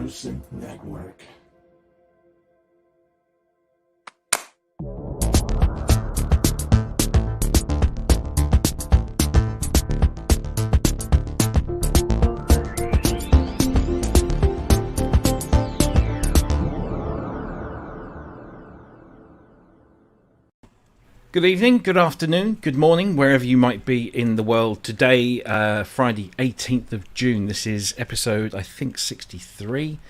Synth Network. Good evening, good afternoon, good morning, wherever you might be in the world. Today, Friday, 18th of June. This is episode, I think, 63.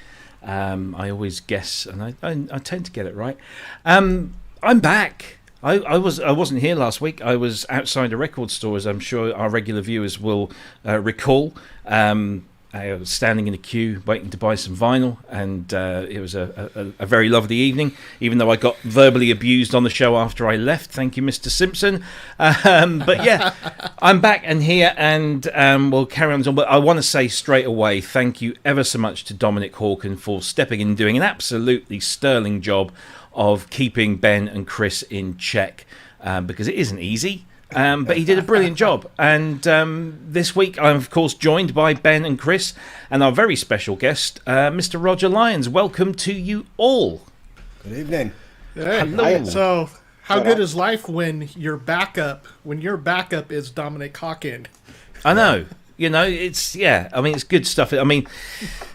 I always guess, and I tend to get it right. I'm back. I wasn't here last week. I was outside a record store, as I'm sure our regular viewers will recall. I was standing in a queue waiting to buy some vinyl, and it was a very lovely evening, even though I got verbally abused on the show after I left. Thank you, Mr. Simpson. But yeah, I'm back and here, and we'll carry on. But I want to say straight away, thank you ever so much to Dominic Hawken for stepping in and doing an absolutely sterling job of keeping Ben and Cryss in check, because it isn't easy. But he did a brilliant job, and this week I'm of course joined by Ben and Cryss and our very special guest, Mr. Roger Lyons. Welcome to you all. Good evening. Hey. Hello. So how good is life when your backup is Dominic Hawken? I know, it's it's good stuff. I mean,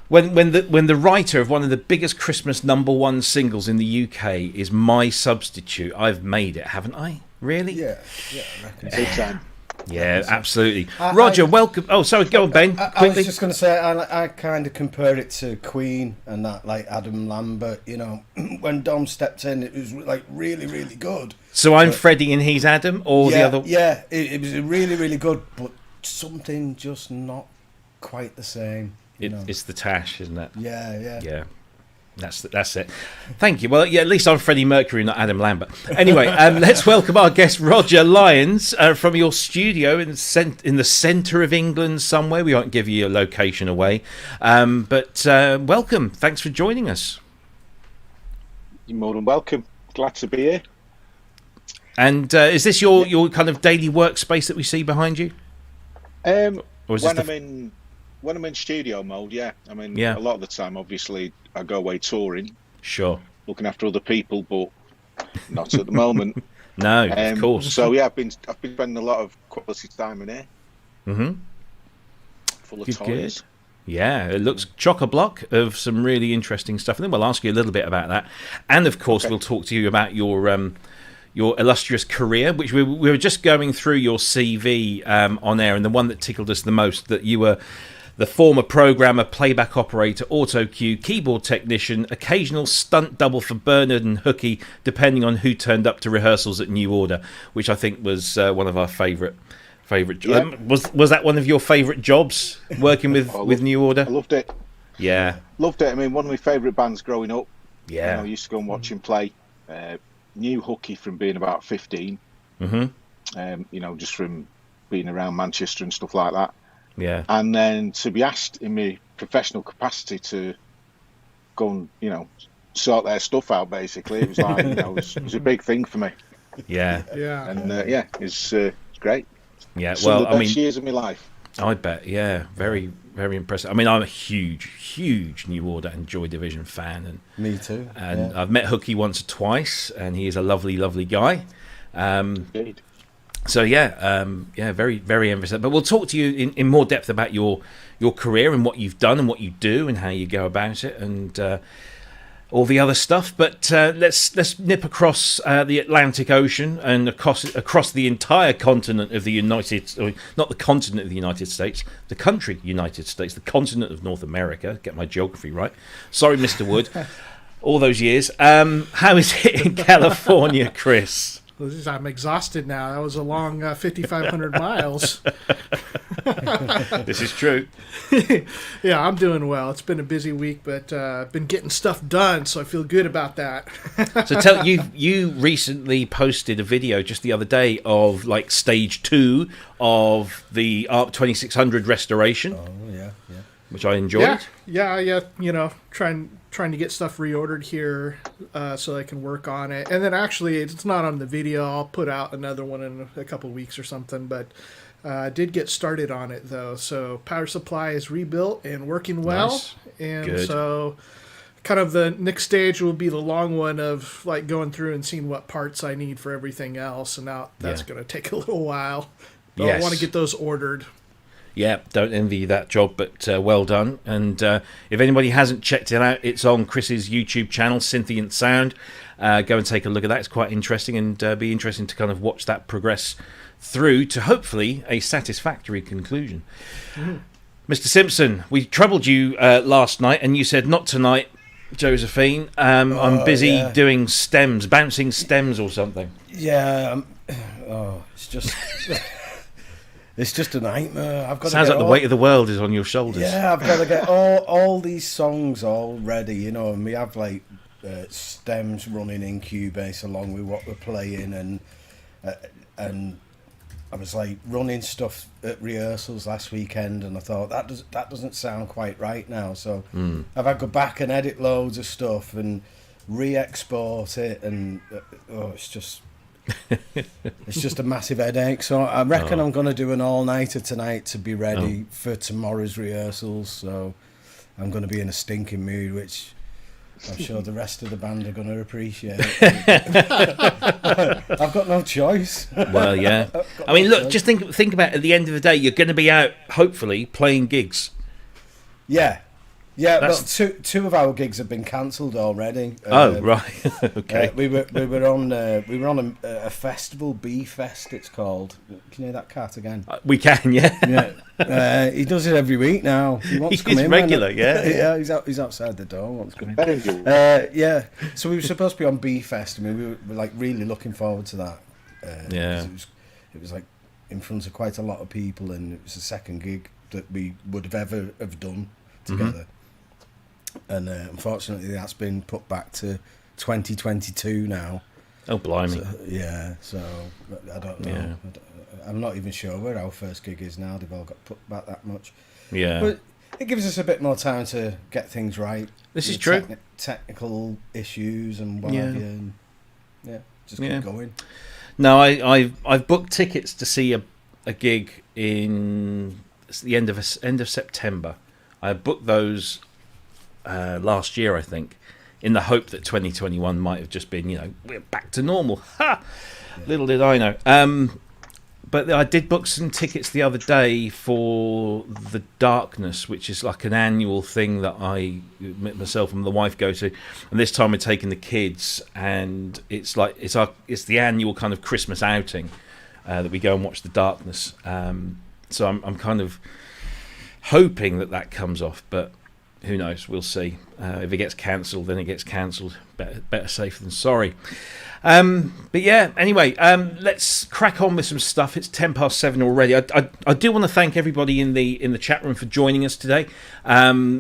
when the writer of one of the biggest Christmas #1 singles in the UK is my substitute, I've made it, haven't I? Really? Yeah, I reckon so. Big time. Yeah, absolutely. Roger, welcome. Oh, sorry, go on, Ben. I was just going to say, I kind of compare it to Queen and that, like Adam Lambert, when Dom stepped in, it was like really, really good. So I'm Freddie and he's Adam, or the other? Yeah, it was really, really good, but something just not quite the same. It's the Tash, isn't it? Yeah. That's it. Thank you. Well, yeah, at least I'm Freddie Mercury, not Adam Lambert. Anyway, let's welcome our guest Roger Lyons from your studio in the centre of England somewhere. We won't give you your location away, but welcome. Thanks for joining us. You're more than welcome. Glad to be here. And is this your kind of daily workspace that we see behind you? Or is when I'm in studio mode, yeah. I mean, yeah. A lot of the time, obviously, I go away touring. Sure. Looking after other people, but not at the moment. No, of course. So yeah, I've been spending a lot of quality time in here. Mm-hmm. Full of toys. Good. Yeah, it looks chock-a-block of some really interesting stuff. And then we'll ask you a little bit about that. And of course, we'll talk to you about your illustrious career, which we were just going through your CV on air, and the one that tickled us the most, that you were the former programmer, playback operator, auto cue, keyboard technician, occasional stunt double for Bernard and Hooky, depending on who turned up to rehearsals at New Order, which I think was one of our favourite jobs. Yeah. Was that one of your favourite jobs, working with New Order? I loved it. Yeah. Loved it. I mean, one of my favourite bands growing up. Yeah. I used to go and watch him play. Knew Hooky from being about 15. Mm-hmm. Just from being around Manchester and stuff like that. Yeah. And then to be asked in my professional capacity to go and, sort their stuff out, basically, it was like, it was a big thing for me. Yeah. Yeah. And it's great. Yeah. Some of the best years of my life. I bet. Yeah. Very, very impressive. I mean, I'm a huge New Order and Joy Division fan, and me too. And I've met Hooky once or twice, and he is a lovely, lovely guy. Indeed. So very, very envious. But we'll talk to you in more depth about your career and what you've done and what you do and how you go about it and all the other stuff. But let's nip across the Atlantic Ocean and across the entire continent of the not the continent of the United States, the country United States, the continent of North America. Get my geography right. Sorry, Mr. Wood. All those years. How is it in California, Cryss? I'm exhausted now. That was a long 5,500 miles. This is true. Yeah, I'm doing well. It's been a busy week, but been getting stuff done, so I feel good about that. So tell you recently posted a video just the other day of like stage 2 of the ARP 2600 restoration. Oh yeah. Which I enjoyed. Yeah. You know, trying to get stuff reordered here so I can work on it. And then actually, it's not on the video. I'll put out another one in a couple of weeks or something. But I did get started on it though. So power supply is rebuilt and working well. Nice. And Good. So kind of the next stage will be the long one of like going through and seeing what parts I need for everything else. And now that's going to take a little while. But I want to get those ordered. Yeah, don't envy you that job, but well done. And if anybody hasn't checked it out, it's on Cryss's YouTube channel, Synthient Sound. Go and take a look at that. It's quite interesting, and be interesting to kind of watch that progress through to hopefully a satisfactory conclusion. Mr. Simpson, we troubled you last night, and you said, not tonight, Josephine. I'm busy doing stems, bouncing stems or something. Yeah. It's just... It's just a nightmare. I've got Sounds like the weight of the world is on your shoulders. Yeah, I've got to get all these songs all ready, you know, and we have like stems running in Cubase along with what we're playing, and I was like running stuff at rehearsals last weekend, and I thought that doesn't sound quite right now, so I've had to go back and edit loads of stuff and re-export it, and it's just a massive headache. So I reckon I'm going to do an all-nighter tonight to be ready for tomorrow's rehearsals. So I'm going to be in a stinking mood, which I'm sure the rest of the band are going to appreciate. I've got no choice. Well, yeah. I mean, look, just think about it. At the end of the day, you're going to be out, hopefully, playing gigs. Yeah. Yeah, but two of our gigs have been cancelled already. Right. Okay. We were on a festival, B Fest. It's called. Can you hear that cat again? We can, yeah. Yeah. He does it every week now. He wants to come in. He's regular, yeah. Yeah, he's outside the door. Wants to come in. Yeah. So we were supposed to be on B Fest. I mean, we were like really looking forward to that. Yeah. It was like in front of quite a lot of people, and it was the second gig that we would have ever have done together. And unfortunately, that's been put back to 2022 now. Oh, blimey. So I don't know. Yeah. I'm not even sure where our first gig is now. They've all got put back that much. Yeah. But it gives us a bit more time to get things right. This is true. Technical issues and what have you. And, just keep going. No, I've booked tickets to see a gig in the end of September. I booked those last year, I think, in the hope that 2021 might have just been, we're back to normal. Ha! Yeah. Little did I know. But I did book some tickets the other day for The Darkness, which is like an annual thing that myself and the wife go to. And this time we're taking the kids, and it's like it's the annual kind of Christmas outing that we go and watch The Darkness. So I'm kind of hoping that comes off, but who knows? We'll see. If it gets cancelled, then it gets cancelled. Better safe than sorry. But yeah, anyway, let's crack on with some stuff. It's 7:10 already. I do want to thank everybody in the chat room for joining us today.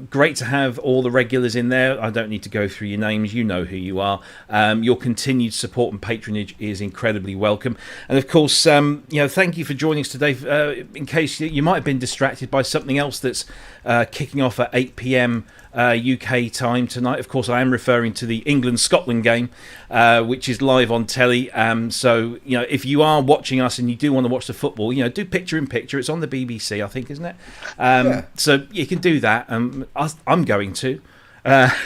Great to have all the regulars in there. I don't need to go through your names. You know who you are. Your continued support and patronage is incredibly welcome. And of course, thank you for joining us today. In case you might have been distracted by something else that's kicking off at 8 p.m. UK time tonight. Of course, I am referring to the England-Scotland game, which is live on telly. So, if you are watching us and you do want to watch the football, do picture-in-picture. It's on the BBC, I think, isn't it? So you can do that. I'm going to.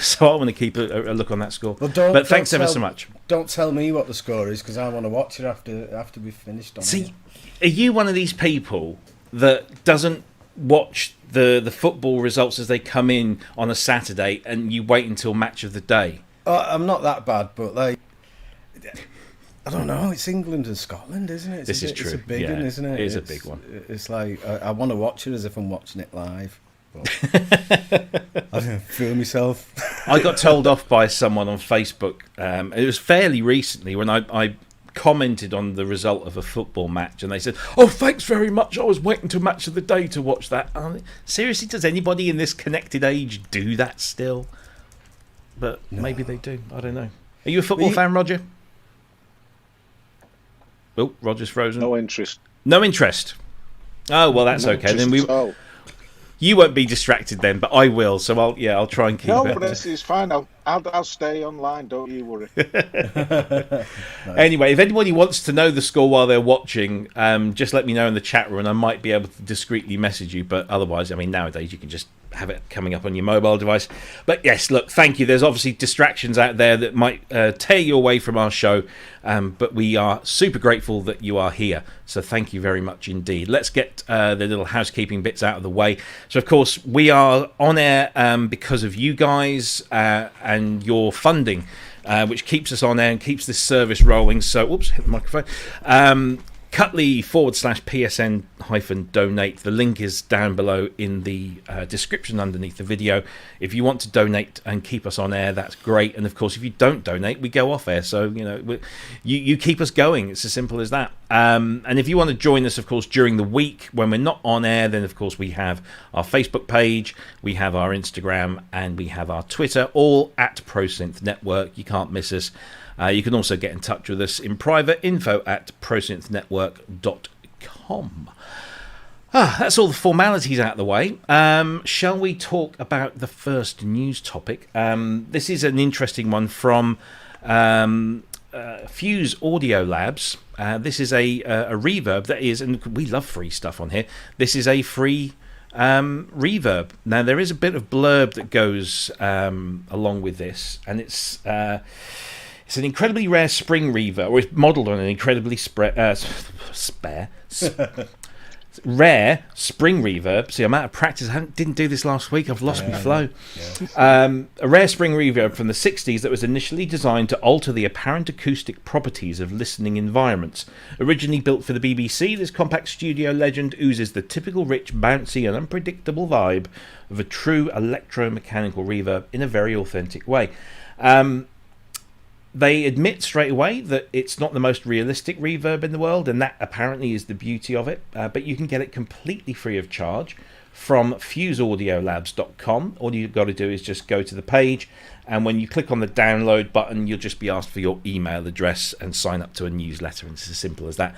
So I want to keep a look on that score. Well, but thanks ever so much. Don't tell me what the score is, because I want to watch it after we've finished on it. See, are you one of these people that doesn't watch the football results as they come in on a Saturday and you wait until match of the day? I'm not that bad, but I don't know. It's England and Scotland, isn't it? This is true. It's a big one, isn't it? It is a big one. It's like I want to watch it as if I'm watching it live. But I don't feel myself. I got told off by someone on Facebook. It was fairly recently when I commented on the result of a football match, and they said, "Oh, thanks very much. I was waiting till match of the day to watch that." Seriously, does anybody in this connected age do that still? But maybe they do. I don't know. Are you a football fan, Roger? Oh, Roger's frozen. No interest. No interest. Oh, well, that's okay. Then you won't be distracted then, but I will. So I'll try and keep it. No, but it's fine. I'll stay online. Don't you worry. Anyway, if anybody wants to know the score while they're watching, just let me know in the chat room, and I might be able to discreetly message you. But otherwise, I mean, nowadays you can just have it coming up on your mobile device. But yes, look, thank you. There's obviously distractions out there that might tear you away from our show, but we are super grateful that you are here. So thank you very much indeed. Let's get the little housekeeping bits out of the way. So, of course, we are on air because of you guys and your funding, which keeps us on air and keeps this service rolling. So, oops, hit the microphone. Cutley/PSN-donate. The link is down below in the description underneath the video. If you want to donate and keep us on air, that's great. And of course, if you don't donate, we go off air. So you keep us going. It's as simple as that. And if you want to join us, of course, during the week when we're not on air, then of course we have our Facebook page, we have our Instagram, and we have our Twitter, all at Synth Network. You can't miss us. You can also get in touch with us in private, info@prosynthnetwork.com. That's all the formalities out of the way. Shall we talk about the first news topic? This is an interesting one from Fuse Audio Labs. This is a reverb that is, and we love free stuff on here. This is a free reverb. Now, there is a bit of blurb that goes along with this, and it's an incredibly rare spring reverb, or it's modelled on an incredibly rare spring reverb. See, I'm out of practice. I didn't do this last week. I've lost my flow. Yeah. A rare spring reverb from the 60s that was initially designed to alter the apparent acoustic properties of listening environments. Originally built for the BBC, this compact studio legend oozes the typical rich, bouncy and unpredictable vibe of a true electromechanical reverb in a very authentic way. They admit straight away that it's not the most realistic reverb in the world, and that apparently is the beauty of it. But you can get it completely free of charge from fuseaudiolabs.com. All you've got to do is just go to the page, and when you click on the download button, you'll just be asked for your email address and sign up to a newsletter. And it's as simple as that,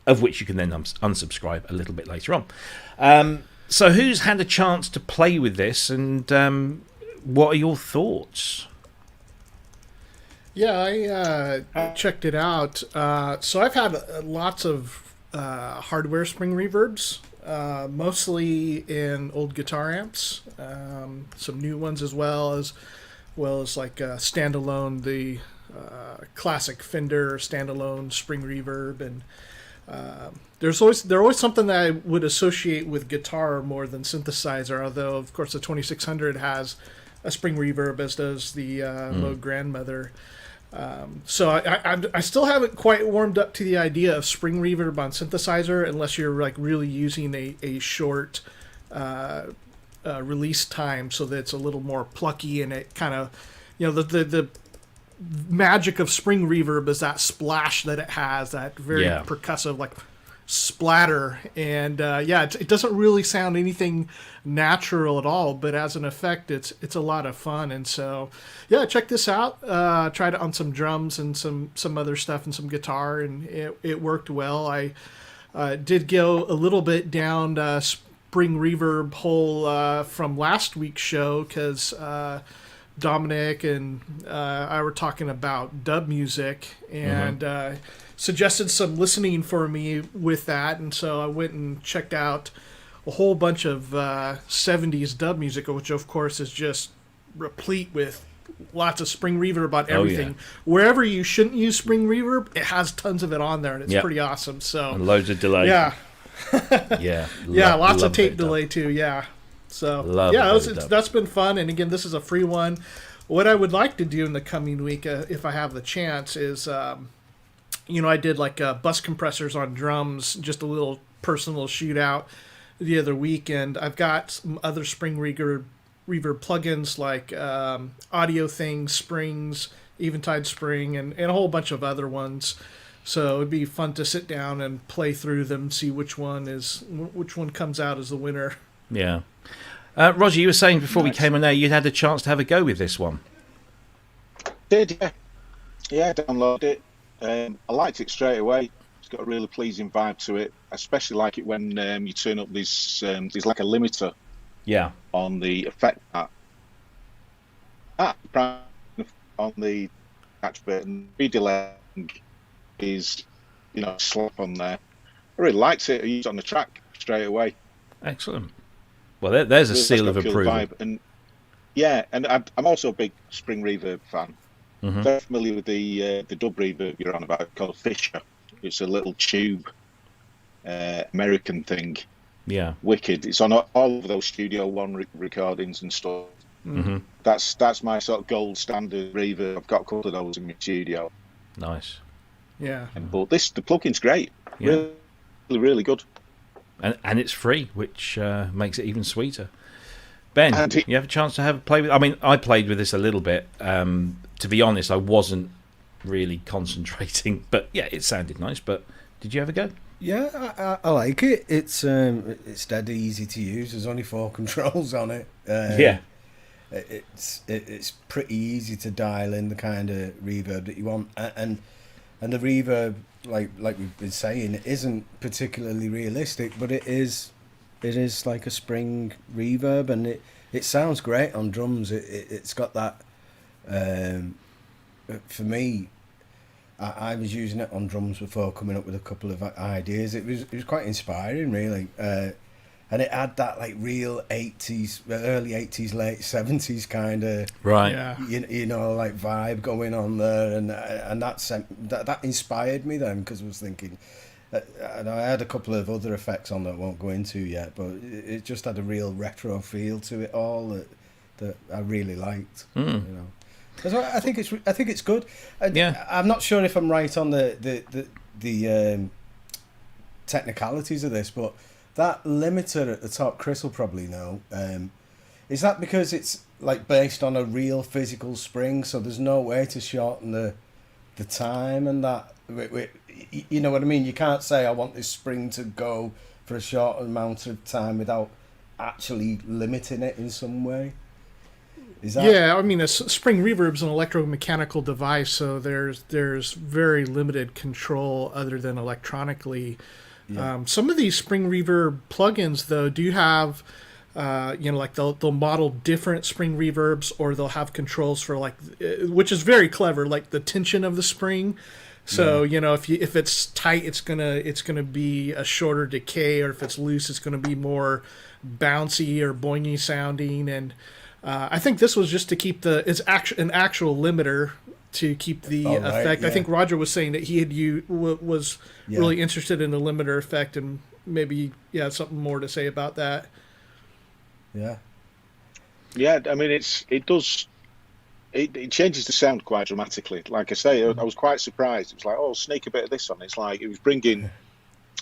of which you can then unsubscribe a little bit later on. So who's had a chance to play with this, and what are your thoughts? Yeah, I checked it out. So I've had lots of hardware spring reverbs, mostly in old guitar amps, some new ones as well as like standalone, the classic Fender standalone spring reverb, and there's always something that I would associate with guitar more than synthesizer. Although of course the 2600 has a spring reverb, as does the Moog Grandmother. So I still haven't quite warmed up to the idea of spring reverb on synthesizer, unless you're like really using a short release time, so that it's a little more plucky, and it kind of, the magic of spring reverb is that splash that it has, that very percussive like splatter, and it doesn't really sound anything natural at all, but as an effect it's a lot of fun. And so check this out. Tried it on some drums and some other stuff and some guitar, and it worked well. I did go a little bit down spring reverb hole from last week's show, because Dominic and I were talking about dub music, and suggested some listening for me with that, and so I went and checked out a whole bunch of 70s dub music, which of course is just replete with lots of spring reverb on everything. Wherever you shouldn't use spring reverb, it has tons of it on there, and it's pretty awesome. So and loads of delay. Lots of tape delay too. So that's been fun, and again, this is a free one. What I would like to do in the coming week, if I have the chance, is I did like bus compressors on drums, just a little personal shootout the other week, and I've got some other spring reverb plugins like Audio Thing, Springs, Eventide Spring, and a whole bunch of other ones. So it'd be fun to sit down and play through them, see which one comes out as the winner. Yeah. Roger, you were saying before we Nice. came on air you'd had a chance to have a go with this one. Did, yeah. Yeah, I downloaded it. I liked it straight away. It's got a really pleasing vibe to it. I especially like it when you turn up this, there's like a limiter Yeah. on the effect on the catch bit, and redelaying is, slap on there. I really liked it. I used it on the track straight away. Excellent. Well, there's a It's seal got of a cool approval. vibe. And yeah, and I'm also a big spring reverb fan. Mhm. Very familiar with the dub reverb you're on about, called Fisher. It's a little tube American thing. Yeah. Wicked. It's on all of those Studio One recordings and stuff. Mm-hmm. That's my sort of gold standard reverb. I've got a couple of those in my studio. Nice. Yeah. But the plugin's great. Yeah. Really, really good. And it's free, which makes it even sweeter. Ben, And you have a chance to have a play with. I mean, I played with this a little bit. To be honest, I wasn't really concentrating, but yeah, it sounded nice. But did you have a go? Yeah, I like it. It's dead easy to use. There's only 4 controls on it. Yeah. It's pretty easy to dial in the kind of reverb that you want, and the reverb, like we've been saying, it isn't particularly realistic, but it is like a spring reverb, and it sounds great on drums. It's got that. For me, I was using it on drums before, coming up with a couple of ideas. It was quite inspiring, really, and it had that like real 80s, early 80s, late 70s kind of Right. Yeah. like vibe going on there, and that inspired me then, because I was thinking, and I had a couple of other effects on that I won't go into yet, but it just had a real retro feel to it all that I really liked. So I think it's good. Yeah. I'm not sure if I'm right on the technicalities of this, but that limiter at the top, Cryss will probably know. Is that because it's like based on a real physical spring, so there's no way to shorten the time and that? You know what I mean? You can't say I want this spring to go for a short amount of time without actually limiting it in some way. Is that? Yeah, I mean, a spring reverb's an electromechanical device, so there's very limited control other than electronically. Yeah. Some of these spring reverb plugins, though, do have, like they'll model different spring reverbs, or they'll have controls for which is very clever, like the tension of the spring. So if it's tight, it's gonna be a shorter decay, or if it's loose, it's gonna be more bouncy or boingy sounding. And I think this was just to keep an actual limiter to keep the effect. Yeah. I think Roger was saying that he was really interested in the limiter effect, and maybe something more to say about that. Yeah. Yeah, I mean, it changes the sound quite dramatically. Like I say, I was quite surprised. It was like, oh, sneak a bit of this on. It's like it was bringing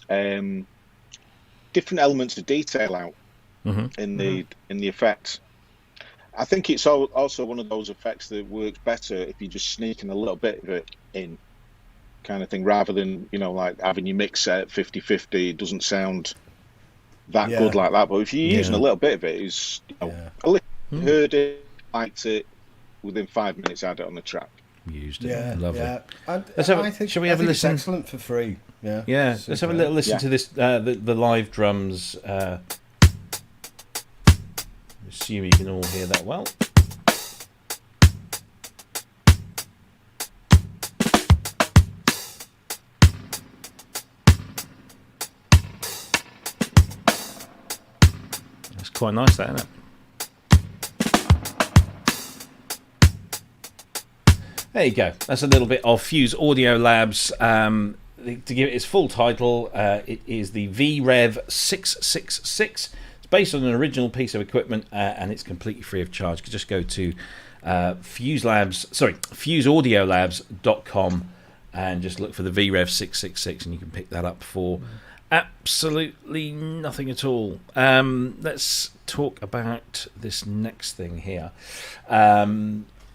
different elements of detail out in the effect. I think it's also one of those effects that works better if you're just sneaking a little bit of it in, kind of thing, rather than like having your mix set at 50-50. It doesn't sound that good like that. But if you're using a little bit of it, it's I heard it, liked it. Within 5 minutes, I had it on the track. Used it. Yeah, Lovely. yeah. Shall we have a listen? It's excellent for free. Yeah. Yeah. Let's have a little listen to this. The live drums. Assume you can all hear that well. That's quite nice, that, isn't it? There you go. That's a little bit of Fuse Audio Labs. To give it its full title, it is the VREV 666. It's based on an original piece of equipment, and it's completely free of charge. You can just go to FuseAudiolabs.com and just look for the VREV 666, and you can pick that up for absolutely nothing at all. Let's talk about this next thing here.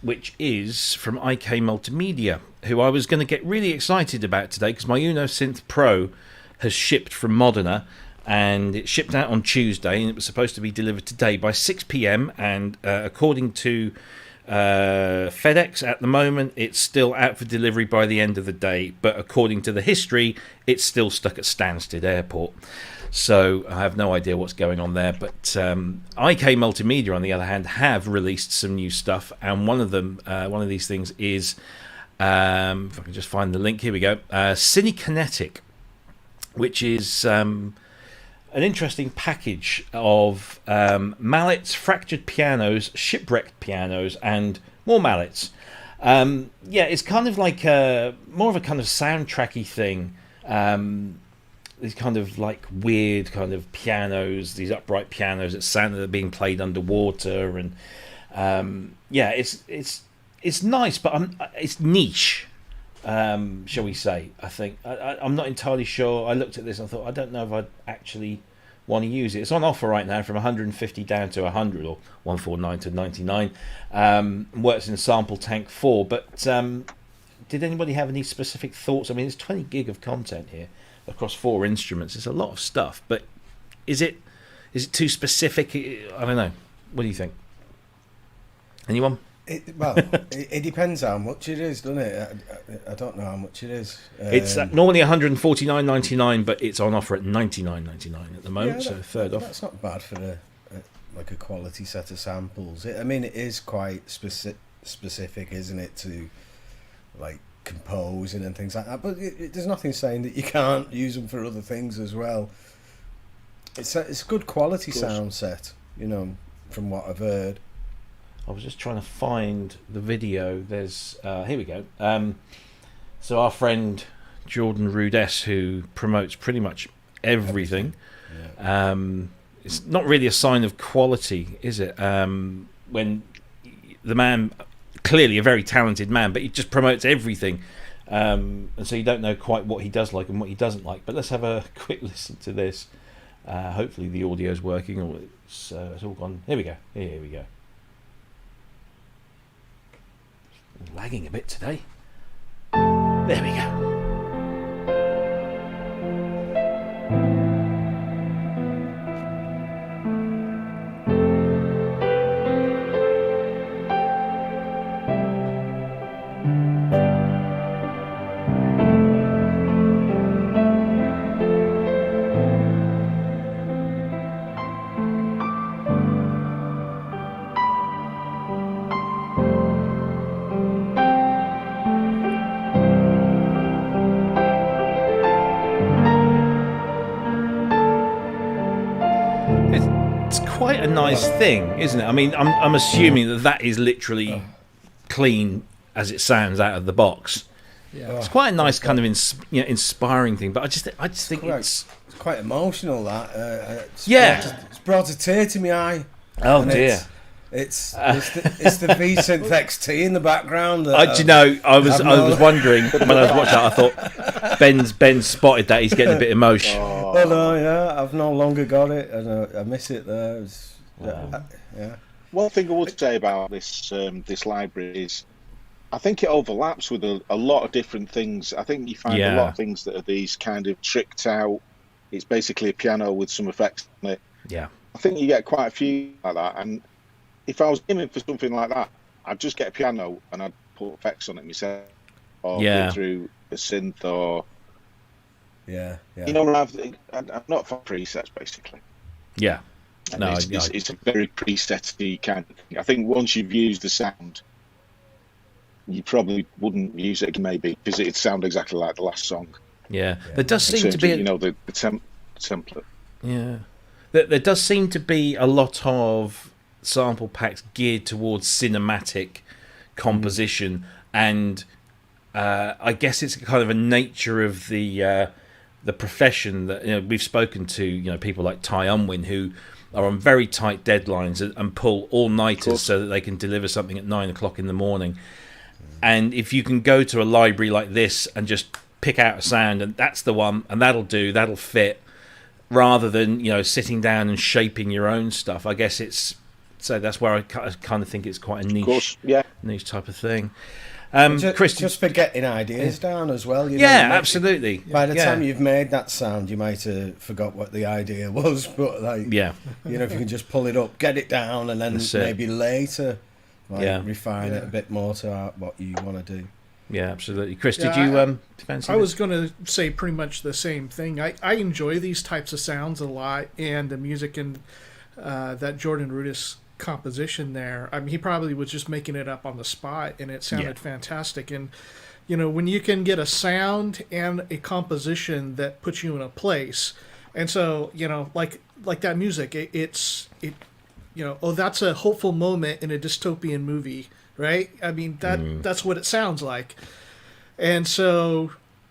which is from IK Multimedia, who I was going to get really excited about today because my Uno Synth Pro has shipped from Modena, and it shipped out on Tuesday, and it was supposed to be delivered today by 6 p.m. And according to FedEx at the moment, it's still out for delivery by the end of the day, but according to the history, it's still stuck at Stansted Airport. So I have no idea what's going on there. But IK Multimedia, on the other hand, have released some new stuff, and one of these things is, if I can just find the link, here we go, Cinekinetik, which is an interesting package of mallets, fractured pianos, shipwrecked pianos, and more mallets. It's kind of like more of a kind of soundtracky thing. These kind of like weird kind of pianos, these upright pianos that sound that they're being played underwater, and it's nice, but it's niche, shall we say? I think I'm not entirely sure. I looked at this and I thought, I don't know if I'd actually want to use it. It's on offer right now from 150 down to 100, or 149 to 99. Works in Sample Tank 4, but did anybody have any specific thoughts? I mean, there's 20 gig of content here across 4 instruments. It's a lot of stuff, but is it too specific? I don't know. What do you think? Anyone? It depends how much it is, doesn't it? I don't know how much it is. It's normally 149.99, but it's on offer at 99.99 at the moment, so third off. That's not bad for a quality set of samples. I mean, it is quite specific, isn't it, to like composing and things like that. But there's nothing saying that you can't use them for other things as well. It's a good quality sound set, from what I've heard. I was just trying to find the video. There's here we go. So our friend Jordan Rudess, who promotes pretty much everything. Yeah. It's not really a sign of quality, is it? When the man, clearly a very talented man, but he just promotes everything, and so you don't know quite what he does like and what he doesn't like. But let's have a quick listen to this. Hopefully the audio's working, or it's all gone. Here we go. Here we go. Lagging a bit today. There we go. Quite a nice thing, isn't it? I mean, I'm assuming that is literally clean as it sounds out of the box. Yeah, it's quite a nice kind of inspiring thing. But I just think it's quite emotional. That it's brought a tear to my eye. Oh dear. It's the V-Synth XT in the background. Do you know? I was wondering when I was watching that. I thought Ben spotted that. He's getting a bit emotional. Oh no, yeah, I've no longer got it, and I miss it there. Yeah. One thing I would say about this library is, I think it overlaps with a lot of different things. I think you find a lot of things that are these kind of tricked out. It's basically a piano with some effects on it. Yeah. I think you get quite a few like that, and if I was aiming for something like that, I'd just get a piano and I'd put effects on it myself, or go through a synth, or I'm not for presets basically. Yeah, and it's a very preset-y kind of thing. I think once you've used the sound, you probably wouldn't use it maybe because it'd sound exactly like the last song. Yeah. There does seem to be the template. Yeah, there does seem to be a lot of sample packs geared towards cinematic composition, and I guess it's kind of a nature of the profession that we've spoken to people like Ty Unwin, who are on very tight deadlines and pull all-nighters so that they can deliver something at 9 o'clock in the morning. And if you can go to a library like this and just pick out a sound and that's the one and that'll fit, rather than sitting down and shaping your own stuff, I guess it's So that's where I kind of think it's quite a niche, Of course, yeah. niche type of thing. Chris, just for getting ideas down as well. You yeah, know, absolutely. By the time you've made that sound, you might have forgot what the idea was. But like, you know, if you can just pull it up, get it down, and then maybe later, refine it a bit more to what you want to do. Yeah, absolutely. Chris, did you fancy I was going to say pretty much the same thing. I enjoy these types of sounds a lot, and the music in that Jordan Rudess composition there. I mean, he probably was just making it up on the spot, and it sounded fantastic. And you know, when you can get a sound and a composition that puts you in a place, and so you know, like that music, it's you know, oh, that's a hopeful moment in a dystopian movie, right? I mean, that's what it sounds like. And so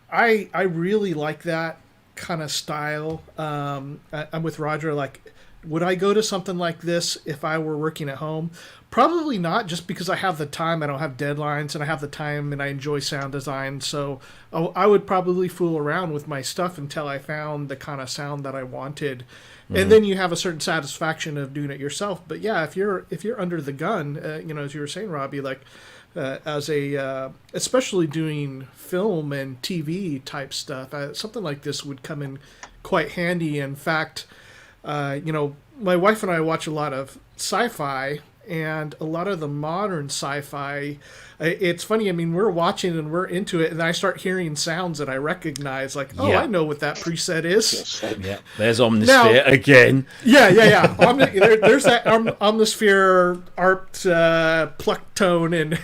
I really like that kind of style. I'm with Roger. Like, would I go to something like this if I were working at home? Probably not, just because I have the time. I don't have deadlines, and I have the time, and I enjoy sound design. So I would probably fool around with my stuff until I found the kind of sound that I wanted. And then you have a certain satisfaction of doing it yourself. But yeah, if you're under the gun, you know, as you were saying, Robbie, like as a especially doing film and TV type stuff, something like this would come in quite handy. In fact, you know, my wife and I watch a lot of sci-fi, and a lot of the modern sci-fi, it's funny, I mean, we're watching and we're into it, and I start hearing sounds that I recognize, like, oh, I know what that preset is. Yeah, there's Omnisphere again. Yeah. There's that Omnisphere art pluck tone, and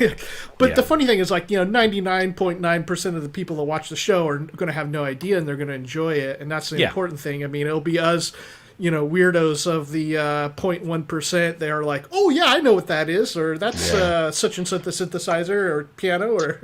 but the funny thing is, like, you know, 99.9% of the people that watch the show are going to have no idea, and they're going to enjoy it, and that's the important thing. I mean, it'll be us, you know, weirdos of the 0.1%. They are like, oh yeah, I know what that is, or that's such and such the synthesizer or piano, or.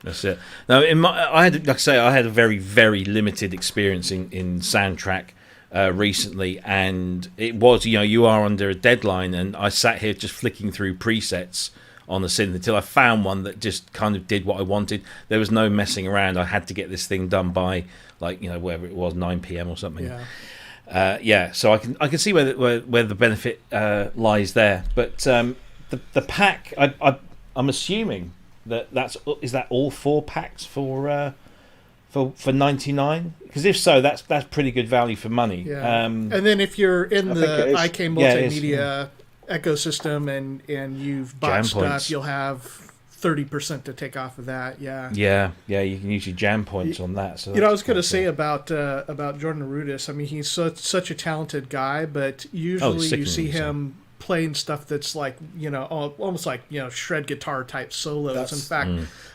That's it. Now, I had a very, very limited experience in soundtrack recently, and it was, you know, you are under a deadline, and I sat here just flicking through presets on the synth until I found one that just kind of did what I wanted. There was no messing around. I had to get this thing done by, like, you know, whatever it was, 9 p.m. or something. So I can see where the benefit lies there. But the pack, I'm assuming is that all 4 packs for 99? Because if so, that's pretty good value for money. And then if you're in the IK Multimedia ecosystem and you've bought Jam stuff, points. you'll have 30% to take off of that. Yeah, you can use your jam points on that. So you know, I was going to say about Jordan Rudess. I mean, he's such a talented guy, but usually you see him playing stuff that's like, you know, almost like, you know, shred guitar type solos. In fact,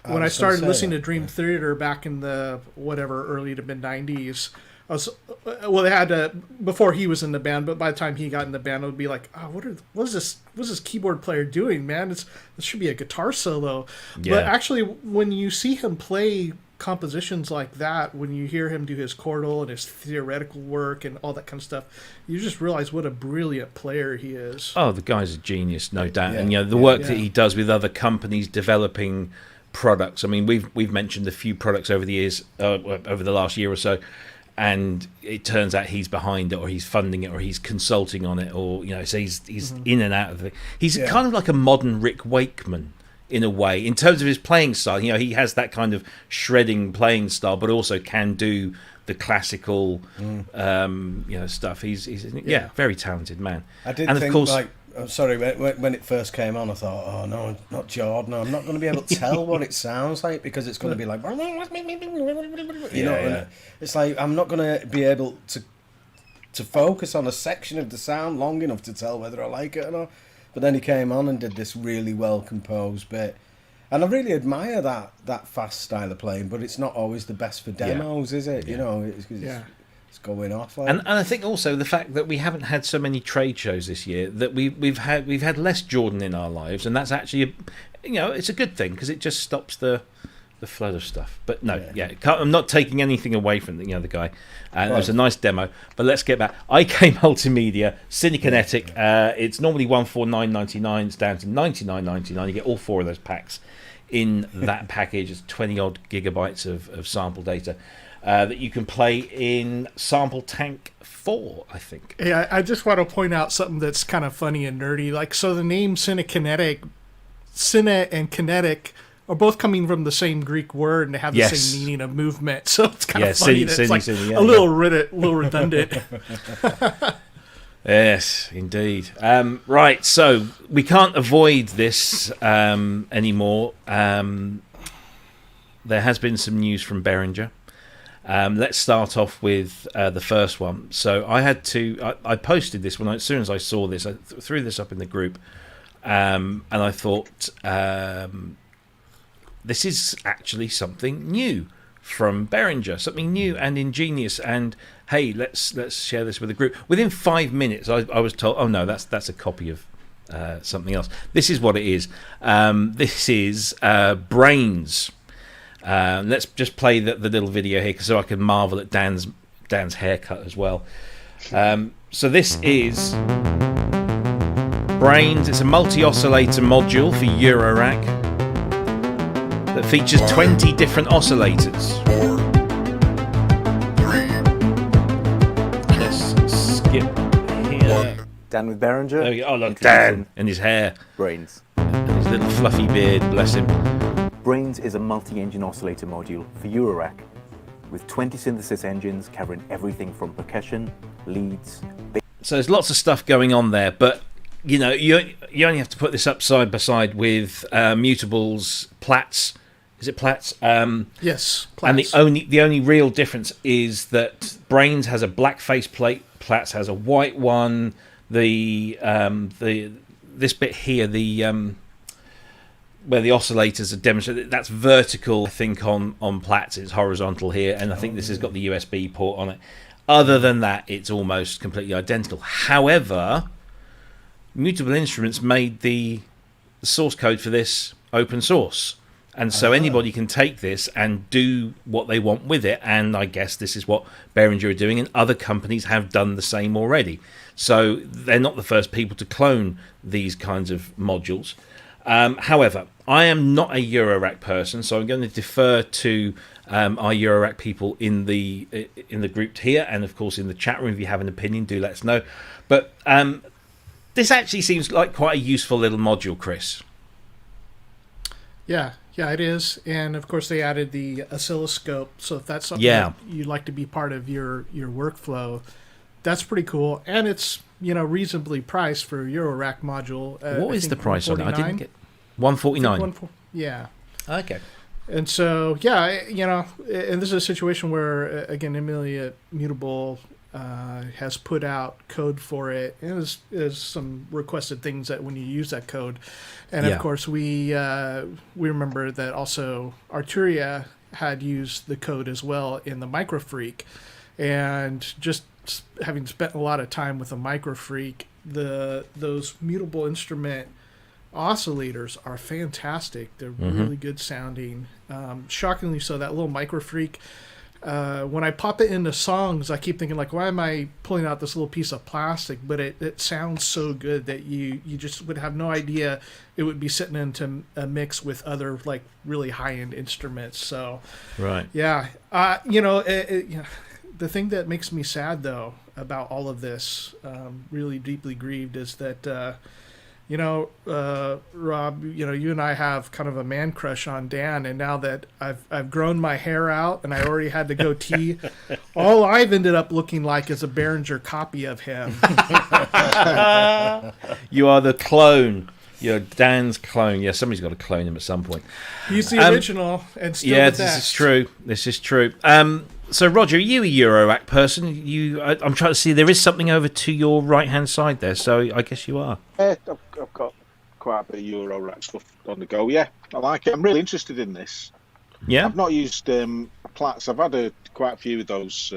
when I started listening to Dream Theater back in the early to mid 90s, they had before he was in the band, but by the time he got in the band, it would be like, oh, what is this keyboard player doing, man? This should be a guitar solo. But actually, when you see him play compositions like that, when you hear him do his chordal and his theoretical work and all that kind of stuff, you just realize what a brilliant player he is. Oh, the guy's a genius, no doubt. And you know, the work that he does with other companies developing products. I mean, we've mentioned a few products over the years, over the last year or so, and it turns out he's behind it, or he's funding it, or he's consulting on it, or, you know, so he's in and out of it. He's kind of like a modern Rick Wakeman in a way, in terms of his playing style. You know, he has that kind of shredding playing style, but also can do the classical, you know, stuff. He's very talented man. I did and think, of course, like, I'm sorry, when it first came on, I thought, oh no, not Jordan. I'm not going to be able to tell what it sounds like, because it's going to be like, you know, it's like I'm not going to be able to focus on a section of the sound long enough to tell whether I like it or not. But then he came on and did this really well composed bit, and I really admire that fast style of playing. But it's not always the best for demos, is it? You know, it's going off. Like. And I think also the fact that we haven't had so many trade shows this year, that we've had less Jordan in our lives, and that's actually it's a good thing, because it just stops the flood of stuff. But no, I'm not taking anything away from the guy. And it was a nice demo. But let's get back. IK Multimedia Cinekinetik. It's normally $149.99. It's down to $99.99. You get all 4 of those packs in that package. It's 20 odd gigabytes of sample data that you can play in Sample Tank 4, I think. Yeah, I just want to point out something that's kind of funny and nerdy. Like, so the name Cinekinetic, Cine and kinetic are both coming from the same Greek word and they have the same meaning of movement. So it's kind of funny that it's like a little redundant. Yes, indeed. Right, so we can't avoid this anymore. There has been some news from Behringer. Let's start off with the first one. So I posted this as soon as I saw this. I threw this up in the group, and I thought this is actually something new from Behringer, something new and ingenious. And hey, let's share this with the group. Within 5 minutes, I was told, oh no, that's a copy of something else. This is what it is. This is Brains. Let's just play the little video here so I can marvel at Dan's haircut as well. So this is Brains. It's a multi-oscillator module for Eurorack that features 20 different oscillators. Let's skip here. Dan with Behringer. There we go. Oh, look, Dan and his hair. Brains. And his little fluffy beard, bless him. Brains is a multi-engine oscillator module for Eurorack with 20 synthesis engines covering everything from percussion, leads. So there's lots of stuff going on there, but you only have to put this up side by side with Mutable's Platts. Is it Platts? Yes, Platts. And the only real difference is that Brains has a black faceplate, Platts has a white one. This bit here, where the oscillators are demonstrated, that's vertical. I think on Platts it's horizontal here, and I think this has got the USB port on it. Other than that, it's almost completely identical. However, Mutable Instruments made the source code for this open source, and so anybody can take this and do what they want with it. And I guess this is what Behringer are doing, and other companies have done the same already. So they're not the first people to clone these kinds of modules. However, I am not a Eurorack person, so I'm going to defer to our Eurorack people in the group here, and of course in the chat room. If you have an opinion, do let us know. But this actually seems like quite a useful little module, Cryss. Yeah, it is. And of course they added the oscilloscope, so if that's something that you'd like to be part of your workflow, that's pretty cool. And it's reasonably priced for a Eurorack module. What is the price on it? I didn't get 149. Yeah. Okay. And so and this is a situation where again Mutable has put out code for it, and there's some requested things that when you use that code, and of course we remember that also Arturia had used the code as well in the Microfreak, and just having spent a lot of time with the Microfreak, those Mutable Instrument oscillators are fantastic. They're really good sounding. Shockingly so, that little Microfreak, when I pop it into songs, I keep thinking, like, why am I pulling out this little piece of plastic? But it sounds so good that you just would have no idea it would be sitting into a mix with other, like, really high-end instruments. So, right. Yeah. The thing that makes me sad, though, about all of this, really deeply grieved, is that, Rob, you and I have kind of a man crush on Dan, and now that I've grown my hair out and I already had the goatee, all I've ended up looking like is a Behringer copy of him. You are the clone. You're Dan's clone. Yeah, somebody's got to clone him at some point. He's the original, and still the best. This is true. So, Roger, are you a Eurorack person? I'm trying to see. There is something over to your right-hand side there, so I guess you are. I've got quite a bit of Eurorack stuff on the go. Yeah, I like it. I'm really interested in this. Yeah? I've not used Platts. I've had quite a few of those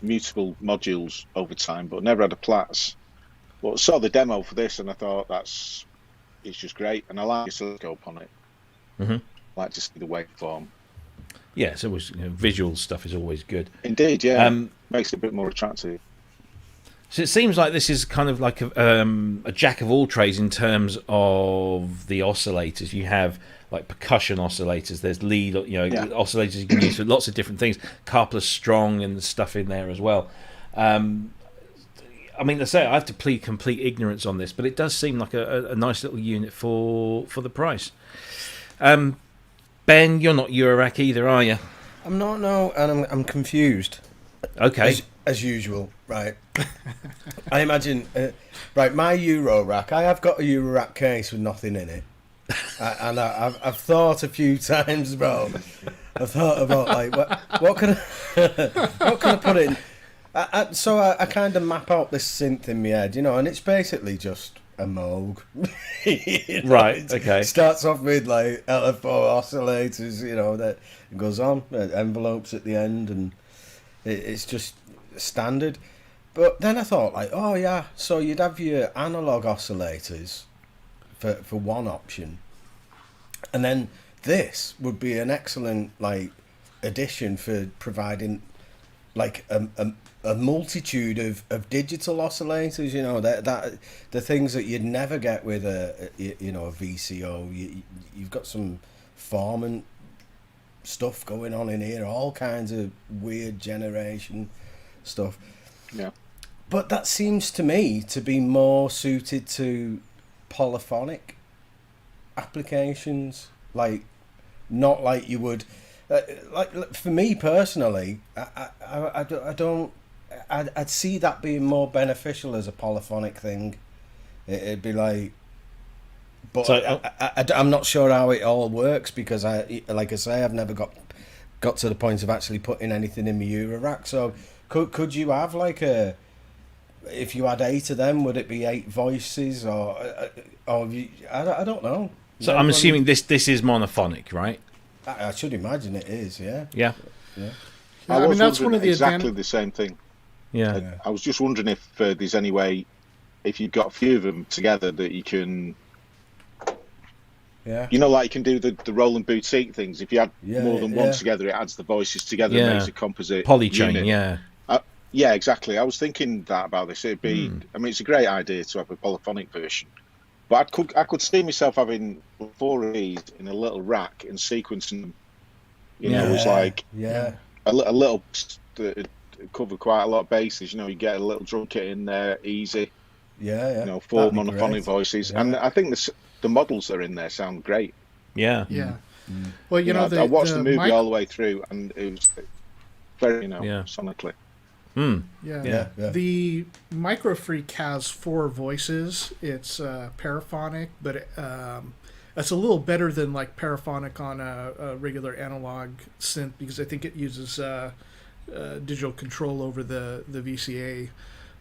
mutable modules over time, but never had a Platts. But I saw the demo for this, and I thought it's just great, and I like the oscilloscope on it. Mm-hmm. I like to see the waveform. Yeah, it's always visual stuff is always good. Indeed, yeah. Makes it a bit more attractive. So it seems like this is kind of like a jack of all trades in terms of the oscillators. You have like percussion oscillators. There's lead, oscillators you can use for lots of different things. Carpless strong and stuff in there as well. I mean, I say I have to plead complete ignorance on this, but it does seem like a nice little unit for the price. Ben, you're not Eurorack either, are you? I'm not, no, and I'm confused. Okay. As usual, right. I imagine, right, my Eurorack, I have got a Eurorack case with nothing in it. And I've thought a few times, bro. I've thought about, like, what can I put in? So I kind of map out this synth in my head, and it's basically just a Moog. Right, okay. It starts off with, like, LFO oscillators, that goes on, envelopes at the end, and it's just standard. But then I thought, like, oh, yeah, so you'd have your analog oscillators for one option, and then this would be an excellent, like, addition for providing, like, a multitude of digital oscillators, that the things that you'd never get with a VCO. You've got some formant stuff going on in here, all kinds of weird generation stuff. Yeah. But that seems to me to be more suited to polyphonic applications, like, not like you would, like, for me personally, I'd see that being more beneficial as a polyphonic thing. It'd be like, but so, I'm not sure how it all works, because like I say, I've never got to the point of actually putting anything in my Eurorack. So could you have, like, if you had 8 of them, would it be 8 voices, or I don't know. So I'm assuming this is monophonic, right? I should imagine it is, yeah. Yeah. I mean, that's one of the exactly the same thing. Yeah. I was just wondering if there's any way, if you've got a few of them together, that you can, like you can do the Roland boutique things. If you had more than one together, it adds the voices together and makes a composite polychain unit. Yeah, exactly. I was thinking that about this. It'd be, I mean, it's a great idea to have a polyphonic version, but I could see myself having 4 of these in a little rack and sequencing them. It was like a little that cover quite a lot of bases. You get a little drum kit in there, easy. 4 monophonic voices, and I think the models that are in there sound great. Yeah. Well, I watched the movie all the way through, and it was very, sonically. The Microfreak has 4 voices. It's paraphonic, but it's a little better than, like, paraphonic on a regular analog synth, because I think it uses digital control over the VCA.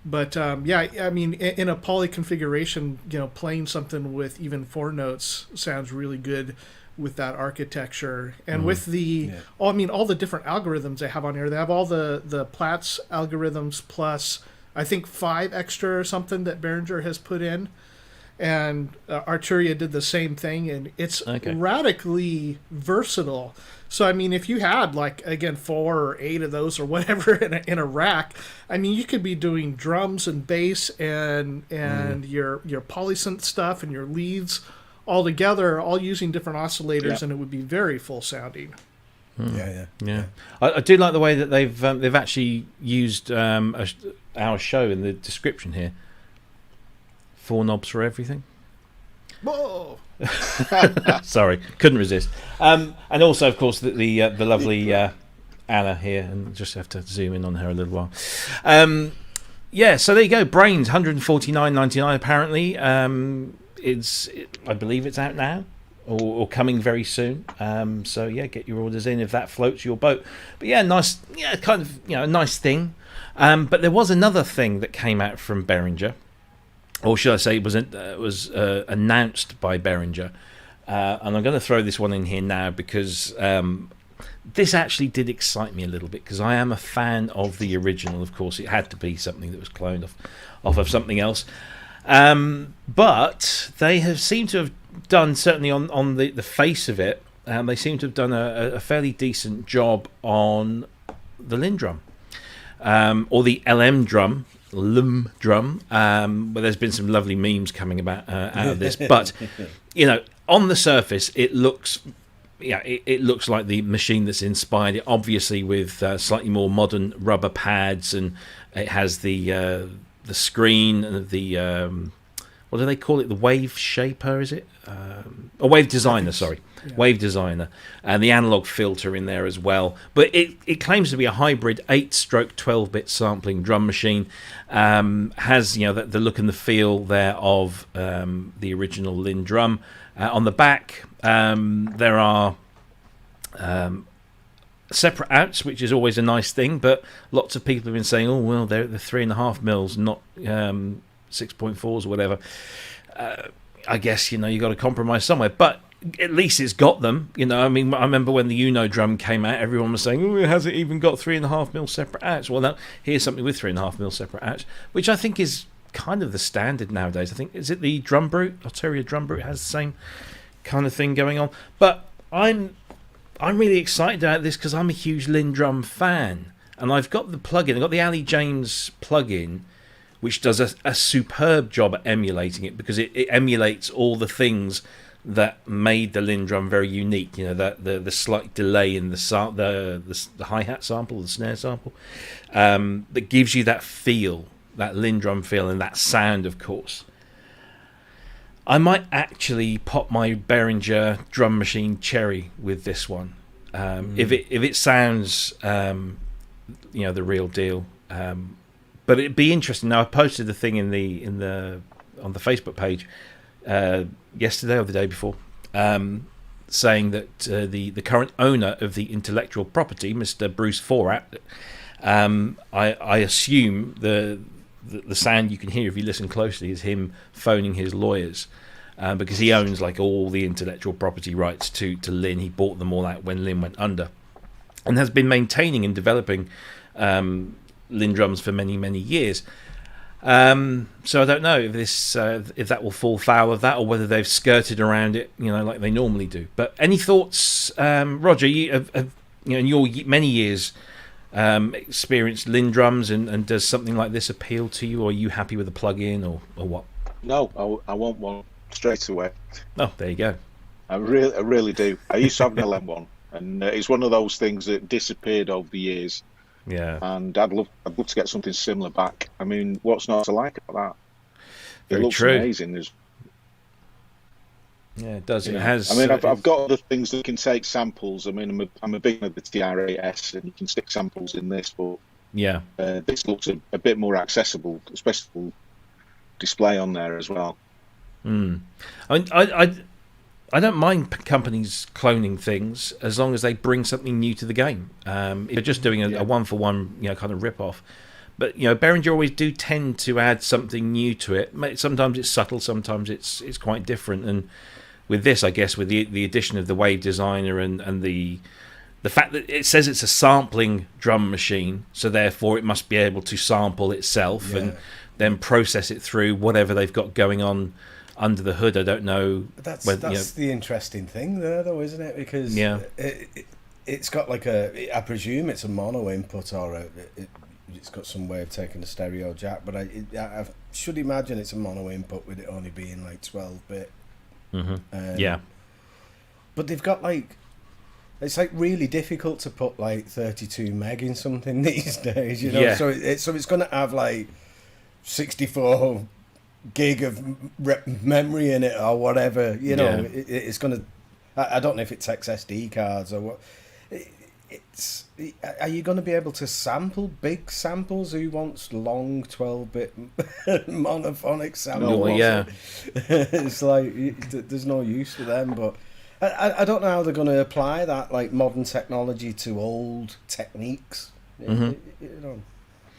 But I mean, in a poly configuration, playing something with even 4 notes sounds really good with that architecture, and with the all the different algorithms they have on here. They have all the Platts algorithms plus, I think, 5 extra or something that Behringer has put in, and Arturia did the same thing, and it's radically versatile. So I mean, if you had, like, again, 4 or 8 of those or whatever in a rack, I mean, you could be doing drums and bass and your polysynth stuff and your leads all together, all using different oscillators, and it would be very full sounding. Yeah. I do like the way that they've actually used our show in the description here. 4 knobs for everything. Whoa! Sorry, couldn't resist. And also, of course, the lovely Anna here, and just have to zoom in on her a little while. So there you go. Brains, $149.99 apparently. I believe it's out now, or coming very soon. So get your orders in if that floats your boat. But nice, kind of a nice thing. But there was another thing that came out from Behringer, or should I say, it was announced by Behringer. And I'm going to throw this one in here now because this actually did excite me a little bit, because I am a fan of the original. Of course, it had to be something that was cloned off of something else. But they seem to have done, certainly on the face of it, they seem to have done a fairly decent job on the LmDrum, or the LmDrum, where there's been some lovely memes coming about out of this. But on the surface, it looks yeah, it looks like the machine that's inspired it, obviously with slightly more modern rubber pads, and it has the screen and the what do they call it? The wave shaper, is it? A wave designer, sorry. Yeah. Wave designer, and the analog filter in there as well. But it claims to be a hybrid 8-stroke 12-bit sampling drum machine. Has the look and the feel there of the original LmDrum. On the back, there are separate outs, which is always a nice thing. But lots of people have been saying, "Oh well, they're 3.5 mils, not 6.4s or whatever." I guess you got to compromise somewhere, but at least it's got them. I mean, I remember when the Uno drum came out, everyone was saying, "Oh, it hasn't even got 3.5 mil separate outs." Well, now here's something with 3.5 mil separate outs, which I think is kind of the standard nowadays. I think, is it the Drum Brute, Arteria Drum Brute has the same kind of thing going on. But I'm really excited about this because I'm a huge LmDrum fan, and I've got the plugin. I've got the Ali James plugin, which does a superb job at emulating it, because it emulates all the things that made the LmDrum very unique. The slight delay in the hi-hat sample, the snare sample, that gives you that feel, that LmDrum feel, and that sound, of course. I might actually pop my Behringer drum machine cherry with this one, if it sounds the real deal. But it'd be interesting. Now, I posted the thing on the Facebook page yesterday or the day before, saying that the current owner of the intellectual property, Mr. Bruce Forat, I assume the sound you can hear if you listen closely is him phoning his lawyers, because he owns like all the intellectual property rights to Lin. He bought them all out when Lin went under, and has been maintaining and developing LmDrums for many, many years. So I don't know if this if that will fall foul of that, or whether they've skirted around it, like they normally do. But any thoughts, Roger? You have in your many years experienced LmDrums, and does something like this appeal to you, or are you happy with the plug-in, or what? No, I want one straight away. Oh, there you go. I really do. I used to have an LM one, and it's one of those things that disappeared over the years. Yeah, and I'd love to get something similar back. I mean, what's not to like about that? Very it looks true. Amazing. Yeah, it does. Yeah. It has. I mean, I've got other things that can take samples. I mean, I'm a big fan of the TR8S, and you can stick samples in this, but yeah, this looks a bit more accessible, especially display on there as well. I mean, I don't mind companies cloning things as long as they bring something new to the game. If you're just doing a one-for-one, kind of rip-off. But Behringer always do tend to add something new to it. Sometimes it's subtle, sometimes it's quite different. And with this, I guess, with the addition of the wave designer and the fact that it says it's a sampling drum machine, so therefore it must be able to sample itself and then process it through whatever they've got going on under the hood. I don't know. That's the interesting thing there, though, isn't it? Because it's got like I presume it's a mono input, or it's got some way of taking a stereo jack, but I should imagine it's a mono input with it only being like 12-bit. Yeah. But they've got like, it's like really difficult to put like 32 meg in something these days, Yeah. So it's going to have like 64 gig of memory in it or whatever, it's going to, I don't know if it takes SD cards or what. Are you going to be able to sample big samples? Who wants long 12-bit monophonic samples? No, yeah. It's like there's no use for them, but I don't know how they're going to apply that like modern technology to old techniques.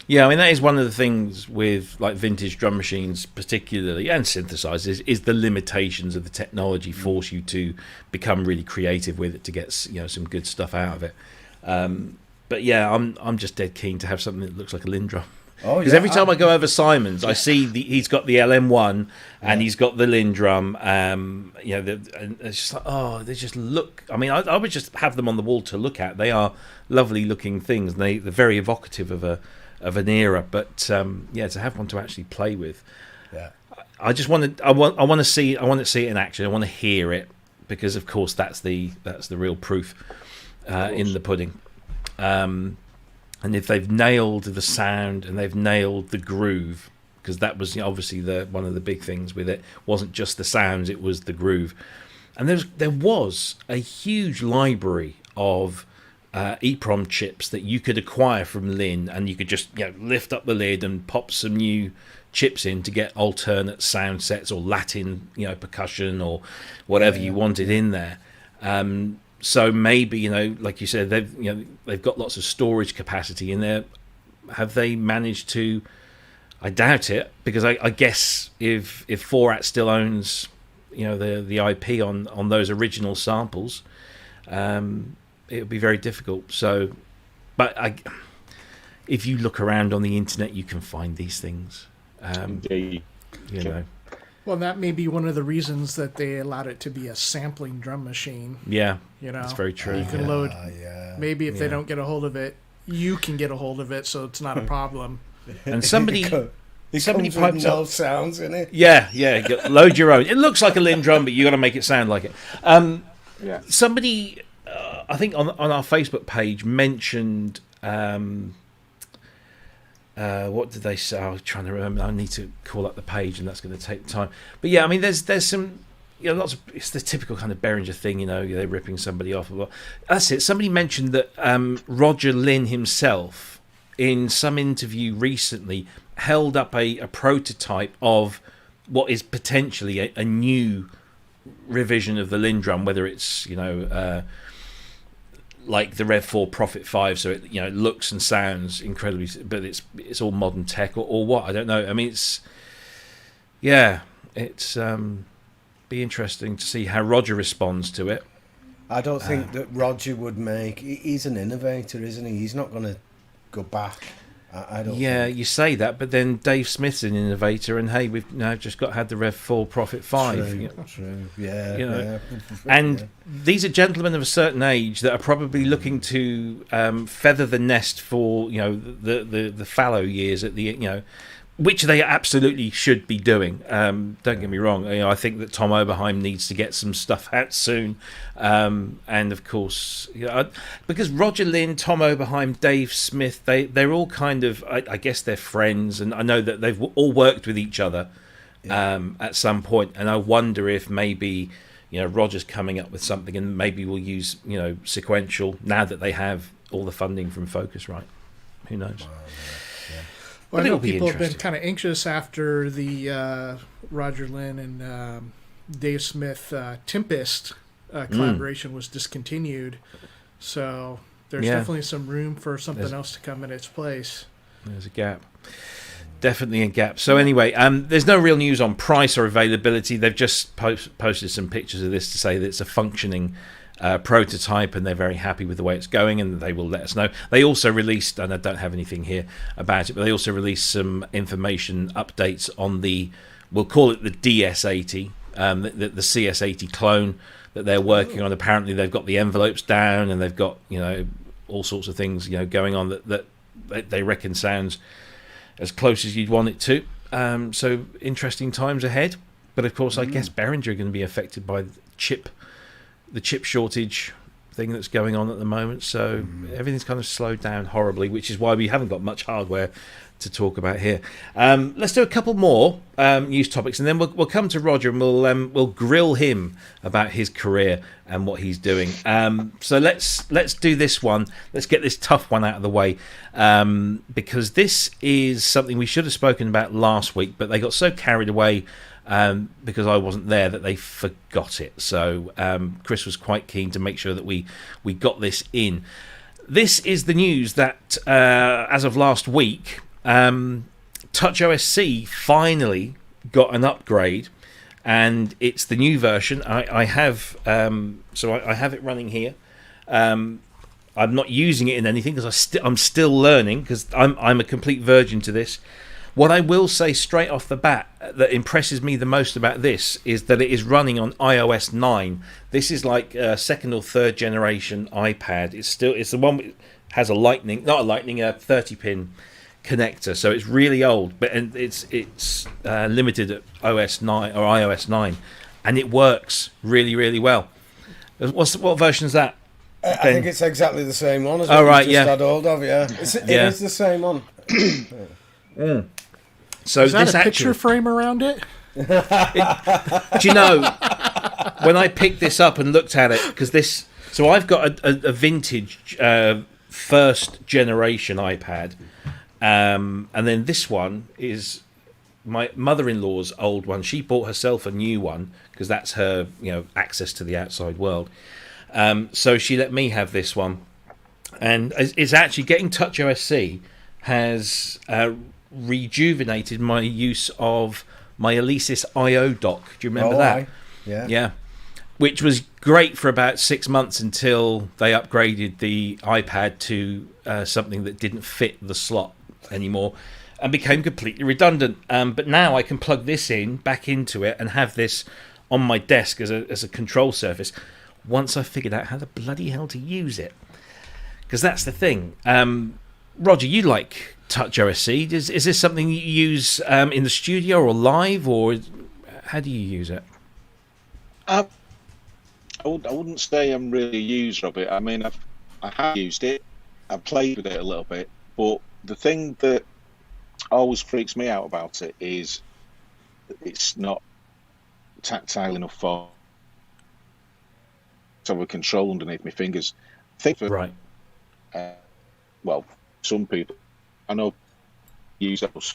Yeah, I mean, that is one of the things with like vintage drum machines particularly, and synthesizers, is the limitations of the technology force you to become really creative with it to get some good stuff out of it. But yeah, I'm just dead keen to have something that looks like a LmDrum. Because every time I go over Simon's, I see he's got the LM1 and he's got the LmDrum. And it's just like, they just look. I mean, I would just have them on the wall to look at. They are lovely looking things. And they're very evocative of an era. But to have one to actually play with. Yeah. I just want to. I want to see it in action. I want to hear it because of course that's the real proof in the pudding. And if they've nailed the sound and they've nailed the groove, because that was obviously one of the big things with it, wasn't just the sounds, it was the groove. And there was a huge library of EEPROM chips that you could acquire from Lin, and you could just lift up the lid and pop some new chips in to get alternate sound sets or Latin percussion or whatever you wanted in there. So maybe like you said, they've got lots of storage capacity in there. Have they managed to? I doubt it, because I guess if 4AT still owns the IP on those original samples, it would be very difficult. So, but if you look around on the internet, you can find these things. Well, that may be one of the reasons that they allowed it to be a sampling drum machine. Yeah, that's very true. You can load. Maybe if they don't get a hold of it, you can get a hold of it, so it's not a problem. And somebody piped up sounds in it. Yeah. Load your own. It looks like a Lin drum, but you got to make it sound like it. Somebody, I think on our Facebook page mentioned. What did they say? I was trying to remember. I need to call up the page, and that's going to take time. But yeah, I mean, there's some, lots of. It's the typical kind of Behringer thing, they're ripping somebody off. That's it. Somebody mentioned that Roger Lin himself, in some interview recently, held up a prototype of what is potentially a new revision of the Lin drum, whether it's like the Rev 4 Prophet 5, so it looks and sounds incredibly, but it's all modern tech or what, I don't know. I mean, it's be interesting to see how Roger responds to it. I don't think that Roger would he's an innovator, isn't he? He's not going to go back. I don't think. You say that, but then Dave Smith's an innovator, and hey, we've now just had the Rev 4 Prophet 5. True. And these are gentlemen of a certain age that are probably looking to feather the nest for the fallow years at the which they absolutely should be doing. Don't get me wrong. I think that Tom Oberheim needs to get some stuff out soon, and of course, because Roger Lin, Tom Oberheim, Dave Smith, they're all kind of, I guess they're friends, and I know that they've all worked with each other at some point, and I wonder if maybe Roger's coming up with something, and maybe we'll use sequential now that they have all the funding from Focusrite. Who knows? Well, I know people have been kind of anxious after the Roger Lin and Dave Smith Tempest collaboration was discontinued. So there's definitely some room for something else to come in its place. There's a gap. Definitely a gap. So anyway, there's no real news on price or availability. They've just posted some pictures of this to say that it's a functioning prototype, and they're very happy with the way it's going, and they will let us know. They also released, and I don't have anything here about it, but they also released some information updates on we'll call it the DS80, the CS80 clone that they're working on. Apparently they've got the envelopes down, and they've got all sorts of things going on that they reckon sounds as close as you'd want it to. So interesting times ahead, but of course I guess Behringer are going to be affected by the chip shortage thing that's going on at the moment, so everything's kind of slowed down horribly, which is why we haven't got much hardware to talk about here. Let's do a couple more news topics, and then we'll come to Roger, and we'll grill him about his career and what he's doing. So let's do this one. Let's get this tough one out of the way, because this is something we should have spoken about last week, but they got so carried away because I wasn't there that they forgot it. So Cryss was quite keen to make sure that we got this in. This is the news that as of last week, TouchOSC finally got an upgrade, and it's the new version. I have I have it running here. I'm not using it in anything because I'm still learning, because I'm a complete virgin to this. What I will say straight off the bat that impresses me the most about this is that it is running on iOS 9. This is like a second or third generation iPad. It's the one that has a 30-pin connector, so it's really old, but it's limited at OS 9 or iOS 9, and it works really, really well. What version is that? I think it's exactly the same one as Oh, what right, you just yeah. had hold of, yeah. It is the same one. So Is that this a actually, picture frame around it? do you know, when I picked this up and looked at it, because this, so I've got a vintage first generation iPad, and then this one is my mother-in-law's old one. She bought herself a new one because that's her, access to the outside world. So she let me have this one, and it's actually getting TouchOSC has rejuvenated my use of my Alesis IO dock. Do you remember that? Yeah. Which was great for about 6 months until they upgraded the iPad to something that didn't fit the slot anymore and became completely redundant. But now I can plug this back into it and have this on my desk as a control surface once I figured out how the bloody hell to use it. Because that's the thing. Roger, you like TouchOSC. Is this something you use in the studio or live, or how do you use it? I wouldn't say I'm really a user of it. I mean, I have used it. I've played with it a little bit. But the thing that always freaks me out about it is it's not tactile enough for to have a control underneath my fingers. I think for, right. Well, some people I know use those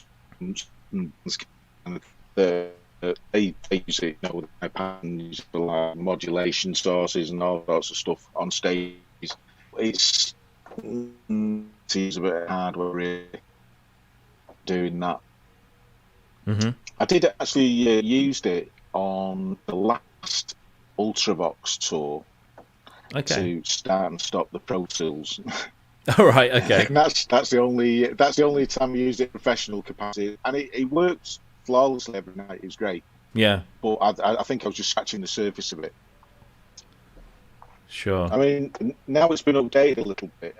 they use it, with iPad and use it for like modulation sources and all sorts of stuff on stage. It's a bit hardware really doing that. Mm-hmm. I did actually used it on the last Ultravox tour to start and stop the Pro Tools. All right, okay. And that's the only time I used it in professional capacity, and it worked flawlessly every night. It was great. Yeah. But I think I was just scratching the surface of it. Sure. I mean, now it's been updated a little bit.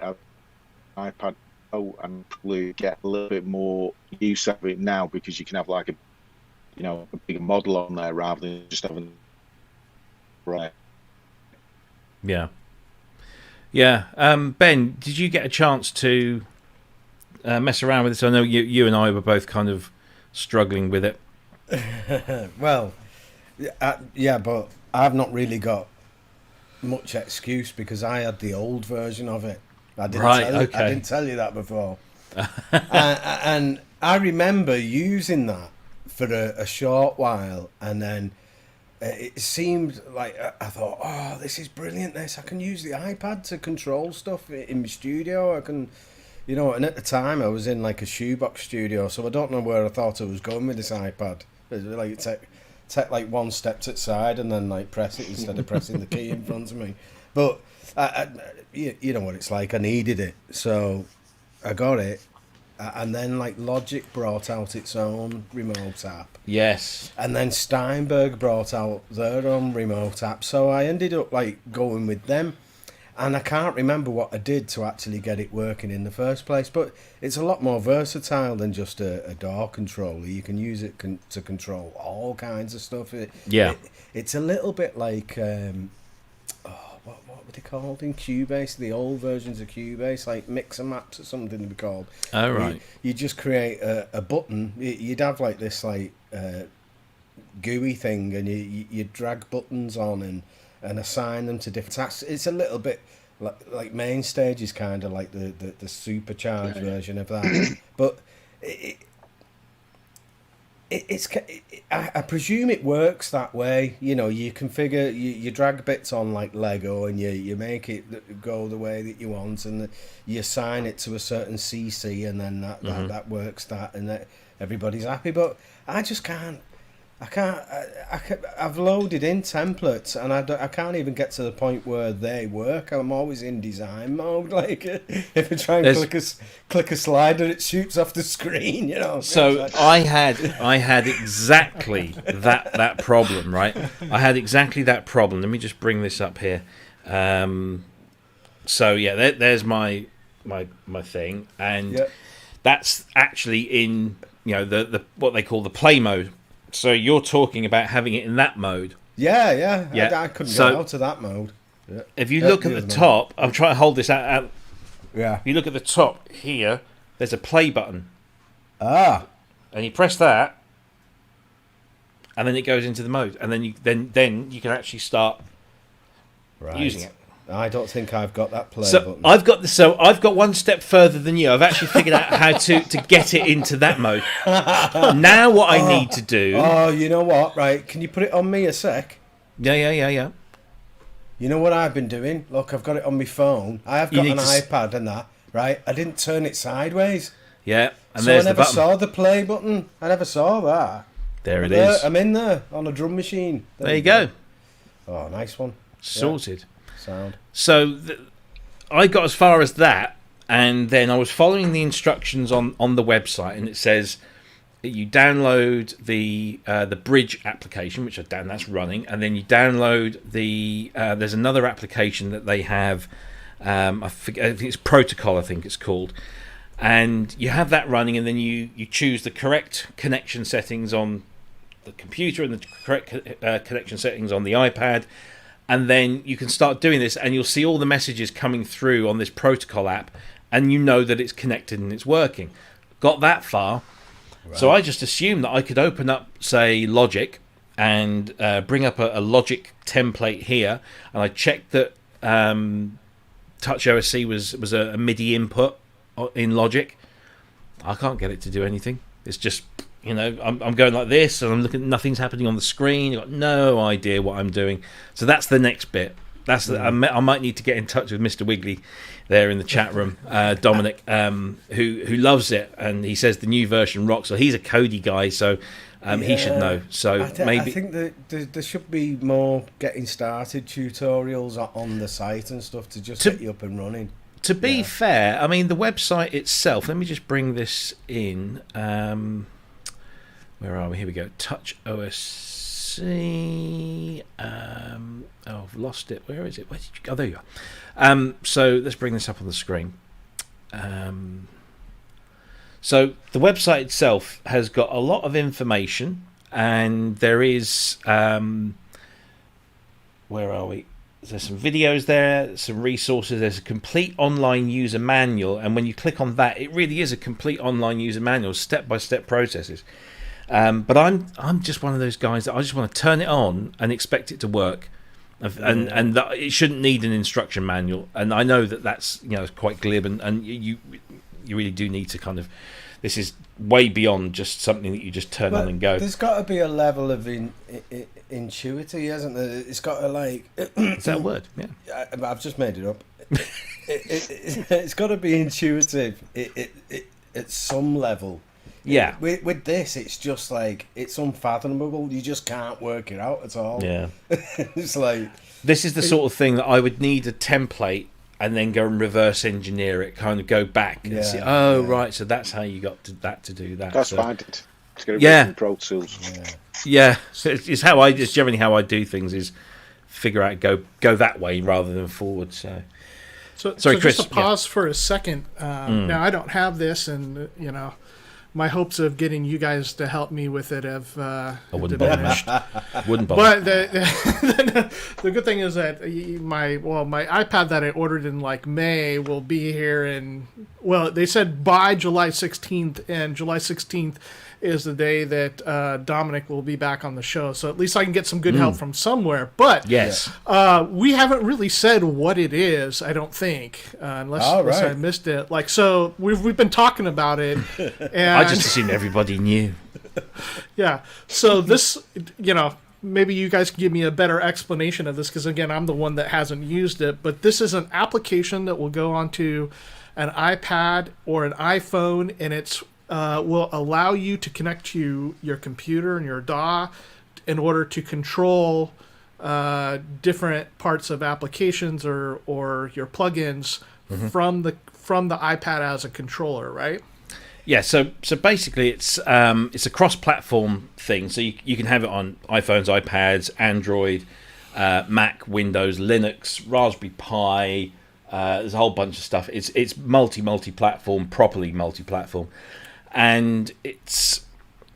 iPad Pro, and probably get a little bit more use of it now because you can have like a bigger model on there rather than just having right. Yeah. Ben, did you get a chance to mess around with this? I know you and I were both kind of struggling with it. Well, yeah, but I've not really got much excuse because I had the old version of it. I didn't tell you that before. And I remember using that for a short while, and then it seemed like I thought, oh, this is brilliant. I can use the iPad to control stuff in my studio. I can, and at the time I was in like a shoebox studio, so I don't know where I thought I was going with this iPad. It was like take like one step to the side and then like press it instead of pressing the key in front of me. But you know what it's like. I needed it, so I got it. And then like Logic brought out its own remote app. Yes. And then Steinberg brought out their own remote app. So I ended up like going with them. And I can't remember what I did to actually get it working in the first place. But it's a lot more versatile than just a DAW controller. You can use it to control all kinds of stuff. It's a little bit like... what were they called in Cubase? The old versions of Cubase, like Mixer Maps or something they were called. Oh, right. You just create a button. You'd have like this like GUI thing, and you drag buttons on and assign them to different tasks. It's a little bit like Main Stage is kind of like the supercharged version of that. But I presume it works that way. You configure, you drag bits on like Lego, and you make it go the way that you want, and you assign it to a certain CC, and then that works and that everybody's happy. But I just can't. I've loaded in templates, and I can't even get to the point where they work. I'm always in design mode. Like if I try and click a slider, it shoots off the screen. So I had exactly that problem, right? I had exactly that problem. Let me just bring this up here. So yeah, there's my thing, and that's actually in the what they call the play mode. So you're talking about having it in that mode. Yeah. I couldn't get out of that mode. if you look at the top, I'm trying to hold this out. Yeah. If you look at the top here, there's a play button. Ah. And you press that, and then it goes into the mode, and then you can actually start using it. I don't think I've got that play So button. I've got one step further than you. I've actually figured out how to get it into that mode. Now what I need to do. Oh, you know what? Right, can you put it on me a sec? Yeah. You know what I've been doing? Look, I've got it on my phone. I have got an iPad and that. Right, I didn't turn it sideways. Yeah, and so there's I the never button. saw the play button. I never saw that. There it is. I'm in there on a drum machine. There you go. Oh, nice one. Sorted. Yeah. Sound. So I got as far as that, and then I was following the instructions on the website, and it says that you download the Bridge application, which I've done, that's running, and then you download the there's another application that they have. I think it's Protocol, I think it's called. And you have that running, and then you choose the correct connection settings on the computer and the correct connection settings on the iPad, and then you can start doing this, and you'll see all the messages coming through on this Protocol app, and you know that it's connected and it's working. Got that far, right. So I just assumed that I could open up, say, Logic, and bring up a Logic template here, and I checked that TouchOSC was a MIDI input in Logic. I can't get it to do anything. It's just, I'm going like this, and I'm looking, nothing's happening on the screen. I've got no idea what I'm doing. So that's the next bit. I might need to get in touch with Mr. Wiggly there in the chat room, Dominic, who loves it, and he says the new version rocks. So he's a Cody guy, so he should know. So maybe I think that there should be more getting started tutorials on the site and stuff to get you up and running. To be fair, I mean, the website itself, let me just bring this in. Where are we? Here we go. TouchOSC. I've lost it. Where is it? Where did you go? Oh, there you are. So let's bring this up on the screen. So the website itself has got a lot of information, and there is... where are we? There's some videos there, some resources. There's a complete online user manual, and when you click on that, it really is a complete online user manual, step-by-step processes. But I'm just one of those guys that I just want to turn it on and expect it to work, and that it shouldn't need an instruction manual. And I know that's quite glib, and you really do need to kind of. This is way beyond just something that you just turn on and go. There's got to be a level of intuitivity, hasn't there? It's got to Is that a word? Yeah. I've just made it up. It's got to be intuitive at some level. Yeah. With this, it's just like it's unfathomable. You just can't work it out at all. Yeah. It's like this is the sort of thing that I would need a template and then go and reverse engineer it, kind of go back and see. Oh, right. So that's how you got to do that. That's so, what I did. To get it in Pro Tools. Yeah. So it's generally how I do things is figure out go that way rather than forward. So sorry, Chris. Just to pause for a second. Now I don't have this, and my hopes of getting you guys to help me with it have diminished. Wouldn't bother. But the good thing is that my iPad that I ordered in May will be here they said by July 16th, and July 16th is the day that Dominic will be back on the show. So at least I can get some good help from somewhere. But yes, we haven't really said what it is, I don't think, unless I missed it. So we've been talking about it. And I just assumed everybody knew. Yeah. So this, maybe you guys can give me a better explanation of this, because again, I'm the one that hasn't used it. But this is an application that will go onto an iPad or an iPhone, and it's will allow you to connect to your computer and your DAW in order to control different parts of applications or your plugins from the iPad as a controller, right? Yeah, so basically it's a cross-platform thing. So you can have it on iPhones, iPads, Android, Mac, Windows, Linux, Raspberry Pi. There's a whole bunch of stuff. It's multi-platform, properly multi-platform, and it's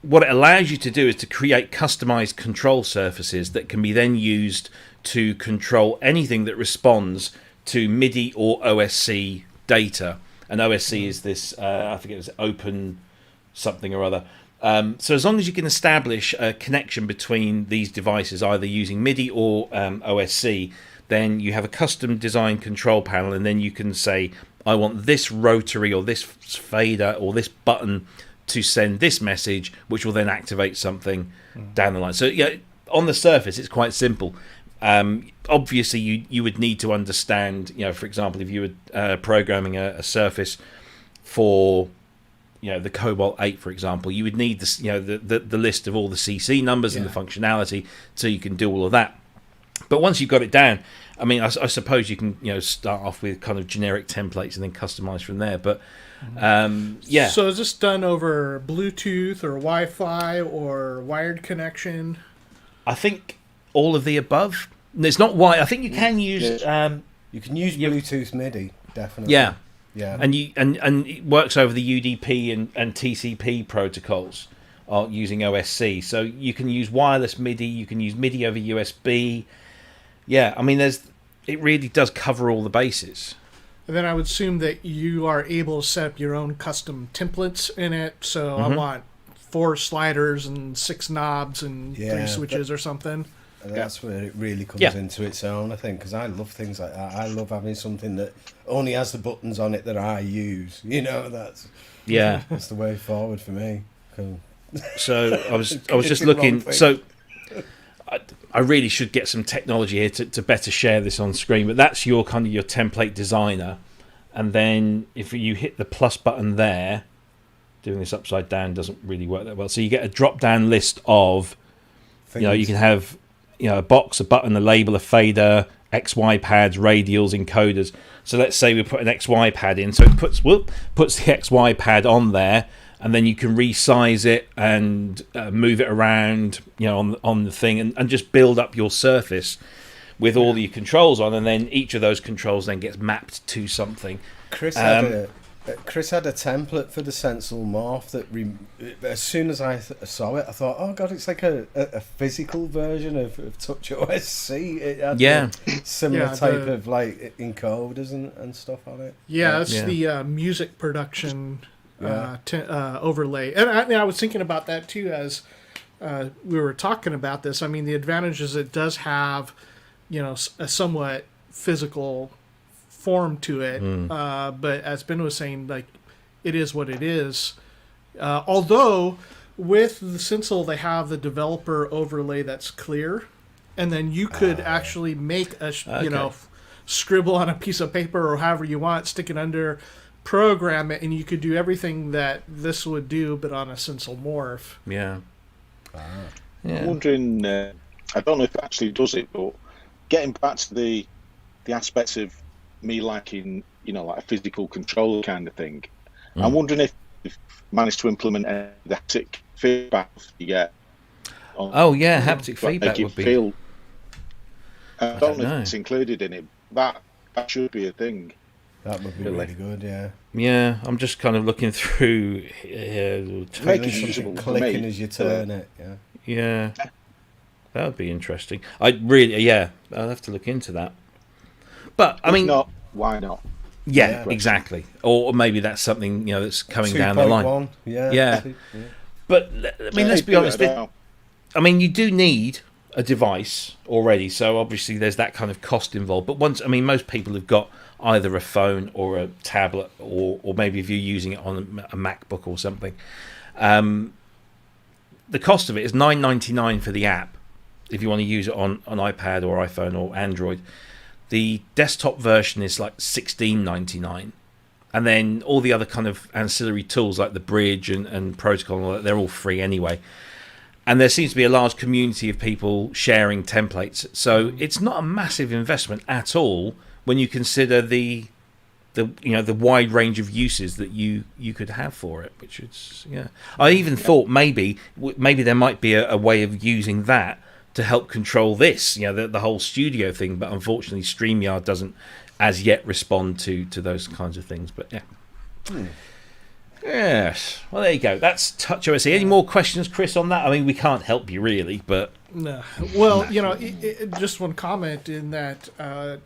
what it allows you to do is to create customized control surfaces that can be then used to control anything that responds to MIDI or OSC data. And OSC is this, I forget, it was open something or other. So as long as you can establish a connection between these devices, either using MIDI or OSC, then you have a custom designed control panel, and then you can say, I want this rotary or this fader or this button to send this message, which will then activate something down the line. So yeah, on the surface, it's quite simple. Obviously, you would need to understand, for example, if you were programming a surface for the Cobalt 8, for example, you would need this, the list of all the CC numbers and the functionality, so you can do all of that. But once you've got it down, I mean, I suppose you can start off with kind of generic templates and then customize from there. But yeah. So is this done over Bluetooth or Wi-Fi or wired connection? I think all of the above. It's not wired. I think you can use. You can use Bluetooth MIDI, definitely. Yeah. Yeah. And it works over the UDP and TCP protocols using OSC. So you can use wireless MIDI. You can use MIDI over USB. Yeah, I mean, it really does cover all the bases. And then I would assume that you are able to set up your own custom templates in it. So I want 4 sliders and 6 knobs and 3 switches or something. And that's where it really comes into its own, I think, because I love things like that. I love having something that only has the buttons on it that I use. That's the way forward for me. Cool. So I was just looking. So I really should get some technology here to better share this on screen. But that's your kind of your template designer, and then if you hit the plus button there, doing this upside down doesn't really work that well. So you get a drop down list of, you can have. A box, a button, a label, a fader, XY pads, radials, encoders. So let's say we put an XY pad in, so it puts the XY pad on there, and then you can resize it and move it around, on the thing, and just build up your surface with all your controls on, and then each of those controls then gets mapped to something. Cryss had a template for the Sensal Morph that as soon as I saw it, I thought, oh god, it's like a physical version of TouchOSC. It had a similar type of like encoders and stuff on it. Yeah, it's the music production overlay. And I was thinking about that too as we were talking about this. I mean, the advantage is it does have, a somewhat physical form to it, but as Ben was saying, like, it is what it is. Although with the Sensal they have the developer overlay that's clear, and then you could actually make a scribble on a piece of paper or however you want, stick it under, program it, and you could do everything that this would do, but on a Sensal Morph. I'm wondering, I don't know if it actually does it, but getting back to the aspects of me liking, like a physical controller kind of thing. I'm wondering if you've managed to implement any haptic feedback you get. Haptic feedback would be. I don't know if it's included in it. That should be a thing. That would be really good, yeah. Yeah, I'm just kind of looking through. Make it usable clicking as you turn it. Yeah, that would be interesting. I'll have to look into that. But I mean, not why not? Yeah, exactly. Or maybe that's something that's coming down the line. Yeah. But I mean, let's be honest. I mean, you do need a device already, so obviously there's that kind of cost involved. But most people have got either a phone or a tablet, or maybe if you're using it on a MacBook or something. The cost of it is $9.99 for the app if you want to use it on iPad or iPhone or Android. The desktop version is like $16.99, and then all the other kind of ancillary tools like the bridge and protocol and all that, they're all free anyway. And there seems to be a large community of people sharing templates, so it's not a massive investment at all when you consider the wide range of uses that you could have for it. Which is I even thought maybe there might be a way of using that to help control this, the whole studio thing, but unfortunately StreamYard doesn't as yet respond to those kinds of things. But Yes. Well, there you go. That's TouchOSC. Any more questions, Cryss, on that? I mean, we can't help you really, but No. Well, you know, just one comment in that I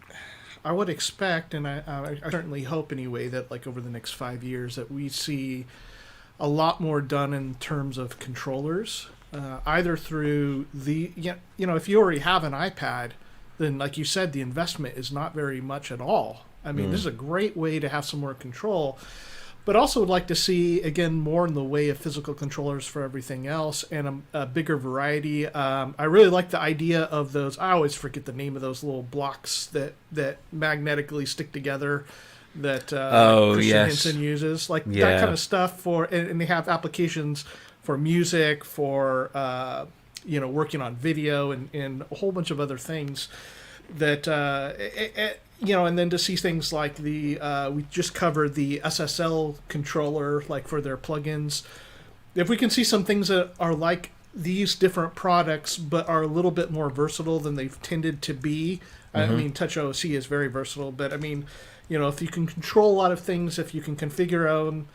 would expect, and I certainly hope anyway, that like over the next 5 years that we see a lot more done in terms of controllers, either through the, you know, if you already have an iPad, then like you said, the investment is not very much at all. I mean, this is a great way to have some more control. But also would like to see, again, more in the way of physical controllers for everything else and a bigger variety. I really like the idea of those. I always forget the name of those little blocks that magnetically stick together that Cryss Synthient uses. Like that kind of stuff for, and they have applications for music, for, you know, working on video and a whole bunch of other things that, you know, and then to see things like the we just covered the SSL controller, like for their plugins. If we can see some things that are like these different products, but are a little bit more versatile than they've tended to be. I mean, TouchOSC is very versatile, but I mean, you know, if you can control a lot of things, if you can configure them,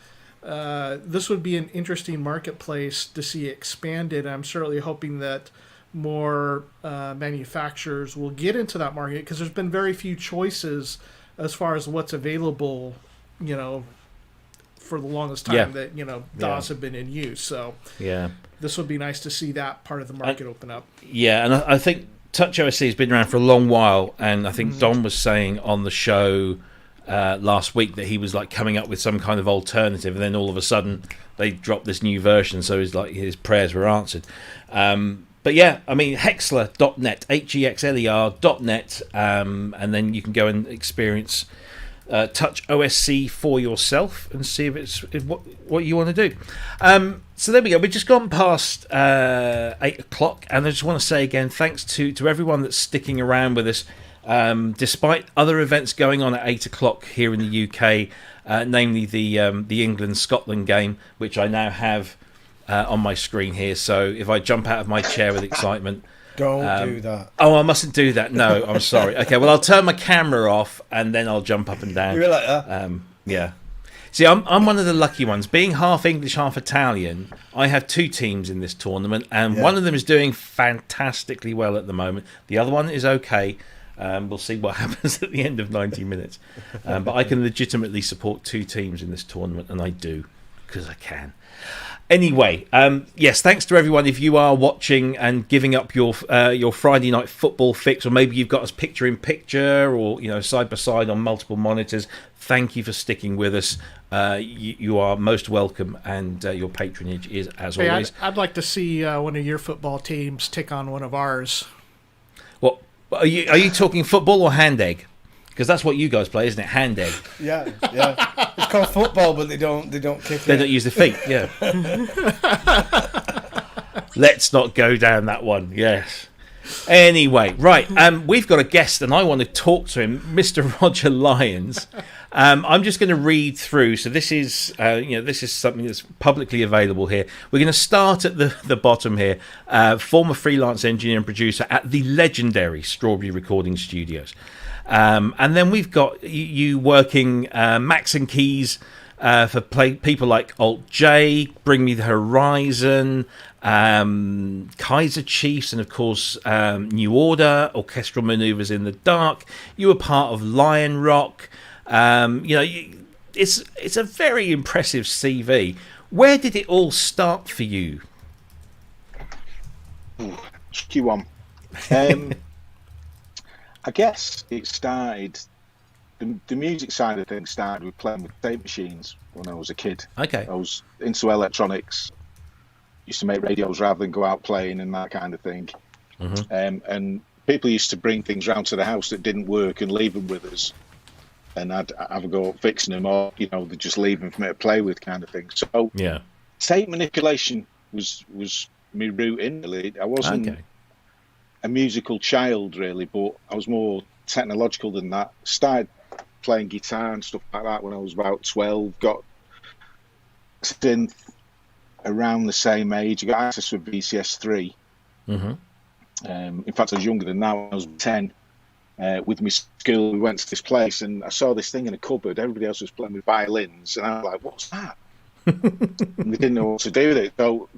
this would be an interesting marketplace to see expanded. I'm certainly hoping that more manufacturers will get into that market, because there's been very few choices as far as what's available, you know, for the longest time that, you know, DAWs have been in use. So this would be nice to see that part of the market open up. Yeah, and I think TouchOSC has been around for a long while, and I think Don was saying on the show last week that he was like coming up with some kind of alternative, and then all of a sudden they dropped this new version, so he's like his prayers were answered. But yeah, I mean, Hexler.net, HEXLER.net, and then you can go and experience TouchOSC for yourself and see if it's what you want to do. So there we go. We've just gone past 8 o'clock, and I just want to say again, thanks to everyone that's sticking around with us, despite other events going on at 8 o'clock here in the UK, namely the England-Scotland game, which I now have on my screen here. So if I jump out of my chair with excitement, don't do that. Oh, I mustn't do that. No, I'm sorry. Okay, well, I'll turn my camera off and then I'll jump up and down. You're like that. Yeah. See, I'm one of the lucky ones. Being half English, half Italian, I have two teams in this tournament, and one of them is doing fantastically well at the moment. The other one is okay. We'll see what happens at the end of 90 minutes. But I can legitimately support two teams in this tournament, and I do, because I can. Anyway, yes, thanks to everyone. If you are watching and giving up your Friday night football fix, or maybe you've got us picture in picture, or side by side on multiple monitors, thank you for sticking with us. You are most welcome, and your patronage is as always. I'd like to see one of your football teams take on one of ours. What are you talking football or hand egg? Because that's what you guys play, isn't it? Hand egg. Yeah. It's called football, but they don't kick. They don't use the feet. Yeah. Let's not go down that one. Yes. Anyway, right. We've got a guest, and I want to talk to him, Mr. Roger Lyons. I'm just going to read through. So this is, this is something that's publicly available here. We're going to start at the bottom here. Former freelance engineer and producer at the legendary Strawberry Recording Studios. And then we've got you working Max and Keys for people like Alt J, Bring Me the Horizon, Kaiser Chiefs, and of course New Order, Orchestral Maneuvers in the Dark. You were part of Lionrock. It's a very impressive CV. Where did it all start for you? Tricky one. I guess it started, the music side of things started with playing with tape machines when I was a kid. Okay. I was into electronics, used to make radios rather than go out playing and that kind of thing. Mm-hmm. And people used to bring things round to the house that didn't work and leave them with us. And I'd have a go at fixing them, or, they'd just leave them for me to play with kind of thing. So tape manipulation was my route in, really. I wasn't a musical child, really, but I was more technological than that. Started playing guitar and stuff like that when I was about 12. Got synth around the same age. I got access to a VCS3. Mm-hmm. In fact, I was younger than that. When I was 10. With my school, we went to this place and I saw this thing in a cupboard. Everybody else was playing with violins, and I was like, "What's that?" And they didn't know what to do with it, so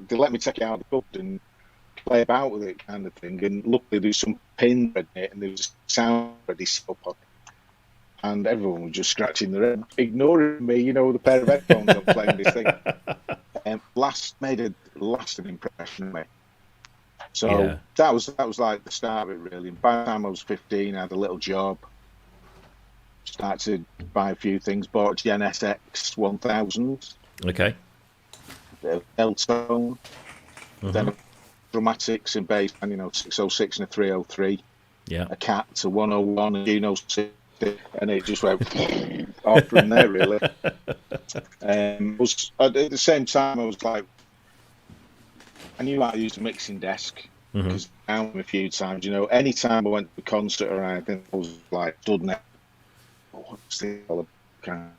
they let me take it out of the cupboard and play about with it, kind of thing. And luckily, there was some pin in it, and there was a sound ready up on it. And everyone was just scratching their head, ignoring me, you know, with a pair of headphones on playing this thing. Made a lasting impression on me. So that was like the start of it, really. And by the time I was 15, I had a little job. Started to buy a few things. Bought a Gen SX 1000. Okay. L-tone. Then dramatics and bass, and 606 and a 303. Yeah. A Cat, a 101, a Juno 60, and it just went off from there, really. At the same time, I was like, I knew how to use a mixing desk because I found them a few times. Any time I went to a concert or anything, I was like, stood next. What's this all about?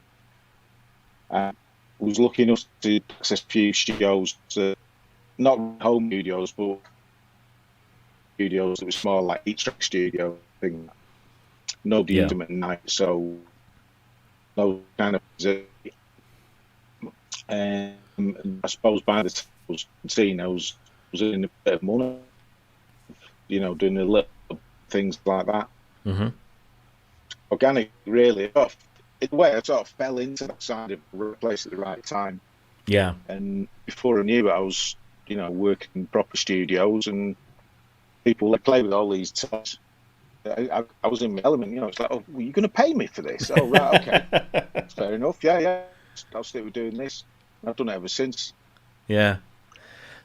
I was lucky enough to access a few studios, not home studios, but studios that were small, like each track studio thing. Nobody used them at night, so those kind of. I suppose by the time I was 17, I was in a bit of money, doing a little things like that. Organic, really. In a way, I sort of fell into that side of the right place at the right time. Yeah. And before I knew it, I was, working in proper studios, and people that play with all these toys. I was in my element, it's like, oh, well, you're going to pay me for this? Oh, right, okay. That's fair enough. Yeah. I'll stick with doing this. I've done it ever since. Yeah.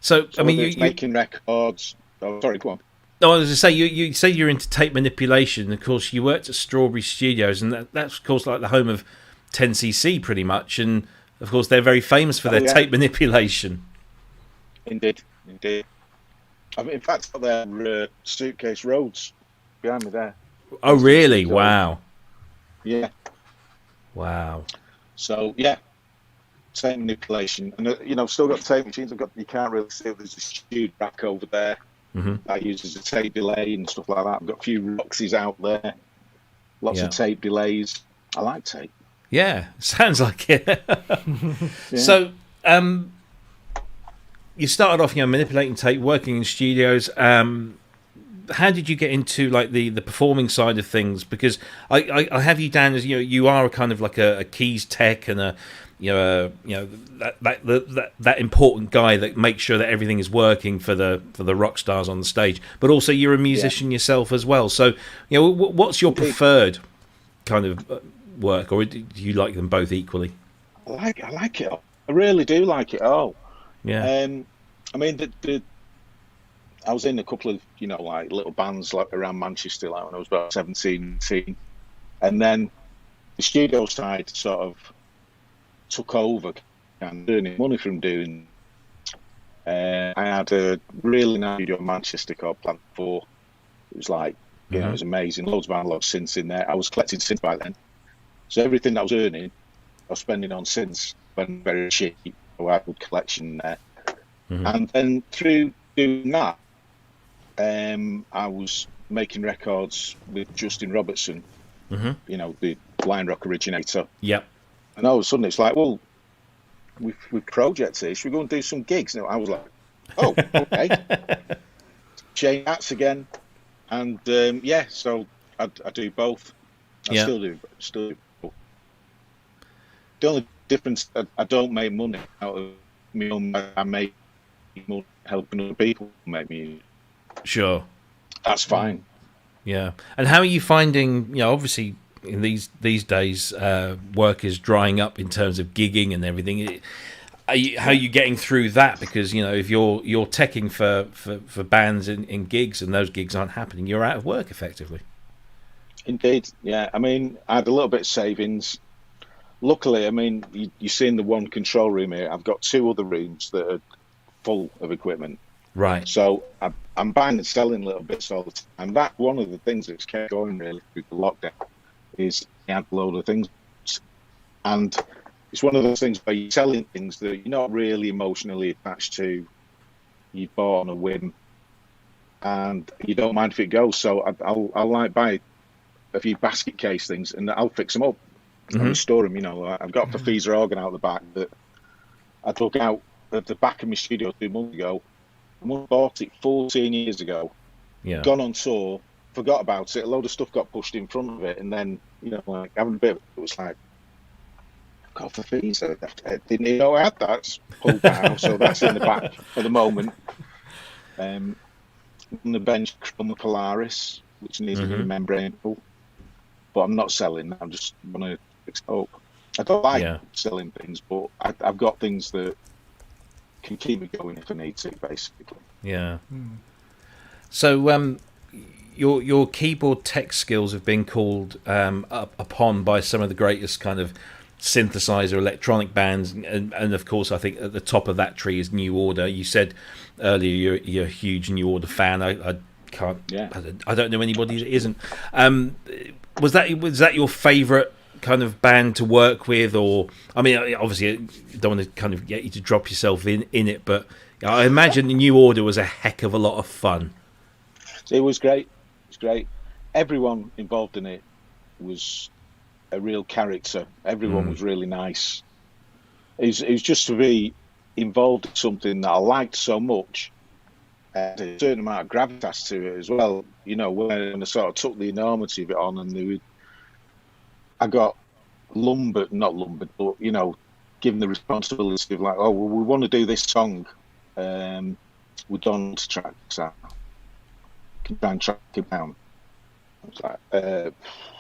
So I mean, you're making records. Oh, sorry, go on. No, I was going to say, you say you're into tape manipulation. Of course, you worked at Strawberry Studios, and that's, of course, like the home of 10cc, pretty much. And, of course, they're very famous for their tape manipulation. Indeed. I mean, in fact, I've got their Suitcase Roads behind me there. Oh, really? Wow. Yeah. Wow. So, yeah. Tape manipulation. And, I've still got tape machines. You can't really see it. There's a stewed rack over there. That uses a tape delay and stuff like that. I've got a few Roxys out there. Lots of tape delays. I like tape. Yeah, sounds like it. So, you started off, manipulating tape, working in studios. How did you get into like the performing side of things? Because I have you down as you are kind of like a keys tech and that important guy that makes sure that everything is working for the rock stars on the stage. But also you're a musician yourself as well. So what's your preferred kind of work, or do you like them both equally? I like it all. I really do like it all. Yeah. I mean, I was in a couple of like little bands like around Manchester, like when I was about 17, 18, and then the studio side sort of took over and earning money from doing. I had a really nice studio in Manchester called Plant 4. It was like, it was amazing. Loads of analog synths in there. I was collecting synths by then. So everything that I was earning, I was spending on synths when very cheap. So I had a good collection there. And then through doing that, I was making records with Justin Robertson, the Lionrock originator. Yep. And all of a sudden it's like, well, we've projects here. Should we go and do some gigs? And I was like, oh, okay. Chain hats again. And so I do both. I still do both. The only difference, I don't make money out of my own. I make money helping other people make music. Sure. That's fine. Yeah. And how are you finding, obviously in these days, work is drying up in terms of gigging and everything. How are you getting through that? Because, if you're teching for bands in gigs and those gigs aren't happening, you're out of work effectively. Indeed. Yeah. I mean, I had a little bit of savings. Luckily, I mean, you see in the one control room here, I've got two other rooms that are full of equipment. Right. So I'm buying and selling little bits all the time. And that's one of the things that's kept going really through the lockdown is I had a load of things. And it's one of those things where you're selling things that you're not really emotionally attached to. You bought on a whim and you don't mind if it goes. So I'll like buy a few basket case things and I'll fix them up and restore them. I've got a Fafisa organ out the back that I dug out at the back of my studio 2 months ago. I must have bought it 14 years ago. Yeah. Gone on tour, forgot about it. A load of stuff got pushed in front of it, and then like having a bit. It was like, God for fees. I didn't even know I had that. It's pulled out, so that's in the back for the moment. On the bench, Chroma Polaris, which needs a membrane pull, but I'm not selling that. I'm just want to fix it up. I don't like selling things, but I've got things that can keep me going if I need to, basically. Yeah. So your keyboard tech skills have been called upon by some of the greatest kind of synthesizer electronic bands, and of course I think at the top of that tree is New Order. You said earlier you're a huge New Order fan. I can't. Yeah. I don't know anybody that isn't. Was that your favourite kind of band to work with, or I mean, obviously I don't want to kind of get you to drop yourself in it, but I imagine the New Order was a heck of a lot of fun. It was great. It was great. Everyone involved in it was a real character. Everyone was really nice. It was just to be involved in something that I liked so much. A certain amount of gravitas to it as well. When I sort of took the enormity of it on, and I got not lumbered, but given the responsibility of like, oh, well, we want to do this song. We're done to track that. Can try and track it down. I was like,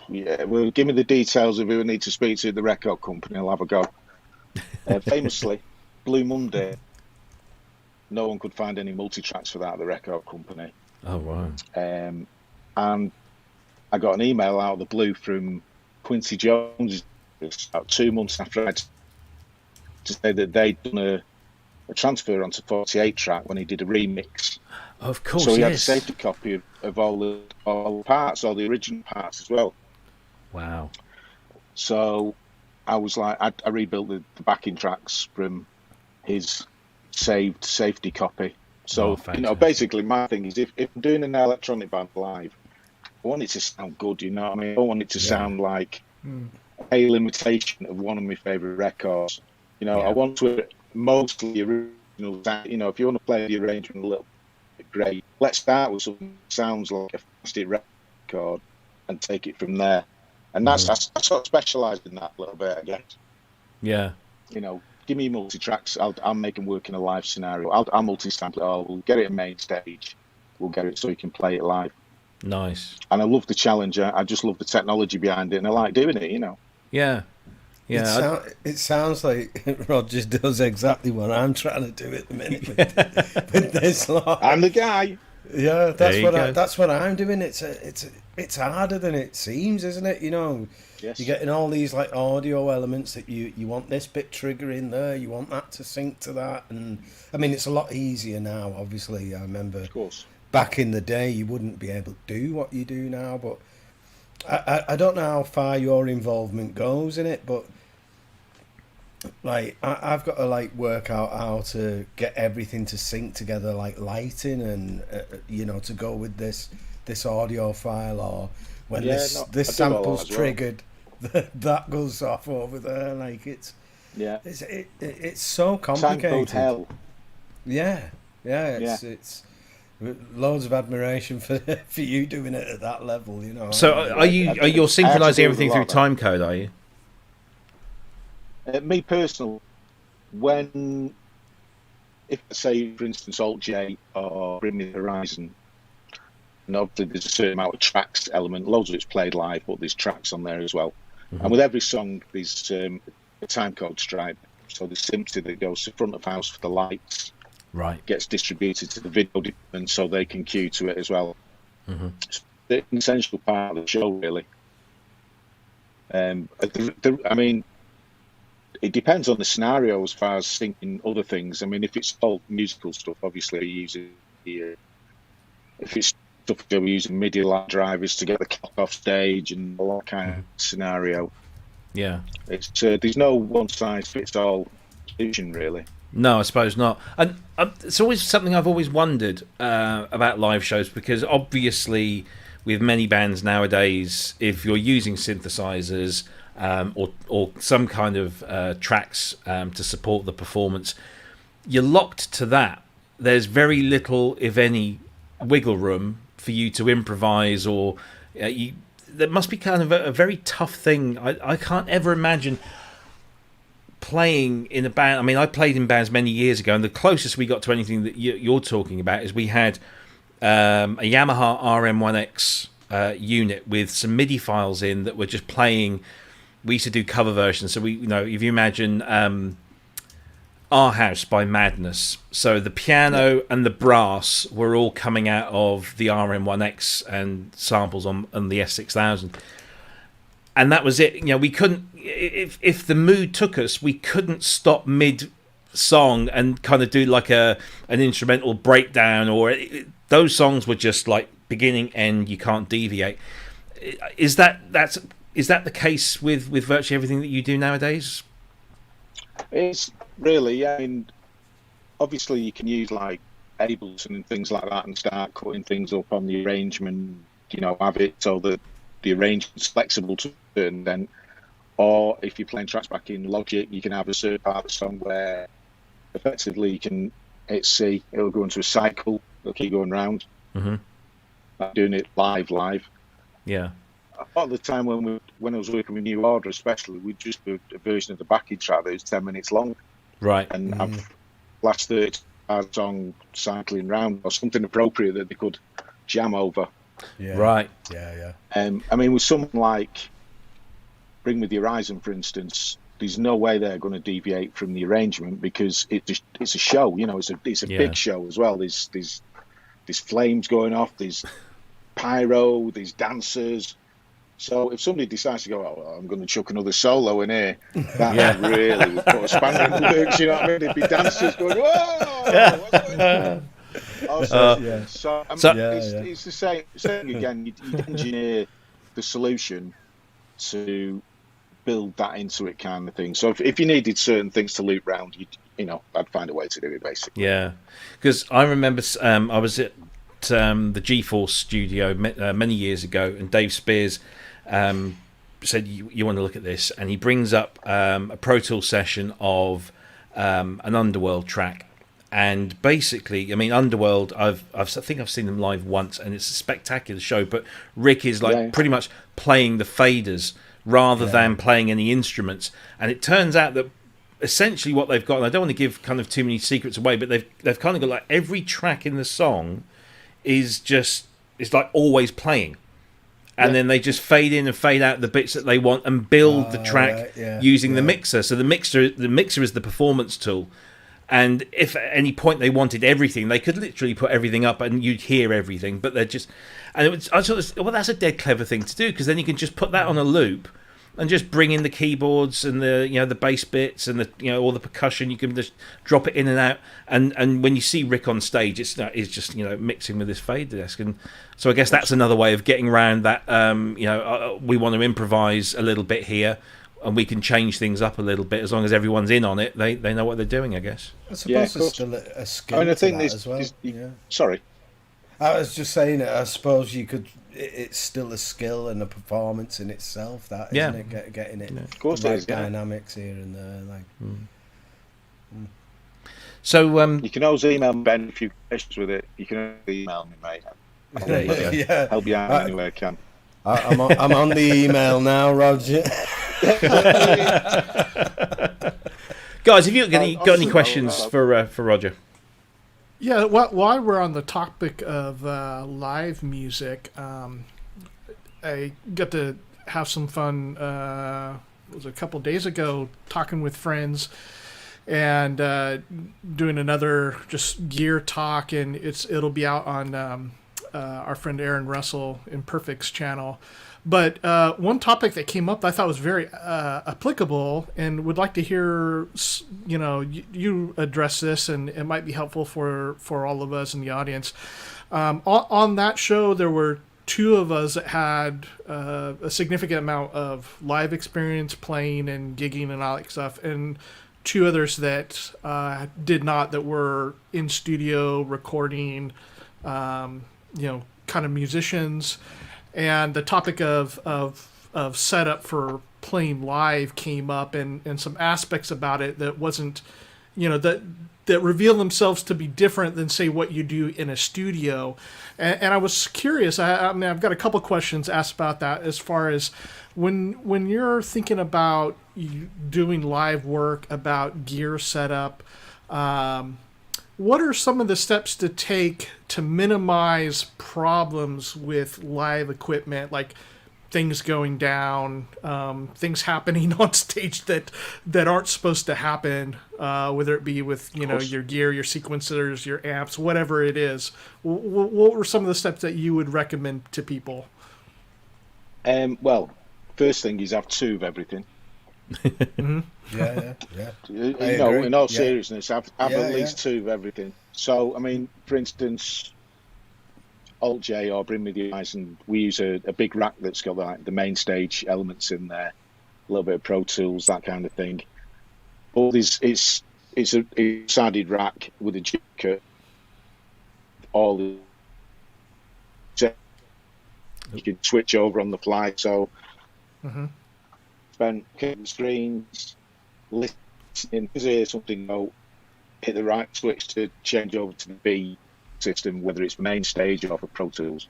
yeah, well, give me the details of who I need to speak to at the record company. I'll have a go. Famously, Blue Monday, no one could find any multi-tracks for that at the record company. Oh, wow. And I got an email out of the blue from Quincy Jones about 2 months after I'd to say that they'd done a transfer onto 48 track when he did a remix. Of course, so he had a safety copy of all the parts, all the original parts as well. Wow. So I was like, I rebuilt the backing tracks from his saved safety copy. So, basically my thing is if I'm doing an electronic band live, I want it to sound good, I mean? I don't want it to sound like a limitation of one of my favourite records. I want to mostly original, if you want to play the arrangement a little bit, great. Let's start with something that sounds like a fantastic record and take it from there. And I sort of specialise in that a little bit, I guess. Yeah. Give me multi-tracks, I'll make them work in a live scenario. I'll multi-sample it all, we'll get it in main stage, we'll get it so you can play it live. Nice. And I love the challenge, I just love the technology behind it, and I like doing it, Yeah. Yeah. It sounds like Roger does exactly what I'm trying to do at the minute with this lot. I'm the guy. Yeah, that's what I'm doing. It's harder than it seems, isn't it? Yes. You're getting all these like audio elements that you want this bit triggering there, you want that to sync to that, and I mean it's a lot easier now. Obviously, I remember, of course, back in the day you wouldn't be able to do what you do now. But I don't know how far your involvement goes in it, but like I've got to like work out how to get everything to sync together, like lighting and to go with this audio file, or when this sample's triggered, that goes off over there. Like it's so complicated. Hell. Yeah. It's loads of admiration for you doing it at that level. So are you synchronizing everything through timecode? Are you? Me personally, if say for instance Alt J or Bring Me the Horizon, and obviously there's a certain amount of tracks element, loads of it's played live, but there's tracks on there as well. And with every song there's a timecode stripe, so the sympathy that goes to front of house for the lights gets distributed to the video department so they can cue to it as well. It's an essential part of the show, really. I mean, it depends on the scenario as far as syncing other things. I mean, if it's all musical stuff, obviously you use it here. If it's stuff we're using MIDI line drivers to get the clock off stage and all that kind of scenario. Yeah. It's there's no one size fits all solution, really. No, I suppose not. And it's always something I've always wondered about live shows, because obviously with many bands nowadays, if you're using synthesizers, or some kind of tracks to support the performance, you're locked to that. There's very little, if any, wiggle room for you to improvise, or that must be kind of a very tough thing. I can't ever imagine playing in a band. I mean, I played in bands many years ago, and the closest we got to anything that you're talking about is we had a Yamaha RM1X unit with some MIDI files in that were just playing. We used to do cover versions, so if you imagine Our House by Madness, so the piano and the brass were all coming out of the RM1X and samples on the S6000, and that was it. We couldn't, if the mood took us, we couldn't stop mid song and kind of do like an instrumental breakdown, or those songs were just like beginning end, you can't deviate. Is that the case with virtually everything that you do nowadays? It's really, I mean, obviously you can use like Ableton and things like that and start cutting things up on the arrangement, have it so that the arrangement's flexible to certain extent. Or if you're playing tracks back in Logic, you can have a certain part of the song where effectively you can hit C, it'll go into a cycle, it'll keep going round. Mm-hmm. Like doing it live. Yeah. A lot of the time when I was working with New Order especially, we'd just do a version of the backing track that was 10 minutes long. Right. And have last 30 song cycling round or something appropriate that they could jam over. Yeah. Right. Yeah. I mean, with someone like Bring Me the Horizon, for instance, there's no way they're going to deviate from the arrangement because it's a show. It's a big show as well. There's flames going off. There's pyro. There's dancers. So if somebody decides to go, I'm going to chuck another solo in here, that really would put a spanner in the works. You know what I mean? There'd be dancers going, whoa! What's going on? It's the same again. You engineer the solution to build that into it, kind of thing. So if you needed certain things to loop round, I'd find a way to do it, basically. Yeah, because I remember I was at the GeForce studio many years ago, and Dave Spears said, you want to look at this, and he brings up a Pro Tools session of an Underworld track. And basically, I mean, Underworld, I think I've seen them live once, and it's a spectacular show. But Rick is pretty much playing the faders rather than playing any instruments. And it turns out that essentially what they've got, and I don't want to give kind of too many secrets away, but they've kind of got like every track in the song is like always playing. And then they just fade in and fade out the bits that they want and build the track using the mixer. So the mixer is the performance tool. And if at any point they wanted everything, they could literally put everything up and you'd hear everything. But they're just, and I thought, well, that's a dead clever thing to do, because then you can just put that on a loop and just bring in the keyboards and the bass bits and all the percussion. You can just drop it in and out. And when you see Rick on stage, it's just mixing with his fade desk. And so I guess that's another way of getting around that. We want to improvise a little bit here, and we can change things up a little bit as long as everyone's in on it. They know what they're doing, I guess. I suppose there's still a skill to that as well. Sorry. I was just saying, I suppose it's still a skill and a performance in itself, that, isn't it? Getting it. Of course the it right is, dynamics here and there. So you can always email Ben if you've issues with it. You can always email me, mate. I'll help you out any way I can. I'm on the email now, Roger. Guys, have you got any questions for Roger? Yeah, while we're on the topic of live music, I got to have some fun. It was a couple days ago, talking with friends and doing another just gear talk, and it'll be out on our friend Aaron Russell Imperfect's channel. But one topic that came up that I thought was very applicable, and would like to hear you address this, and it might be helpful for all of us in the audience. On that show, there were two of us that had a significant amount of live experience playing and gigging and all that stuff, and two others that did not, that were in studio recording, kind of musicians. And the topic of of setup for playing live came up, and some aspects about it that wasn't, that reveal themselves to be different than, say, what you do in a studio. And I was curious. I mean, I've got a couple questions asked about that, as far as when you're thinking about doing live work, about gear setup. What are some of the steps to take to minimize problems with live equipment, like things going down, things happening on stage that aren't supposed to happen, whether it be with your gear, your sequencers, your amps, whatever it is? What were some of the steps that you would recommend to people? Well, first thing is have two of everything. Mm-hmm. Yeah. In all seriousness, have at least two of everything. So, I mean, for instance, Alt J or Bring Me the Horizon, we use a big rack that's got like the main stage elements in there, a little bit of Pro Tools, that kind of thing. All this, it's a sided rack with a J-cut. All the you can switch over on the fly. So, spend the screens, listening, hear something go, hit the right switch to change over to the B system, whether it's main stage or for Pro Tools.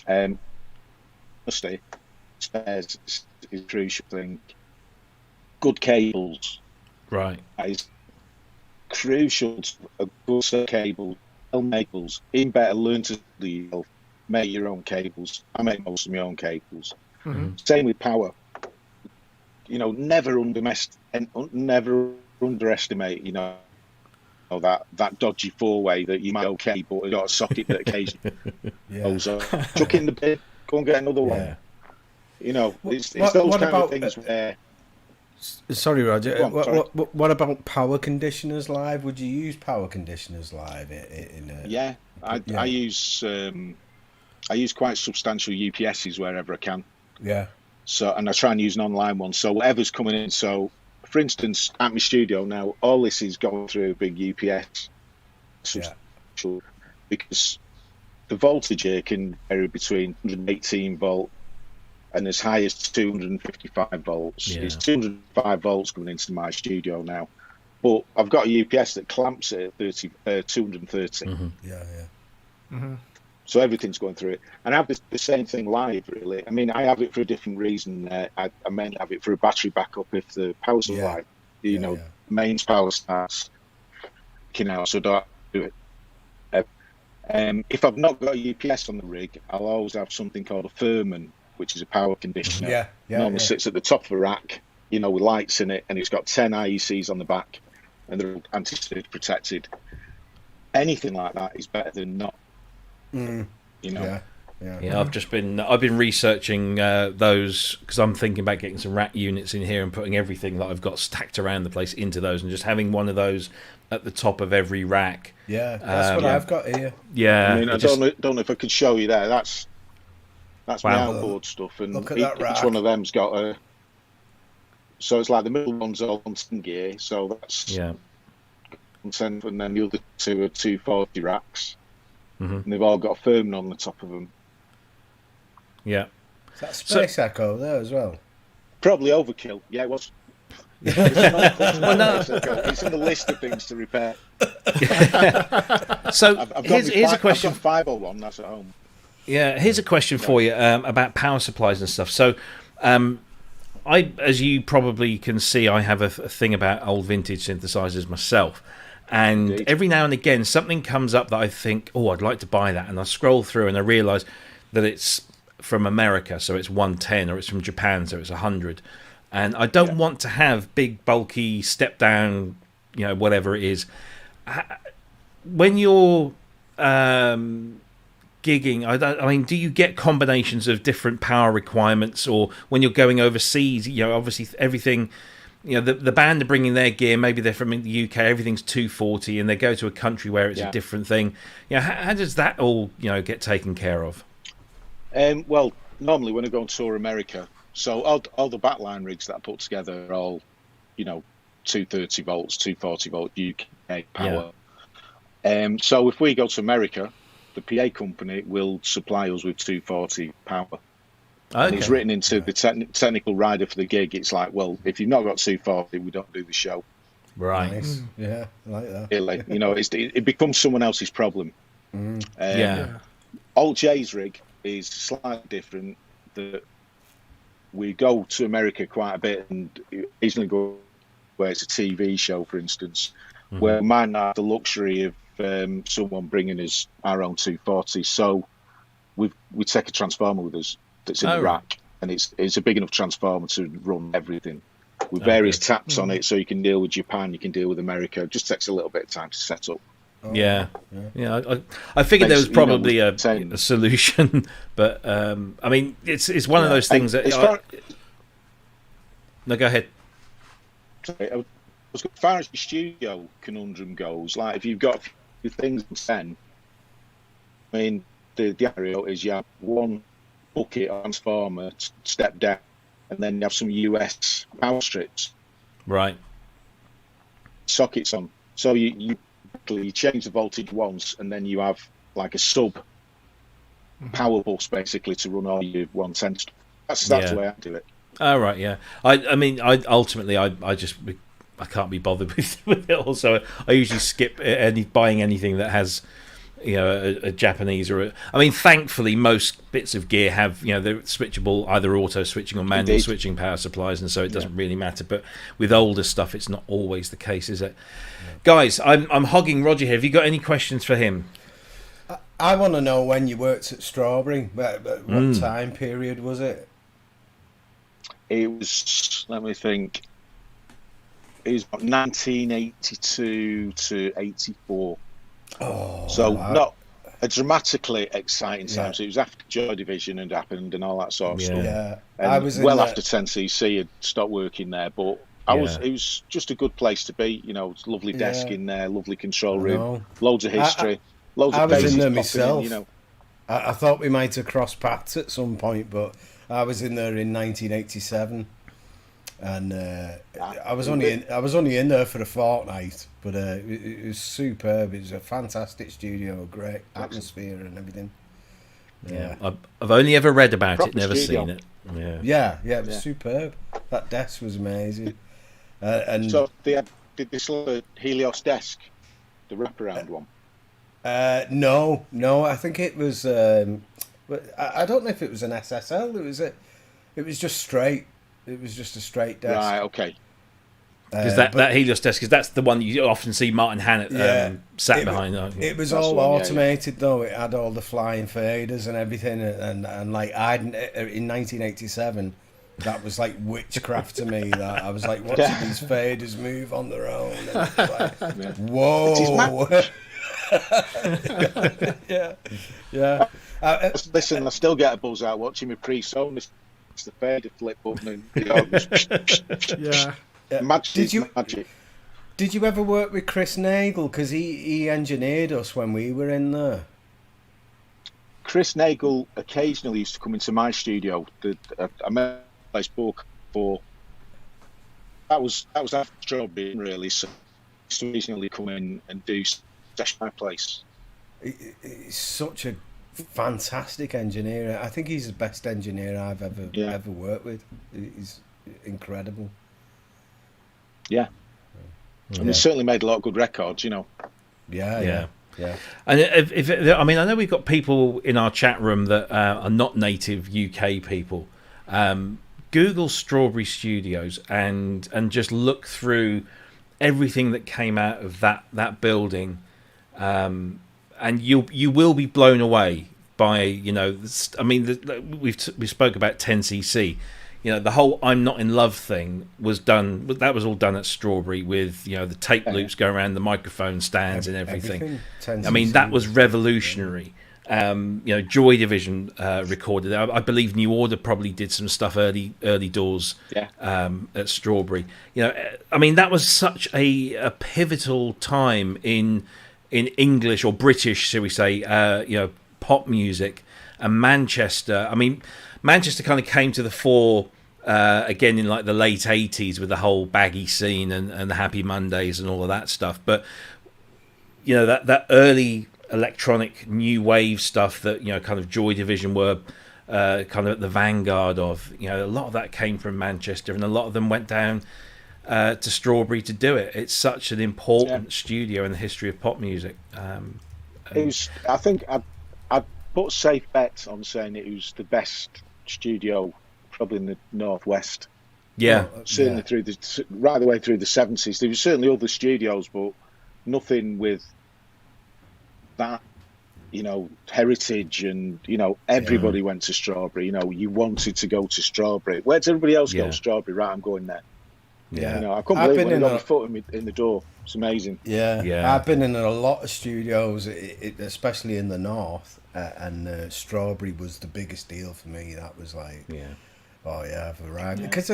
Honestly, spares is a crucial thing. Good cables, right? That is crucial. A good set of cables, cables. Even better, learn to make your own cables. I make most of my own cables. Same with power. Never underestimate. That dodgy four-way that you might okay, but you got a socket that occasionally goes up. Chuck in the bin, go and get another one. It's those kind of things where. Sorry, Roger. Sorry. What about power conditioners live? Would you use power conditioners live? I use quite substantial UPSs wherever I can. Yeah. So, and I try and use an online one. So whatever's coming in. So, for instance, at my studio now, all this is going through a big UPS, because the voltage here can vary between 118 volt and as high as 255 volts. Yeah. It's 205 volts coming into my studio now, but I've got a UPS that clamps it at 230. So everything's going through it. And I have the same thing live, really. I mean, I have it for a different reason. I may have it for a battery backup if the power supply, mains power starts kicking out, so I don't do it. If I've not got a UPS on the rig, I'll always have something called a Furman, which is a power conditioner. Normally sits at the top of a rack, with lights in it, and it's got 10 IECs on the back, and they're anti-surge protected. Anything like that is better than not. I've been researching those, because I'm thinking about getting some rack units in here and putting everything that I've got stacked around the place into those, and just having one of those at the top of every rack. That's what I've got here. I mean, don't know if I could show you there. That's my outboard stuff, and each one of them's got a. So it's like the middle one's all on 10 gear, so that's on 10, and then the other two are 240 racks. And they've all got a Furman on the top of them. Is that Space Echo there as well? Probably overkill. Yeah, it was. It's in the list of things to repair. So here's a question. I've got 501, that's at home. Here's a question for you about power supplies and stuff. So, as you probably can see, I have a thing about old vintage synthesizers myself. And Indeed. Every now and again, something comes up that I think, I'd like to buy that. And I scroll through and I realise that it's from America, so it's 110, or it's from Japan, so it's 100. And I don't want to have big, bulky, step-down, whatever it is. When you're gigging, I mean, do you get combinations of different power requirements? Or when you're going overseas, obviously everything... the band are bringing their gear, maybe they're from the UK, everything's 240, and they go to a country where it's a different thing. How does that all, get taken care of? Well, normally when I go on tour America, so all the backline rigs that I put together are all, 230 volts, 240 volt UK power. So if we go to America, the PA company will supply us with 240 power. And it's written into the technical rider for the gig. It's like, well, if you've not got 240, we don't do the show. Right. Nice. Yeah, I like that. It becomes someone else's problem. Old Jay's rig is slightly different. That we go to America quite a bit and occasionally go where it's a TV show, for instance, where we might not have the luxury of someone bringing us our own 240. So we take a transformer with us that's in the rack, and it's a big enough transformer to run everything with various taps on it, so you can deal with Japan, you can deal with America. It just takes a little bit of time to set up. I figured there was probably a solution, but I mean, it's one of those things that. No, go ahead. Sorry, as far as the studio conundrum goes, like if you've got a few things in 10, I mean, the area is you have one bucket transformer step down, and then you have some US power strips, right? Sockets on, so you change the voltage once, and then you have like a sub power bus basically to run all your 110 stuff. That's the way I do it. Oh, right, yeah. I mean, I can't be bothered with it all, so I usually skip buying anything that has, a Japanese or I mean, thankfully, most bits of gear have, they're switchable, either auto switching or manual switching power supplies, and so it doesn't really matter. But with older stuff, it's not always the case, is it? Guys, I'm hogging Roger here. Have you got any questions for him? I want to know when you worked at Strawberry. What time period was it? It was, let me think, it was 1982 to 84. Oh, so not a dramatically exciting time. So it was after Joy Division had happened and all that sort of stuff. Yeah, and I was after 10cc had stopped working there, but it was just a good place to be. It's a lovely desk in there, lovely control room, loads of history, loads of I was bases in there popping myself. in, I thought we might have crossed paths at some point, but I was in there in 1987, and I was only in there for a fortnight, but it was superb. It was a fantastic studio, great atmosphere and everything. Yeah, I've only ever read about Proper it, never studio. seen it. It was superb. That desk was amazing. And so did this little Helios desk, the wraparound one? No, I think it was. I don't know if it was an SSL. It was just straight. It was just a straight desk. Right. Okay. Because that Helios desk, because that's the one you often see Martin Hannett sat behind. It was all automated though. It had all the flying faders and everything, and like in 1987. That was like witchcraft to me. That I was like watching these faders move on their own. And it was like, whoa! yeah. Listen, I still get a buzz out watching my pre-song. It's the fader flip button and the magic. Did you ever work with Chris Nagel? Because he engineered us when we were in there. Chris Nagel occasionally used to come into my studio. I spoke for that was after Strawberry, really. So he used to occasionally come in and do session at my place. He's such a fantastic engineer. I think he's the best engineer I've ever worked with. He's incredible. Yeah. And he's certainly made a lot of good records, Yeah. And I mean, I know we've got people in our chat room that are not native UK people. Google Strawberry Studios and just look through everything that came out of that building, and you will be blown away by I mean, we spoke about 10cc. The whole "I'm not in love" thing was done. That was all done at Strawberry with the tape loops go around the microphone stands and everything. I mean, that was revolutionary. Joy Division recorded it. I believe New Order probably did some stuff early doors at Strawberry. I mean, that was such a pivotal time in English or British, shall we say, pop music. And Manchester, I mean, Manchester kind of came to the fore again in like the late 80s with the whole baggy scene and the Happy Mondays and all of that stuff. But that early electronic new wave stuff that kind of Joy Division were kind of at the vanguard of, you know, a lot of that came from Manchester, and a lot of them went down to Strawberry to do it. It's such an important studio in the history of pop music. It was, I think I'd put safe bet on saying it was the best studio probably in the Northwest. Yeah, certainly through the right the way through the 70s. There were certainly other studios, but nothing with that, you know, heritage, and you know, everybody went to Strawberry. You know, you wanted to go to Strawberry. Where does everybody else go? Strawberry, right? I'm going there. Yeah, you know, I couldn't believe when I got my foot in the door. It's amazing. Yeah. I've been in a lot of studios, especially in the north, and Strawberry was the biggest deal for me. That was like, oh yeah, I've arrived. Because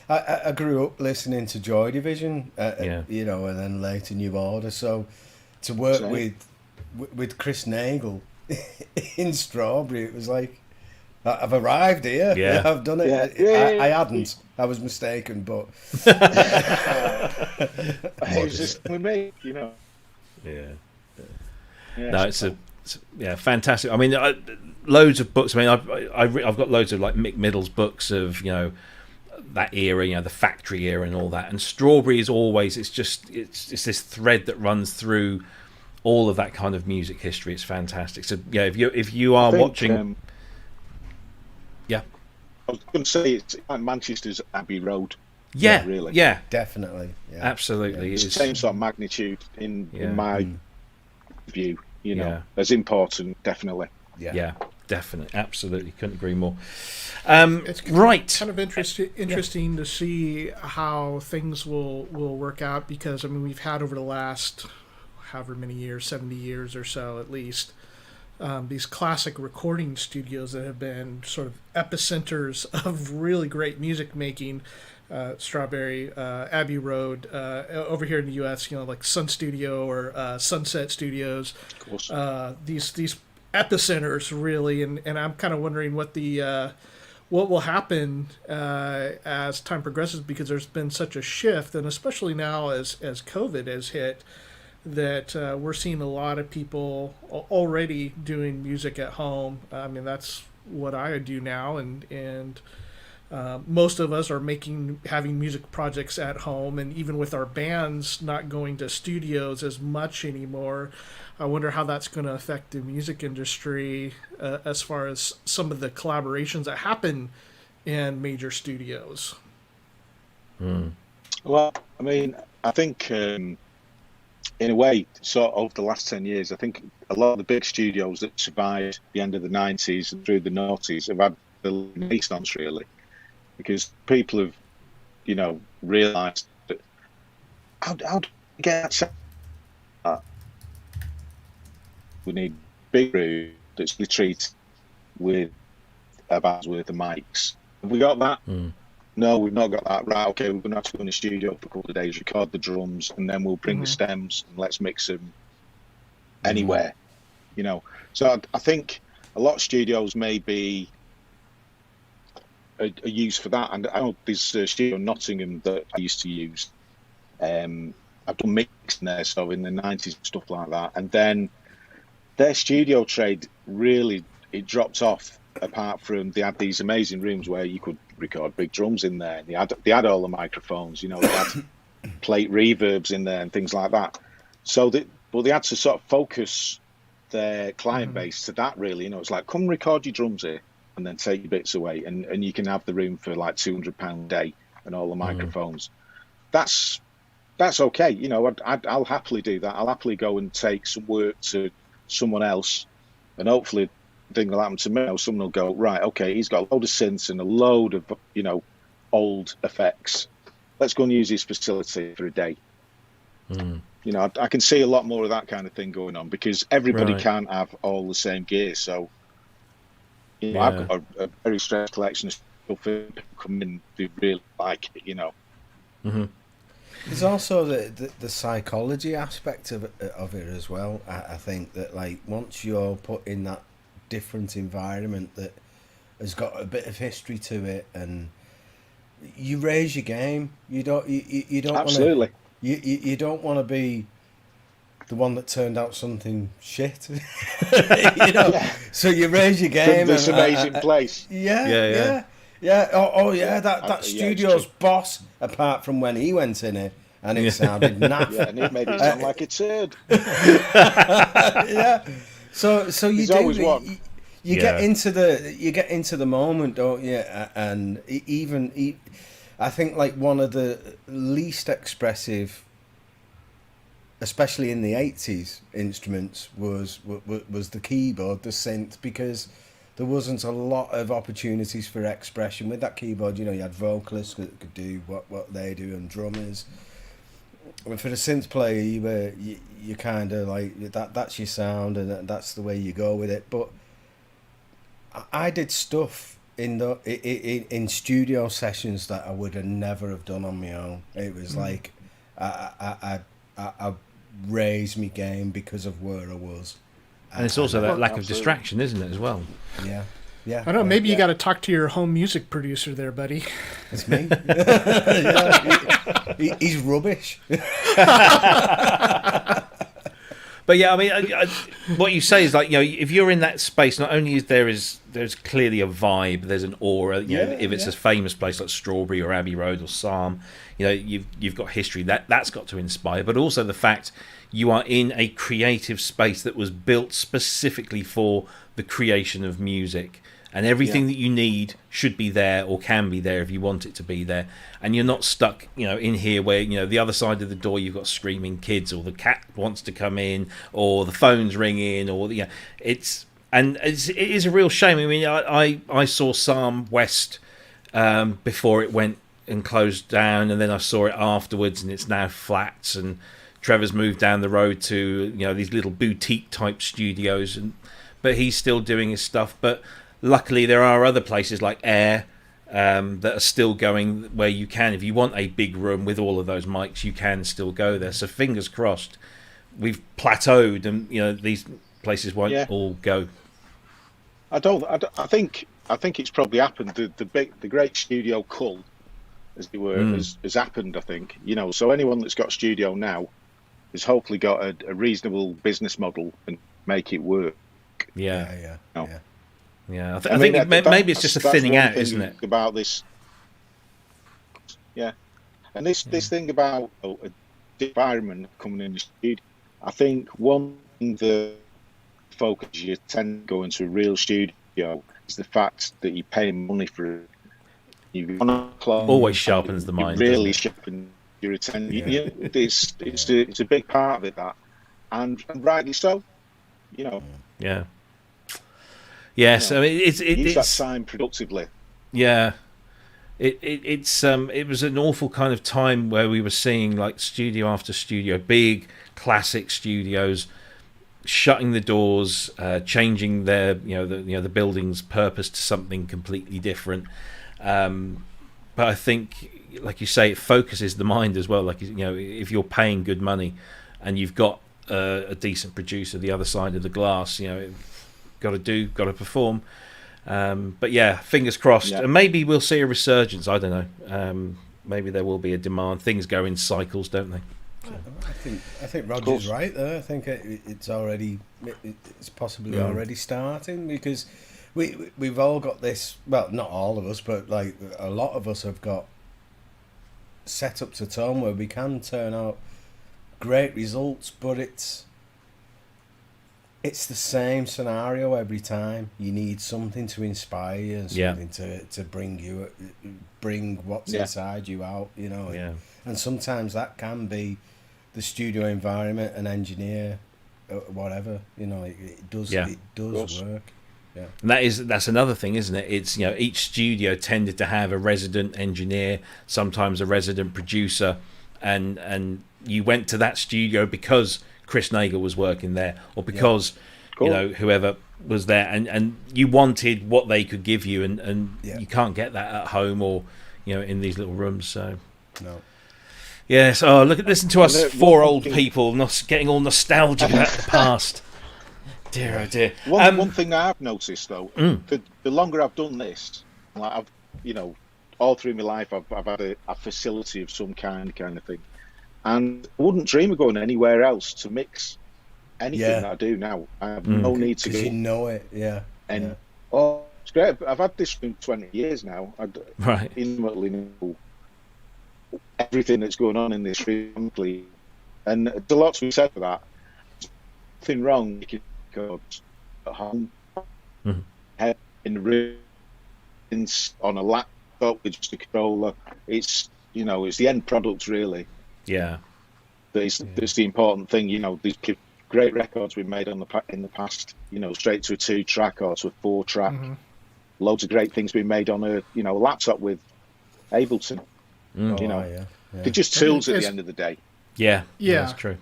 I grew up listening to Joy Division, you know, and then later New Order. So to work with Chris Nagel in Strawberry, it was like, I've arrived here. Yeah. I've done it. I hadn't. I was mistaken, but it was just with me, you know. No, it's fantastic. I mean, loads of books. I mean, I've got loads of like Mick Middle's books of, you know, that era, you know, the Factory era and all that. And Strawberry is always, it's this thread that runs through all of that kind of music history. It's fantastic. So yeah, if you are watching. I was going to say it's like Manchester's Abbey Road. Yeah, really. Yeah, definitely. Yeah. Absolutely. It's the same sort of magnitude in my view, you know, as important, definitely. Yeah, definitely. Absolutely. Couldn't agree more. It's kind of interesting to see how things will work out, because, I mean, we've had over the last however many years, 70 years or so at least, these classic recording studios that have been sort of epicenters of really great music making. Strawberry, Abbey Road, over here in the U.S., you know, like Sun Studio or Sunset Studios. Of course. These epicenters really, and I'm kind of wondering what will happen as time progresses, because there's been such a shift, and especially now as COVID has hit, that we're seeing a lot of people already doing music at home. I mean, that's what I do now, and most of us are having music projects at home, and even with our bands not going to studios as much anymore, I wonder how that's going to affect the music industry as far as some of the collaborations that happen in major studios. Well, I mean, I think in a way, sort of over the last 10 years, I think a lot of the big studios that survived the end of the 90s and through the noughties have had the renaissance, really, because people have, you know, realised that how do we get that? We need big room that's treated with a bar's worth of mics. Have we got that? No, we've not got that. Right, okay, we're going to have to go in the studio for a couple of days, record the drums, and then we'll bring the stems and let's mix them anywhere, you know. So I think a lot of studios may be a use for that. And I know there's a studio in Nottingham that I used to use. I've done mixing there, so in the 90s and stuff like that. And then their studio trade really, it dropped off, apart from they had these amazing rooms where you could record big drums in there. They had all the microphones, you know, they had plate reverbs in there and things like that. So they had to sort of focus their client base to that, really. You know, it's like, come record your drums here and then take your bits away, and you can have the room for like £200 a day and all the microphones. That's okay. You know, I'll happily do that. I'll happily go and take some work to someone else, and hopefully thing will happen to me. Or someone will go, right, okay, he's got a load of synths and a load of, you know, old effects. Let's go and use his facility for a day. You know, I can see a lot more of that kind of thing going on, because everybody can't have all the same gear. So, you know, I've got a very stretched collection of stuff. People come in, they really like it, you know. There's also the psychology aspect of it as well. I think that, like, once you're put in that different environment that has got a bit of history to it, and you raise your game. You don't absolutely. You don't want to be the one that turned out something shit. You know, so you raise your game. This amazing place. Yeah. Oh yeah, that studio's boss. Apart from when he went in it, and it sounded naff. Yeah, and it made it sound like a turd. Yeah. So you There's always do. one. You get into the moment, don't you? And even I think like one of the least expressive, especially in the 80s, instruments was the keyboard, the synth, because there wasn't a lot of opportunities for expression with that keyboard. You know, you had vocalists that could do what they do, and drummers. And for the synth player, you kind of like that's your sound, and that's the way you go with it. But I did stuff in studio sessions that I would have never have done on my own. It was like I raised my game because of where I was. And it's also that lack of distraction, isn't it, as well? Yeah. I don't know. Maybe you got to talk to your home music producer there, buddy. It's me. He's rubbish. But yeah, I mean, what you say is like, you know, if you're in that space, not only is there's clearly a vibe, there's an aura. You know, if it's a famous place like Strawberry or Abbey Road or Psalm, you know, you've got history that's got to inspire. But also the fact you are in a creative space that was built specifically for the creation of music. And everything that you need should be there, or can be there if you want it to be there. And you're not stuck, you know, in here where, you know, the other side of the door you've got screaming kids, or the cat wants to come in, or the phone's ringing, or it is a real shame. I mean, I saw Psalm West before it went and closed down, and then I saw it afterwards, and it's now flats, and Trevor's moved down the road to, you know, these little boutique type studios, but he's still doing his stuff. But luckily, there are other places like Air that are still going, where you can, if you want a big room with all of those mics, you can still go there. So fingers crossed, we've plateaued, and you know these places won't all go. I think it's probably happened. The great studio cull, as it were, has happened. I think, you know. So anyone that's got a studio now has hopefully got a reasonable business model and make it work. Yeah. I I mean, think maybe it's just a thinning out, isn't it? About this, and this thing about a environment coming in the studio. I think one thing that focus you tend to go into a real studio is the fact that you're paying money for it. Always sharpens the mind. Really sharpens your attention. Yeah. It's a big part of it, that, and rightly so. You know. Yeah. Yes, I mean use that time productively. Yeah, it was an awful kind of time where we were seeing like studio after studio, big classic studios, shutting the doors, changing their the building's purpose to something completely different. But I think, like you say, it focuses the mind as well. Like, you know, if you're paying good money and you've got a decent producer the other side of the glass, you know. Got to perform, but yeah, fingers crossed. And maybe we'll see a resurgence. I don't know. Maybe there will be a demand. Things go in cycles, don't they? I think Roger's right there. I think it's possibly already starting, because we've all got this. Well, not all of us, but like a lot of us have got set up to tone where we can turn out great results, but it's the same scenario every time. You need something to inspire you, and something to bring what's inside you out, you know. Yeah. And sometimes that can be the studio environment, an engineer, whatever, you know. It does work. Yeah. And that's another thing, isn't it? It's, you know, each studio tended to have a resident engineer, sometimes a resident producer, and you went to that studio because Chris Nagle was working there, or because you know, whoever was there, and you wanted what they could give you, and you can't get that at home, or, you know, in these little rooms. So no. Yes. Oh, listen to us four old people getting all nostalgic about the past. Dear, oh dear. One thing that I've noticed though, the longer I've done this, like I've, you know, all through my life, I've had a facility of some kind of thing. and I wouldn't dream of going anywhere else to mix anything that I do now. I have no need to go. Because you know it, And oh, it's great. I've had this for 20 years now. I Right. intimately know everything that's going on in this room, and there's a lot to be said for that. Nothing wrong making records at home, in the room, on a laptop with just a controller. It's it's the end product really. Yeah. That's the important thing. These great records we've made in the past. Straight to a 2-track or to a 4-track. Loads of great things being made on a laptop with Ableton. They're just tools at the end of the day. Yeah, that's true.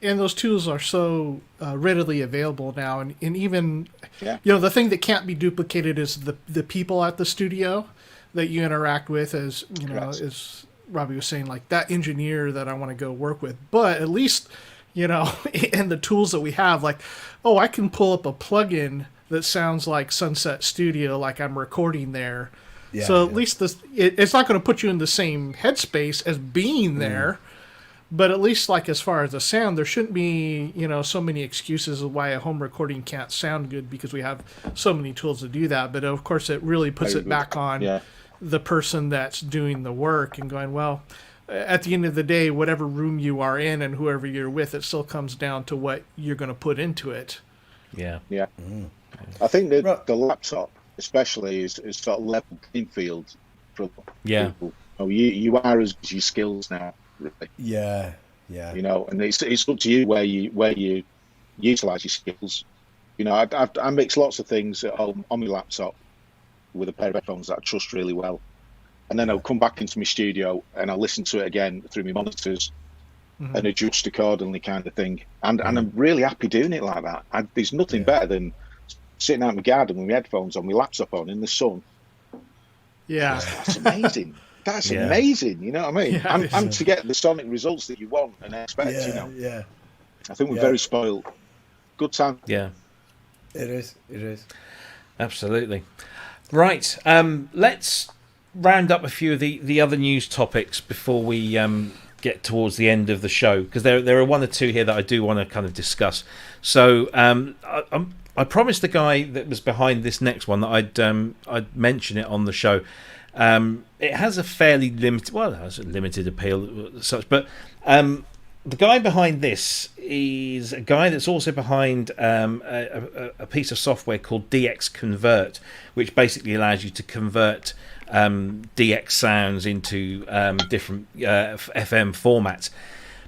And those tools are so readily available now, and even the thing that can't be duplicated is the people at the studio that you interact with, as as Robbie was saying, like that engineer that I want to go work with. But at least and the tools that we have, like, I can pull up a plugin that sounds like Sunset Studio, like I'm recording there. Yeah, so at least it's not going to put you in the same headspace as being there. But at least, like, as far as the sound, there shouldn't be, so many excuses of why a home recording can't sound good because we have so many tools to do that. But, of course, it really puts it back on the person that's doing the work and going, well, at the end of the day, whatever room you are in and whoever you're with, it still comes down to what you're going to put into it. Yeah. Yeah. I think that the laptop, especially, is sort of level playing field for people. You are as good as your skills now. Really. Yeah. And it's up to you where you utilize your skills. I mix lots of things at home on my laptop with a pair of headphones that I trust really well, and then I'll come back into my studio and I'll listen to it again through my monitors and adjust accordingly, kind of thing. And I'm really happy doing it like that. There's nothing better than sitting out in my garden with my headphones on, my laptop on in the sun. Yeah, that's amazing. That's amazing, you know what I mean? Yeah, and to get the sonic results that you want and expect, Yeah. I think we're very spoiled. Good time. Yeah. It is. Absolutely. Right. Let's round up a few of the other news topics before we get towards the end of the show, because there are one or two here that I do want to kind of discuss. So I promised the guy that was behind this next one that I'd mention it on the show. It has a fairly limited, it has a limited appeal as such, but the guy behind this is a guy that's also behind a piece of software called DX Convert, which basically allows you to convert DX sounds into different FM formats.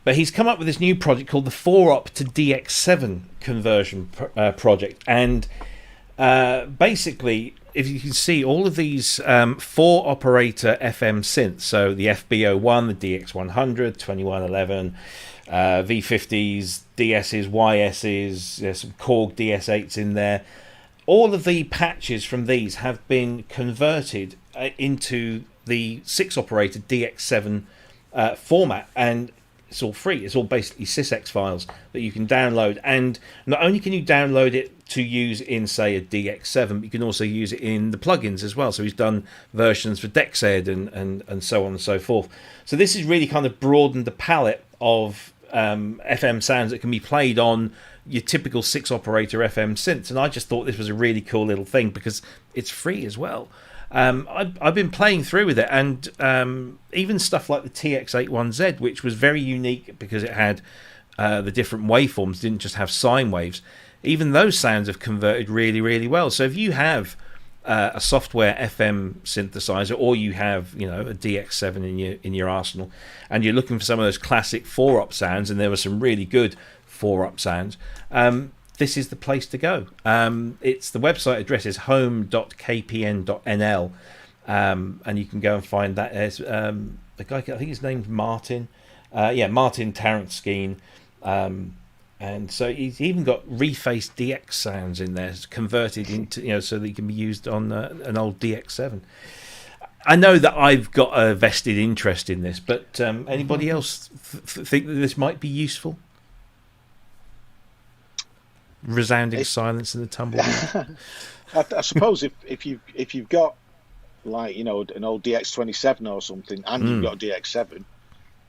But he's come up with this new project called the 4-op to DX7 Conversion Project, and basically, if you can see, all of these 4-operator FM synths, so the FB01, the DX100, 2111, V50s, DSs, YSs, there's some Korg DS8s in there. All of the patches from these have been converted into the 6-operator DX7 format, and it's all free. It's all basically sysx files that you can download, and not only can you download it to use in, say, a DX7, but you can also use it in the plugins as well. So he's done versions for DXED and so on and so forth. So this has really kind of broadened the palette of FM sounds that can be played on your typical 6-operator FM synths, and I just thought this was a really cool little thing because it's free as well. I've been playing through with it, and even stuff like the TX81Z, which was very unique because it had the different waveforms, didn't just have sine waves. Even those sounds have converted really, really well. So if you have a software FM synthesizer, or you have a DX7 in your arsenal, and you're looking for some of those classic 4-op sounds, and there were some really good 4-op sounds, this is the place to go. It's the website address is home.kpn.nl, and you can go and find that. There's the guy, I think his name's Martin. Martin Taranskine. And so he's even got refaced DX sounds in there, converted into, so that he can be used on an old DX7. I know that I've got a vested interest in this, but anybody else think that this might be useful? Resounding silence in the tumbleweed. I suppose if you've got, like, an old DX27 or something, and you've got a DX7,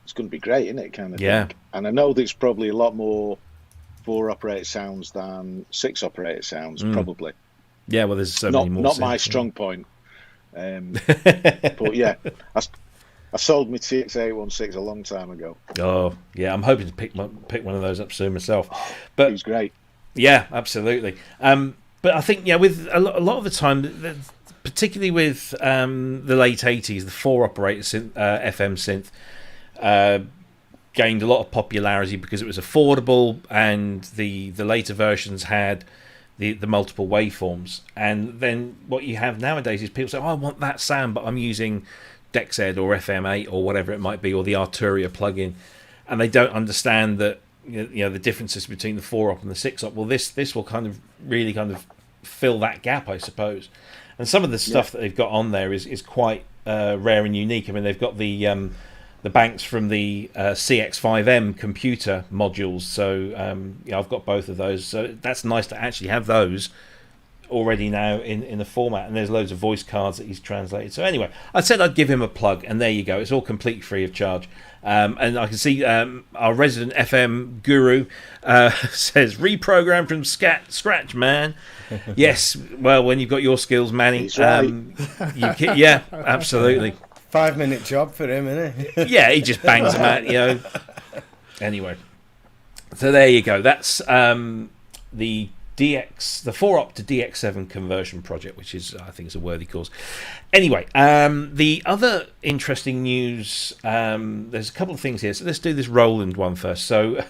it's going to be great, isn't it? Kind of Yeah. thing. And I know there's probably a lot more 4 operated sounds than 6 operated sounds, probably. Yeah, well, there's so many more. Not my strong point. But yeah, I sold my TX816 a long time ago. Oh, yeah, I'm hoping to pick one of those up soon myself. But It was great. yeah, absolutely. But I think, yeah, with a lot of the time, particularly with the late 80s, the 4-operator FM synth gained a lot of popularity because it was affordable, and the later versions had the multiple waveforms. And then what you have nowadays is people say, I want that sound, but I'm using DX7 or FM8 or whatever it might be, or the Arturia plugin, and they don't understand that the differences between the 4-op and the 6-op. Well, this will really fill that gap, I suppose. And some of the stuff that they've got on there is quite rare and unique. I mean, they've got the banks from the CX5M computer modules, so I've got both of those. So that's nice to actually have those already now in the format, and there's loads of voice cards that he's translated. So anyway, I said I'd give him a plug, and there you go. It's all completely free of charge. And I can see our resident FM guru says, reprogram from scratch, man. Yes, well, when you've got your skills, Manny, He's right. Yeah, absolutely. 5-minute job for him, isn't it? Yeah, he just bangs them out, Anyway, so there you go. That's the 4-op to DX7 Conversion Project, which is, I think, is a worthy cause. Anyway, the other interesting news, there's a couple of things here. So let's do this Roland one first. So,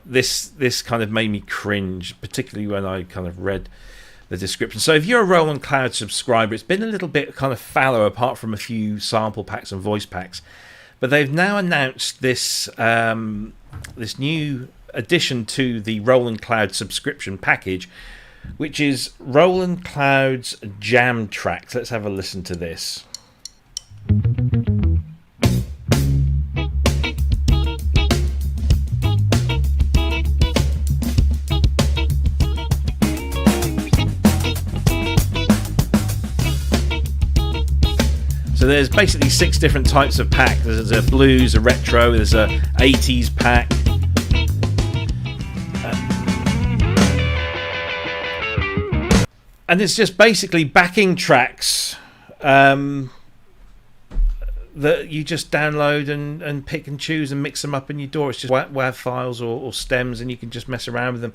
this kind of made me cringe, particularly when I kind of read the description. So if you're a Roland Cloud subscriber, it's been a little bit kind of fallow, apart from a few sample packs and voice packs. But they've now announced this this new addition to the Roland Cloud subscription package, which is Roland Cloud's Jam Tracks. Let's have a listen to this. So there's basically 6 different types of pack. There's a blues, a retro, there's a 80s pack. And it's just basically backing tracks that you just download and pick and choose and mix them up in your DAW. It's just WAV files or stems, and you can just mess around with them.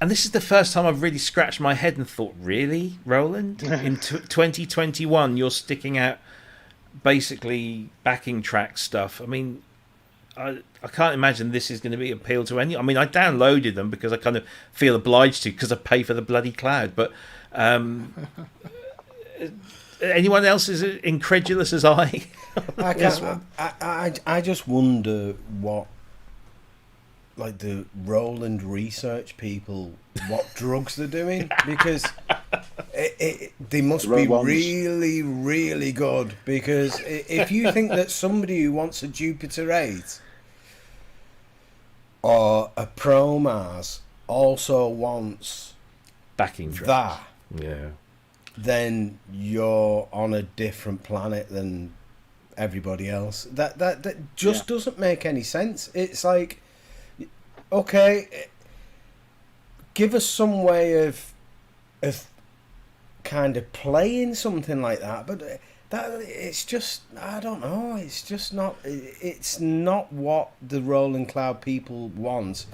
And this is the first time I've really scratched my head and thought, really, Roland? In 2021, you're sticking out basically backing track stuff. I mean, I can't imagine this is going to be appeal to any. I mean, I downloaded them because I kind of feel obliged to, because I pay for the bloody cloud. But anyone else is incredulous as I? I just wonder what, like, the Roland research people, what drugs they're doing, because they must be really, really good. Because if you think that somebody who wants a Jupiter 8 or a Pro Mars also wants backing tracks, then you're on a different planet than everybody else. That just doesn't make any sense. It's like, okay, give us some way of kind of playing something like that, but that it's just, I don't know, it's just not, it's not what the Roland Cloud people want,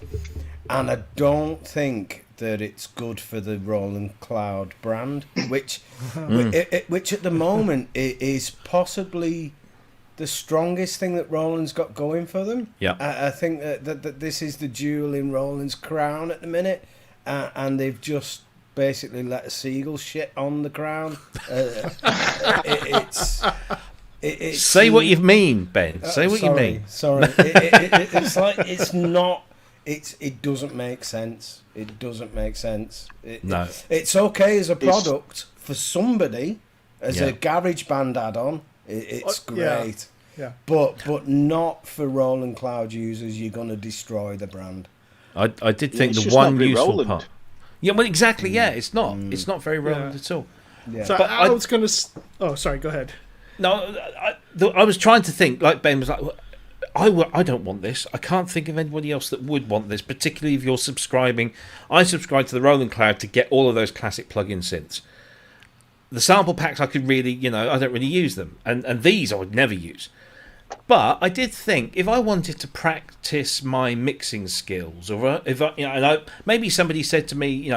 and I don't think that it's good for the Roland Cloud brand, which at the moment is possibly the strongest thing that Roland's got going for them. Yeah, I think that this is the jewel in Roland's crown at the minute, and they've just basically let a seagull shit on the crown. It's say what you mean, Ben. Say what you mean. Sorry, it's like it's not. It doesn't make sense. It doesn't make sense. No, it's okay as a product for somebody as a garage band add-on. It's great, yeah. But not for Roland Cloud users. You're going to destroy the brand. I did think it's the just one not very useful Roland. part. Yeah, well, exactly. Yeah, it's not. It's not very Roland at all. Yeah. So But I was going to... Oh, sorry, go ahead. No, I was trying to think, like Ben was like, I don't want this. I can't think of anybody else that would want this, particularly if you're subscribing. I subscribe to the Roland Cloud to get all of those classic plug-in synths. The sample packs I could really, I don't really use them. And these I would never use. But I did think, if I wanted to practice my mixing skills, or if maybe somebody said to me,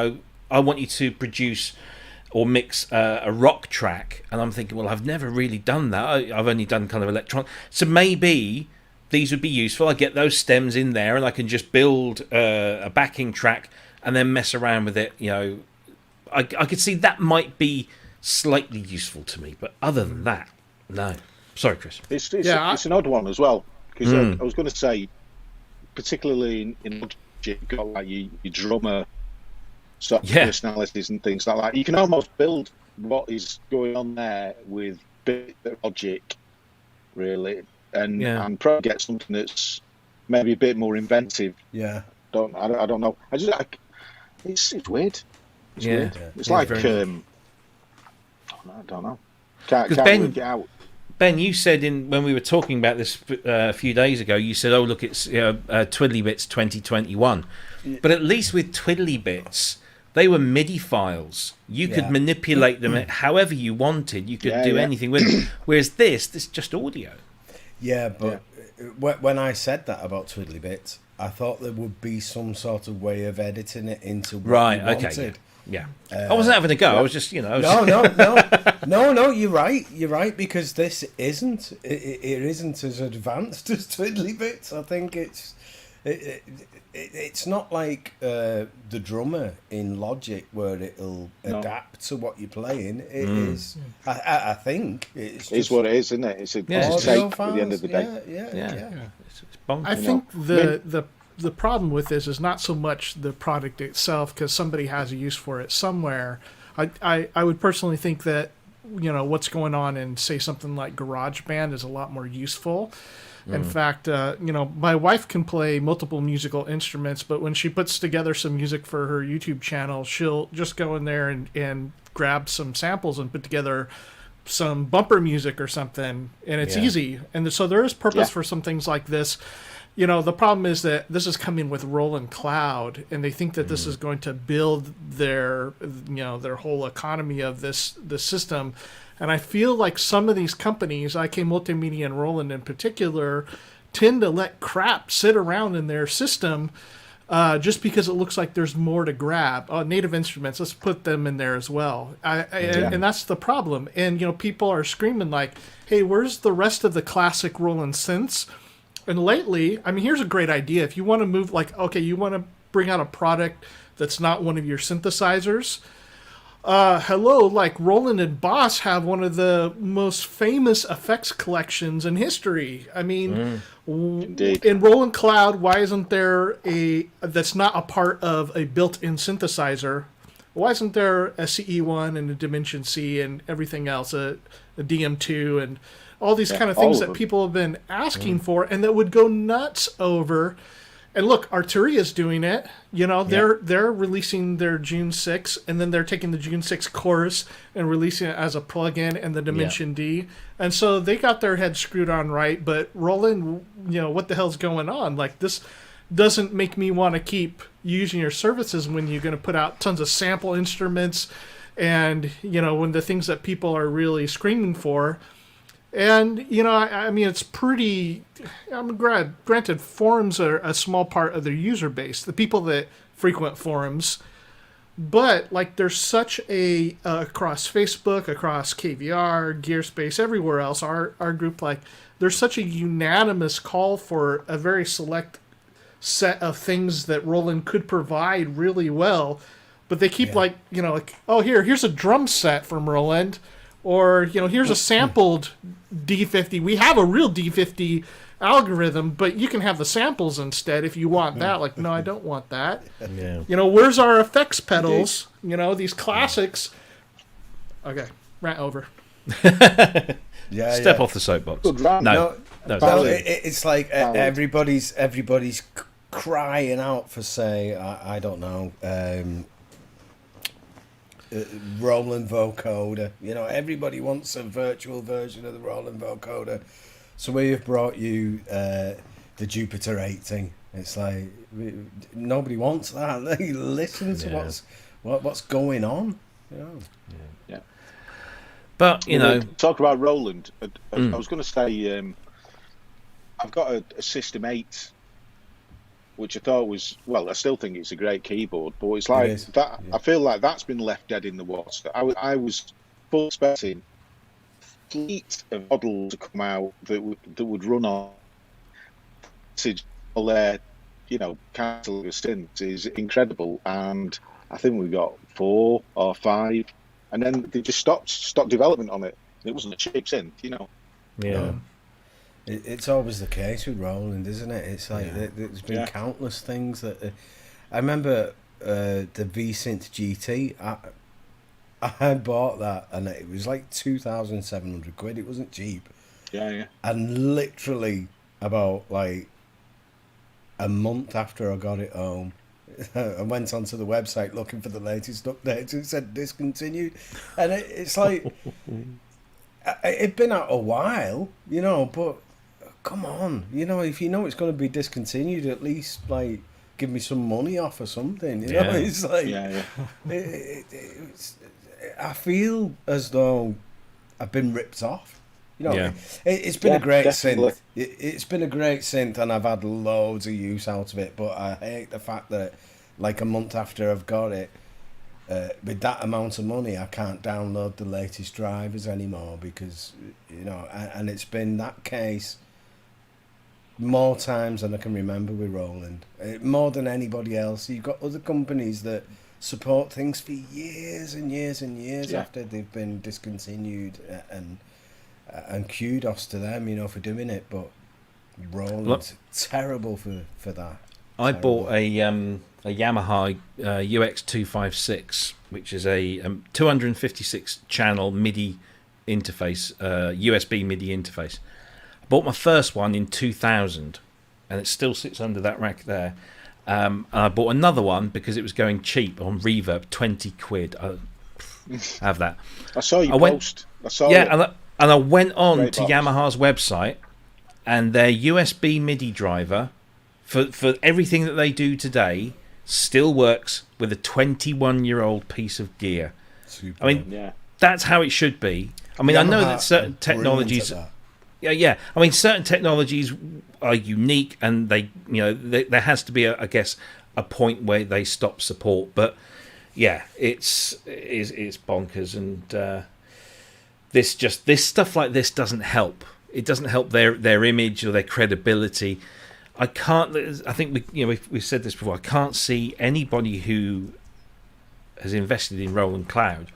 I want you to produce or mix a rock track, and I'm thinking, well, I've never really done that. I've only done kind of electronic. So maybe these would be useful. I get those stems in there, and I can just build a backing track and then mess around with it. I could see that might be slightly useful to me, but other than that, no. Sorry, Cryss. It's an odd one as well, because I was going to say, particularly in Logic, you've got like your drummer sort of personalities and things like that. You can almost build what is going on there with bit of Logic, really, and probably get something that's maybe a bit more inventive. Yeah. I don't know. It's weird. It's weird. It's like I don't know. Can't work it out. Ben, you said when we were talking about this a few days ago, you said, "Oh, look, it's Twiddly Bits 2021." But at least with Twiddly Bits, they were MIDI files. You could manipulate them however you wanted. You could do anything with them. Whereas this is just audio. Yeah, but when I said that about Twiddly Bits, I thought there would be some sort of way of editing it into what you wanted. Okay. Yeah. I wasn't having a go. I was just, No. You're right, because this isn't. It isn't as advanced as Twiddly Bits. I think it's not like the drummer in Logic where it'll adapt to what you're playing. It is. I think it's what it is, isn't it? It's a tape at the end of the day. Yeah. It's bonkers. I think the problem with this is not so much the product itself, because somebody has a use for it somewhere. I would personally think that what's going on in, say, something like GarageBand is a lot more useful. In fact, my wife can play multiple musical instruments, but when she puts together some music for her YouTube channel, she'll just go in there and grab some samples and put together some bumper music or something, and it's easy. And so there is purpose for some things like this. The problem is that this is coming with Roland Cloud, and they think that this is going to build their whole economy of this system. And I feel like some of these companies, IK Multimedia and Roland in particular, tend to let crap sit around in their system just because it looks like there's more to grab. Native Instruments, let's put them in there as well. And that's the problem. And people are screaming like, hey, where's the rest of the classic Roland synths? And lately, here's a great idea. If you want to move, you want to bring out a product that's not one of your synthesizers. Roland and Boss have one of the most famous effects collections in history. In Roland Cloud, why isn't there that's not a part of a built-in synthesizer? Why isn't there a CE1 and a Dimension C and everything else, a DM2 and all these kind of things that people have been asking for and that would go nuts over? And look, Arturia's doing it. They're releasing their June 6, and then they're taking the June 6 chorus and releasing it as a plug-in and the Dimension D. And so they got their head screwed on right. But Roland, what the hell's going on? This doesn't make me want to keep using your services when you're going to put out tons of sample instruments and, when the things that people are really screaming for. And, it's pretty... granted, forums are a small part of their user base, the people that frequent forums. But, there's such a... across Facebook, across KVR, Gearspace, everywhere else, our group, there's such a unanimous call for a very select set of things that Roland could provide really well. But they keep, here's a drum set from Roland. Or, here's a sampled D50. We have a real D50 algorithm, but you can have the samples instead if you want that. No, I don't want that. Yeah. Where's our effects pedals? These classics. Okay, rant over. Step off the soapbox. No. It's like everybody's crying out for, say, I don't know, Roland vocoder. You know, everybody wants a virtual version of the Roland vocoder. So we have brought you the Jupiter 80. It's like nobody wants that. They listen to what's going on. You know? Yeah. But you know, talk about Roland. I was going to say, I've got a System 8, which I thought was, well, I still think it's a great keyboard, but it's like that. Yeah. I feel like that's been left dead in the water. I was full expecting a fleet of models to come out that would run on all their, catalog of synths is incredible, and I think we got 4 or 5, and then they just stopped development on it. It wasn't a cheap synth, Yeah. It's always the case with Roland, isn't it? It's like there's been countless things that I remember the V-Synth GT. I bought that and it was like 2,700 quid. It wasn't cheap. Yeah. And literally about like a month after I got it home, I went onto the website looking for the latest updates. It said discontinued, and it's like it'd been out a while, but. Come on, if you know it's going to be discontinued, at least like give me some money off or something. It's like I feel as though I've been ripped off. It's been a great definitely. synth. It's been a great synth, and I've had loads of use out of it. But I hate the fact that, like a month after I've got it, with that amount of money, I can't download the latest drivers anymore because and it's been that case more times than I can remember with Roland. More than anybody else. You've got other companies that support things for years and years and years after they've been discontinued, and kudos to them, for doing it. But Roland's terrible for that. I bought a Yamaha UX256, which is a 256 channel MIDI interface, USB MIDI interface. Bought my first one in 2000, and it still sits under that rack there. And I bought another one because it was going cheap on Reverb, 20 quid. I have that. I saw you post. I saw it. And I went on to Yamaha's website, and their USB MIDI driver for everything that they do today still works with a 21-year-old piece of gear. Super. I mean, that's how it should be. I mean, Yamaha, I know that certain technologies. Yeah. I mean, certain technologies are unique, and there has to be, I guess, a point where they stop support. But yeah, it's bonkers, and this stuff like this doesn't help. It doesn't help their image or their credibility. I think we've said this before. I can't see anybody who has invested in Roland Cloud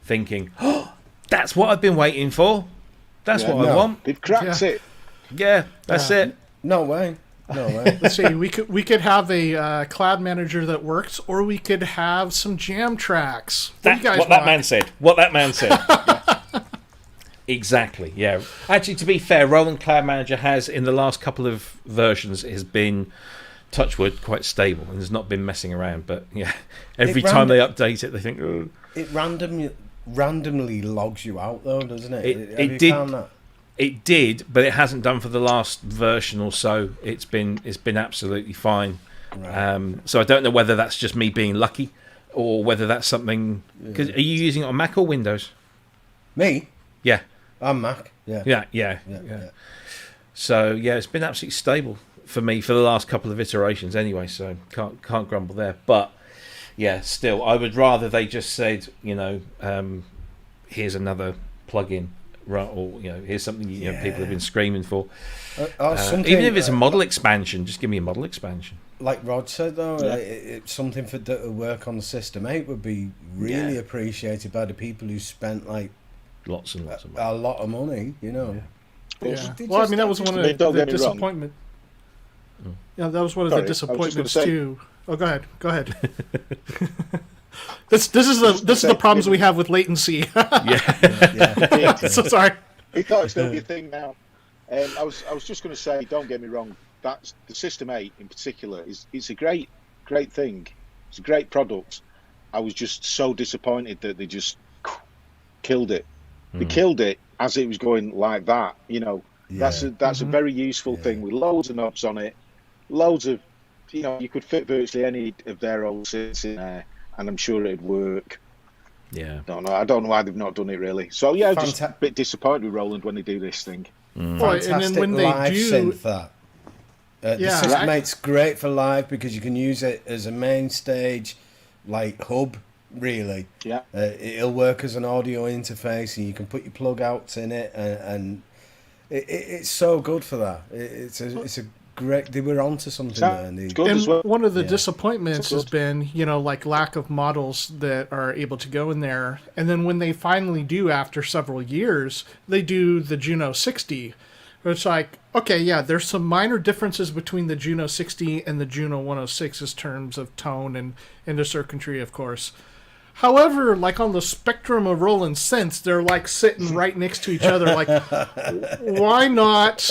thinking, "Oh, that's what I've been waiting for. That's what I want." They've cracked it. Yeah, that's it. No way. Let's see. We could have a cloud manager that works, or we could have some jam tracks. What that man said. Exactly. Yeah. Actually, to be fair, Roland Cloud Manager has, in the last couple of versions, has been, touchwood, quite stable and has not been messing around. But yeah, every time they update it, they think, oh. It randomly logs you out, though, doesn't it? It did. Found that? It did, but it hasn't done for the last version or so. It's been absolutely fine. Right. So I don't know whether that's just me being lucky, or whether that's something. Cause are you using it on Mac or Windows? Me? Yeah. I'm Mac. Yeah. So yeah, it's been absolutely stable for me for the last couple of iterations anyway. So can't grumble there. But yeah, still, I would rather they just said, here's another plugin, or here's something people have been screaming for. Even if it's a model expansion, just give me a model expansion. Like Rod said, though, something to work on the System 8 would be really appreciated by the people who spent like lots and lots of money. A lot of money, Yeah. Well, I mean, that was one of the disappointment. Yeah, that was one of the disappointments too. Oh, go ahead. This is the problems we have with latency. So sorry. He thought it's going to be a thing now. I was just going to say, don't get me wrong. That's the System 8 in particular. It's a great thing. It's a great product. I was just so disappointed that they just killed it. They killed it as it was going like that. You know, that's a very useful thing with loads of knobs on it, loads of, you know, you could fit virtually any of their old synths in there, and I'm sure it'd work. Yeah. I don't know why they've not done it really. So yeah, I'm just a bit disappointed with Roland when they do this thing. Fantastic, and then when they live do, synth that. The system mate's great for live because you can use it as a main stage, like hub. Really, yeah. It'll work as an audio interface, and you can put your plug outs in it, and it's so good for that. It's a great. They were onto something there. And one of the disappointments has been, you know, like lack of models that are able to go in there. And then when they finally do, after several years, they do the Juno 60. It's like, okay, yeah, there's some minor differences between the Juno 60 and the Juno 106 in terms of tone and the circuitry, of course. However, like on the spectrum of Roland synths, they're like sitting right next to each other. Like, why not?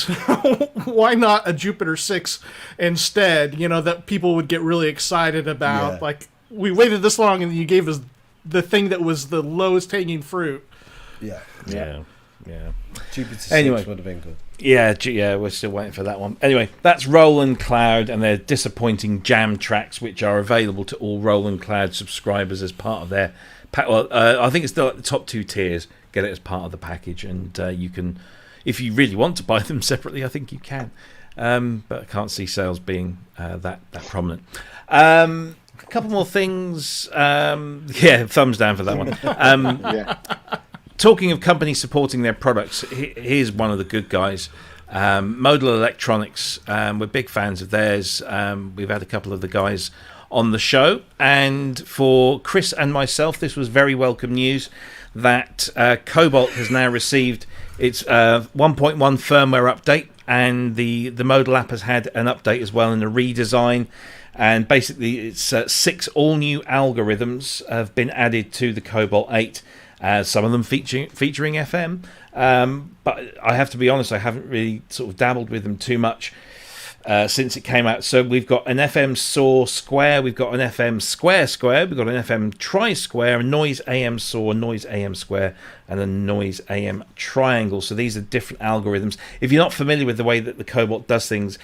Why not a Jupiter 6 instead? You know, that people would get really excited about. Yeah. Like, we waited this long, and you gave us the thing that was the lowest hanging fruit. Yeah. Jupiter 6 would have been good. Yeah, we're still waiting for that one. Anyway, that's Roland Cloud and their disappointing jam tracks, which are available to all Roland Cloud subscribers as part of their I think it's still at the top 2 tiers. Get it as part of the package, and you can, if you really want to buy them separately, I think you can. But I can't see sales being that prominent. A couple more things. Thumbs down for that one. Talking of companies supporting their products, here's one of the good guys. MODAL Electronics, we're big fans of theirs. We've had a couple of the guys on the show, and for Cryss and myself, this was very welcome news that Cobalt has now received its 1.1 firmware update, and the MODALapp has had an update as well and a redesign. And basically, it's 6 all-new algorithms have been added to the Cobalt 8. Some of them featuring FM, but I have to be honest, I haven't really sort of dabbled with them too much since it came out. So we've got an FM saw square, we've got an FM square, we've got an FM tri-square, a noise AM saw, a noise AM square, and a noise AM triangle. So these are different algorithms. If you're not familiar with the way that the Cobalt does things,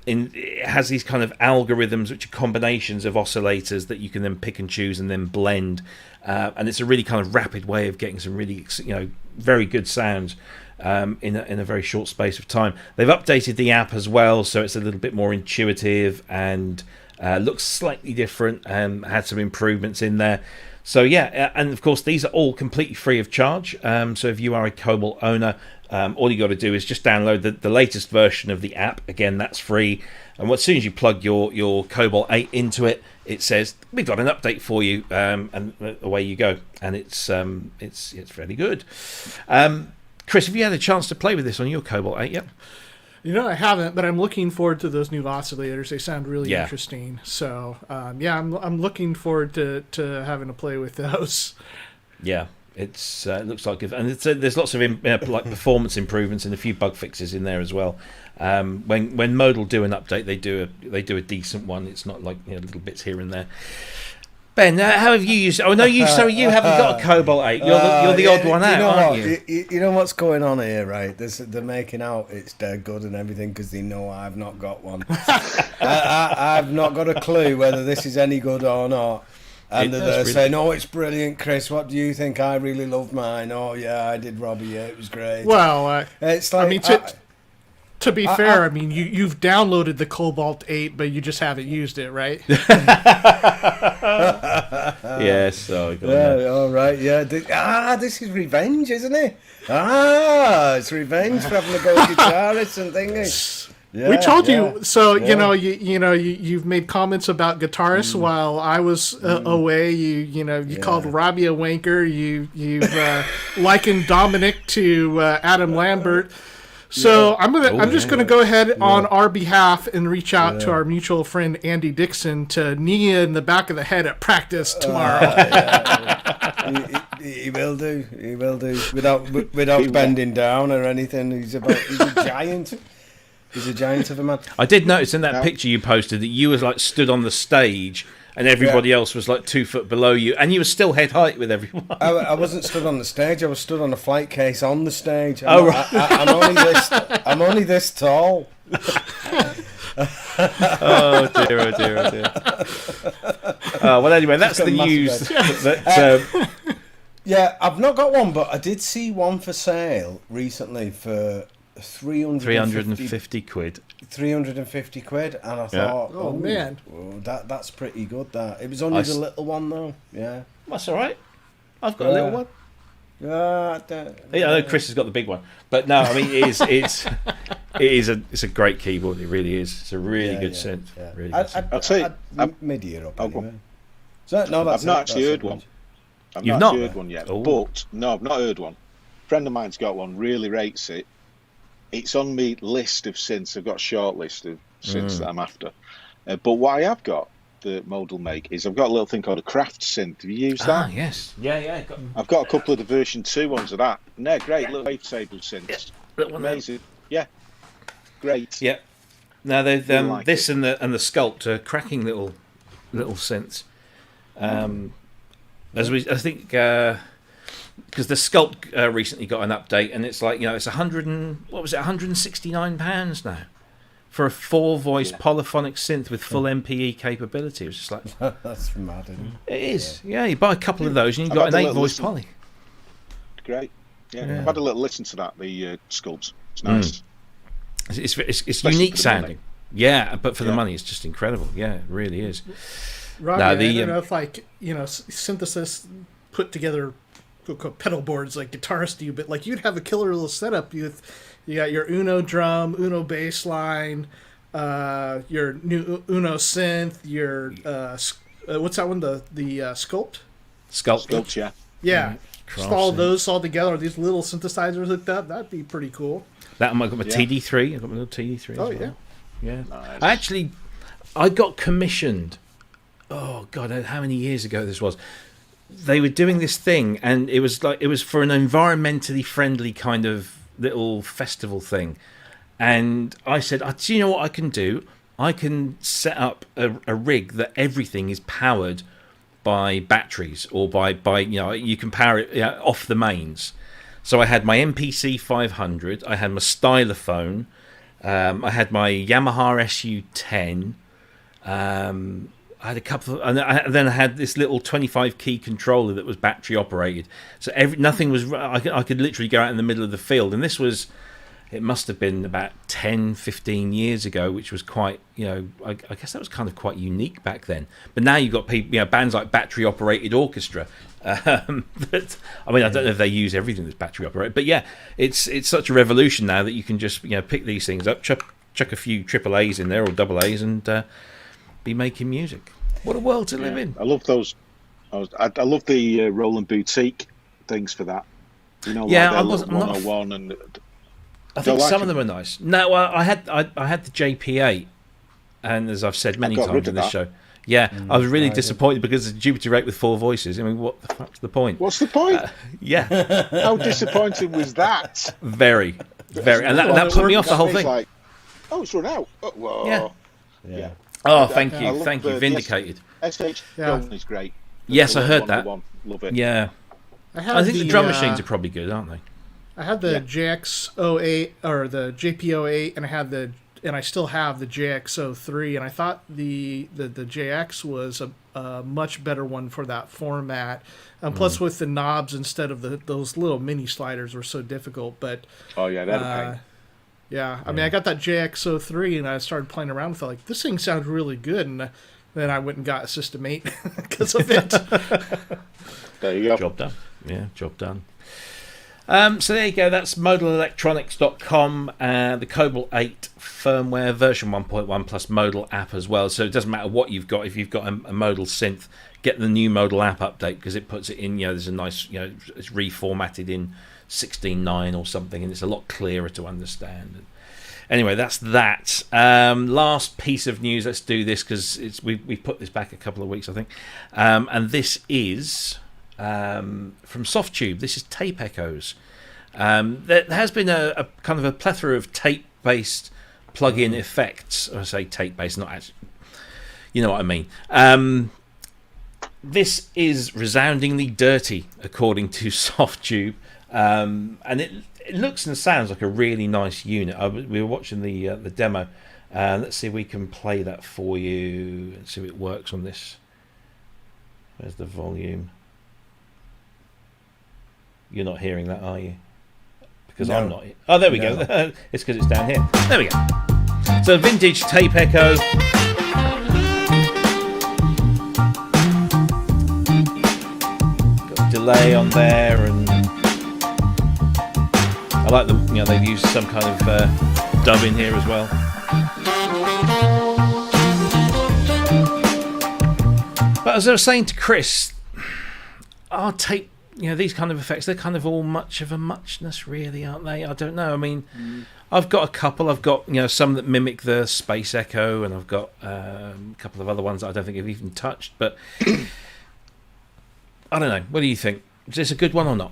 it has these kind of algorithms which are combinations of oscillators that you can then pick and choose and then blend, and it's a really kind of rapid way of getting some really, you know, very good sounds in a very short space of time. They've updated the app as well, so it's a little bit more intuitive and looks slightly different, and had some improvements in there. So yeah, and of course these are all completely free of charge. So if you are a Cobalt owner, all you got to do is just download the latest version of the app. Again, that's free. And as soon as you plug your Cobalt 8 into it, it says we've got an update for you, and away you go. And it's fairly good. Cryss, have you had a chance to play with this on your Cobalt 8 yet? You know, I haven't, but I'm looking forward to those new oscillators. They sound really interesting. So, I'm looking forward to having to play with those. Yeah, it looks like it, and there's lots of like performance improvements and a few bug fixes in there as well. When MODAL do an update, they do a decent one. It's not like, you know, little bits here and there. Ben, how have you used? Oh no, you haven't got a Cobalt 8. You're the odd one out, aren't you? You know what's going on here, right? They're making out it's dead good and everything because they know I've not got one. I've not got a clue whether this is any good or not. And they're saying, "Oh, it's brilliant, Cryss. What do you think? I really love mine. Oh yeah, I did, Robbie. Yeah, it was great." Well, it's like, I mean, to be fair, I mean, you've downloaded the Cobalt 8, but you just haven't used it, right? Yes. All right. Yeah. This is revenge, isn't it? It's revenge for having to go guitarist and things. Yeah, we told you. So you've made comments about guitarists while I was away. You called Robbie a wanker. You've likened Dominic to Adam Lambert. So I'm just gonna go ahead on our behalf and reach out to our mutual friend Andy Dixon to knee in the back of the head at practice tomorrow. He will do. He will do without bending down or anything. He's a giant. He's a giant of a man. I did notice in that picture you posted that you was like stood on the stage and everybody else was like 2 foot below you, and you were still head height with everyone. I wasn't stood on the stage. I was stood on a flight case on the stage. Right. I'm only this tall. Oh dear. Well, anyway, that's the news. Yeah, I've not got one, but I did see one for sale recently for 350 quid. 350 quid, and I thought, oh man, that's pretty good. That it was only the little one though. Yeah, that's all right. I've got a little one. I know Cryss has got the big one, but no, I mean it's a great keyboard. It really is. It's a really good synth. Yeah. Really I'll tell you, mid-ear up. Anyway. So, no, I've not actually heard one. I've You've not not heard one yet, Oh. but no, I've not heard one. A friend of mine's got one, really rates it. It's on my list of synths. I've got a short list of synths that I'm after. But what I have got, the MODAL make, is I've got a little thing called a craft synth. Have you used that? Yes. Yeah. I've got a couple of the version 2 ones of that. And they're great, little wavetable synths. Little one there. Amazing. Yeah. Great. Yeah. Now they've like this and the Sculpt are cracking little synths. I think because the Sculpt recently got an update, and it's like, it's £169 now for a 4-voice polyphonic synth with full MPE capability. It was just like that's mad, isn't it? It is. Yeah, you buy a couple of those and you've got an 8-voice poly. Great. Yeah, I've had a little listen to that. The Sculpts. It's nice. It's unique sounding. Yeah, but for the money, it's just incredible. Yeah, it really is. Robbie, I don't know if synthesis put together pedal boards like guitarists do, but like you'd have a killer little setup. You got your Uno drum, Uno bass line, your new Uno synth, your what's that one? The Sculpt. Sculpt, yeah. Yeah. Just all those all together, these little synthesizers hooked up. That'd be pretty cool. I've got my TD3. I've got my little TD3 as well. Yeah. Nice. I got commissioned. Oh God, how many years ago this was? They were doing this thing, and it was for an environmentally friendly kind of little festival thing. And I said, do you know what I can do? I can set up a rig that everything is powered by batteries, or by you can power it off the mains. So I had my MPC 500, I had my stylophone, I had my Yamaha SU10, I had a couple of, and then I had this little 25 key controller that was battery operated. So nothing was, I could literally go out in the middle of the field, and this was, it must have been about 10, 15 years ago, which was quite, I guess that was kind of quite unique back then. But now you've got people, bands like Battery Operated Orchestra. But I mean, I don't know if they use everything that's battery operated, but yeah, it's such a revolution now that you can just pick these things up, chuck a few AAAs in there or double A's, and be making music. What a world to live in! I love those. I love the Roland boutique things for that. I wasn't 101 and. I think some of them are nice. No, I had the JP8, and as I've said many times in this show, I was really disappointed because the Jupiter 8 with 4 voices. I mean, what the fuck's the point? What's the point? How disappointing was that? Very, and that put me off the whole thing. Like, it's run out. Oh, whoa. Yeah. Oh, thank you, vindicated. SH Dome is great. Yes, I heard that. Love it. Yeah. I think the drum machines are probably good, aren't they? I had the JX08 or the JP08, and I still have the JX03, and I thought the JX was a much better one for that format. And plus, with the knobs instead of those little mini sliders were so difficult. But they're a pain. Yeah, I mean, I got that JX03, and I started playing around with it. Like, this thing sounds really good, and then I went and got a System 8 because of it. There you go. Job done. Yeah, job done. So there you go. That's MODALelectronics.com. The Cobalt 8 firmware version 1.1 plus MODALapp as well. So it doesn't matter what you've got. If you've got a MODAL synth, get the new MODALapp update because it puts it in. There's a nice, it's reformatted in 16.9 or something, and it's a lot clearer to understand. Anyway, that's that. Last piece of news. Let's do this because we put this back a couple of weeks, I think. And this is from Softube. This is tape echoes. There has been a kind of a plethora of tape-based plug-in effects. I say tape-based, not actually. You know what I mean. this is resoundingly dirty, according to Softube, and it looks and sounds like a really nice unit. We were watching the demo. Let's see if we can play that for you and see if it works on this. Where's the volume? You're not hearing that, are you? Because No. I'm not. Oh, there we go. It's because it's down here. There we go. So vintage tape echo. Got a delay on there, and I like the they've used some kind of dub in here as well. But as I was saying to Cryss, our tape, these kind of effects, they're kind of all much of a muchness, really, aren't they? I don't know. I mean, I've got a couple. I've got some that mimic the space echo, and I've got a couple of other ones that I don't think I've even touched. But I don't know. What do you think? Is this a good one or not?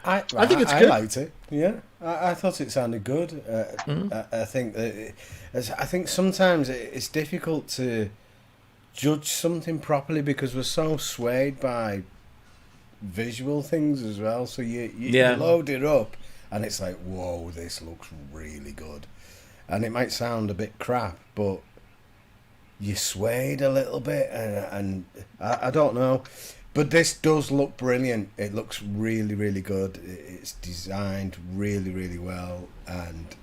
I think it's good. I liked it. Yeah, I thought it sounded good. I think sometimes it's difficult to judge something properly because we're so swayed by visual things as well. So you load it up and it's like, whoa, this looks really good, and it might sound a bit crap, but you swayed a little bit, and I don't know. But this does look brilliant. It looks really, really good. It's designed really, really well. And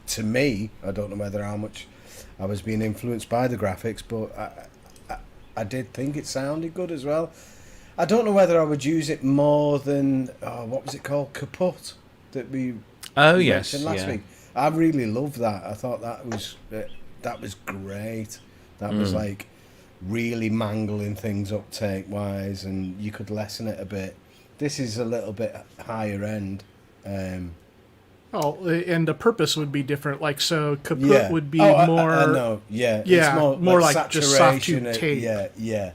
to me, I don't know how much I was being influenced by the graphics, but I did think it sounded good as well. I don't know whether I would use it more than, what was it called? Kaput, that we mentioned last week. I really loved that. I thought that was great. That was like really mangling things up tape wise, and you could lessen it a bit. This is a little bit higher end. And the purpose would be different. Like, so kaput would be more. I know, it's more like just Softube tape. Yeah.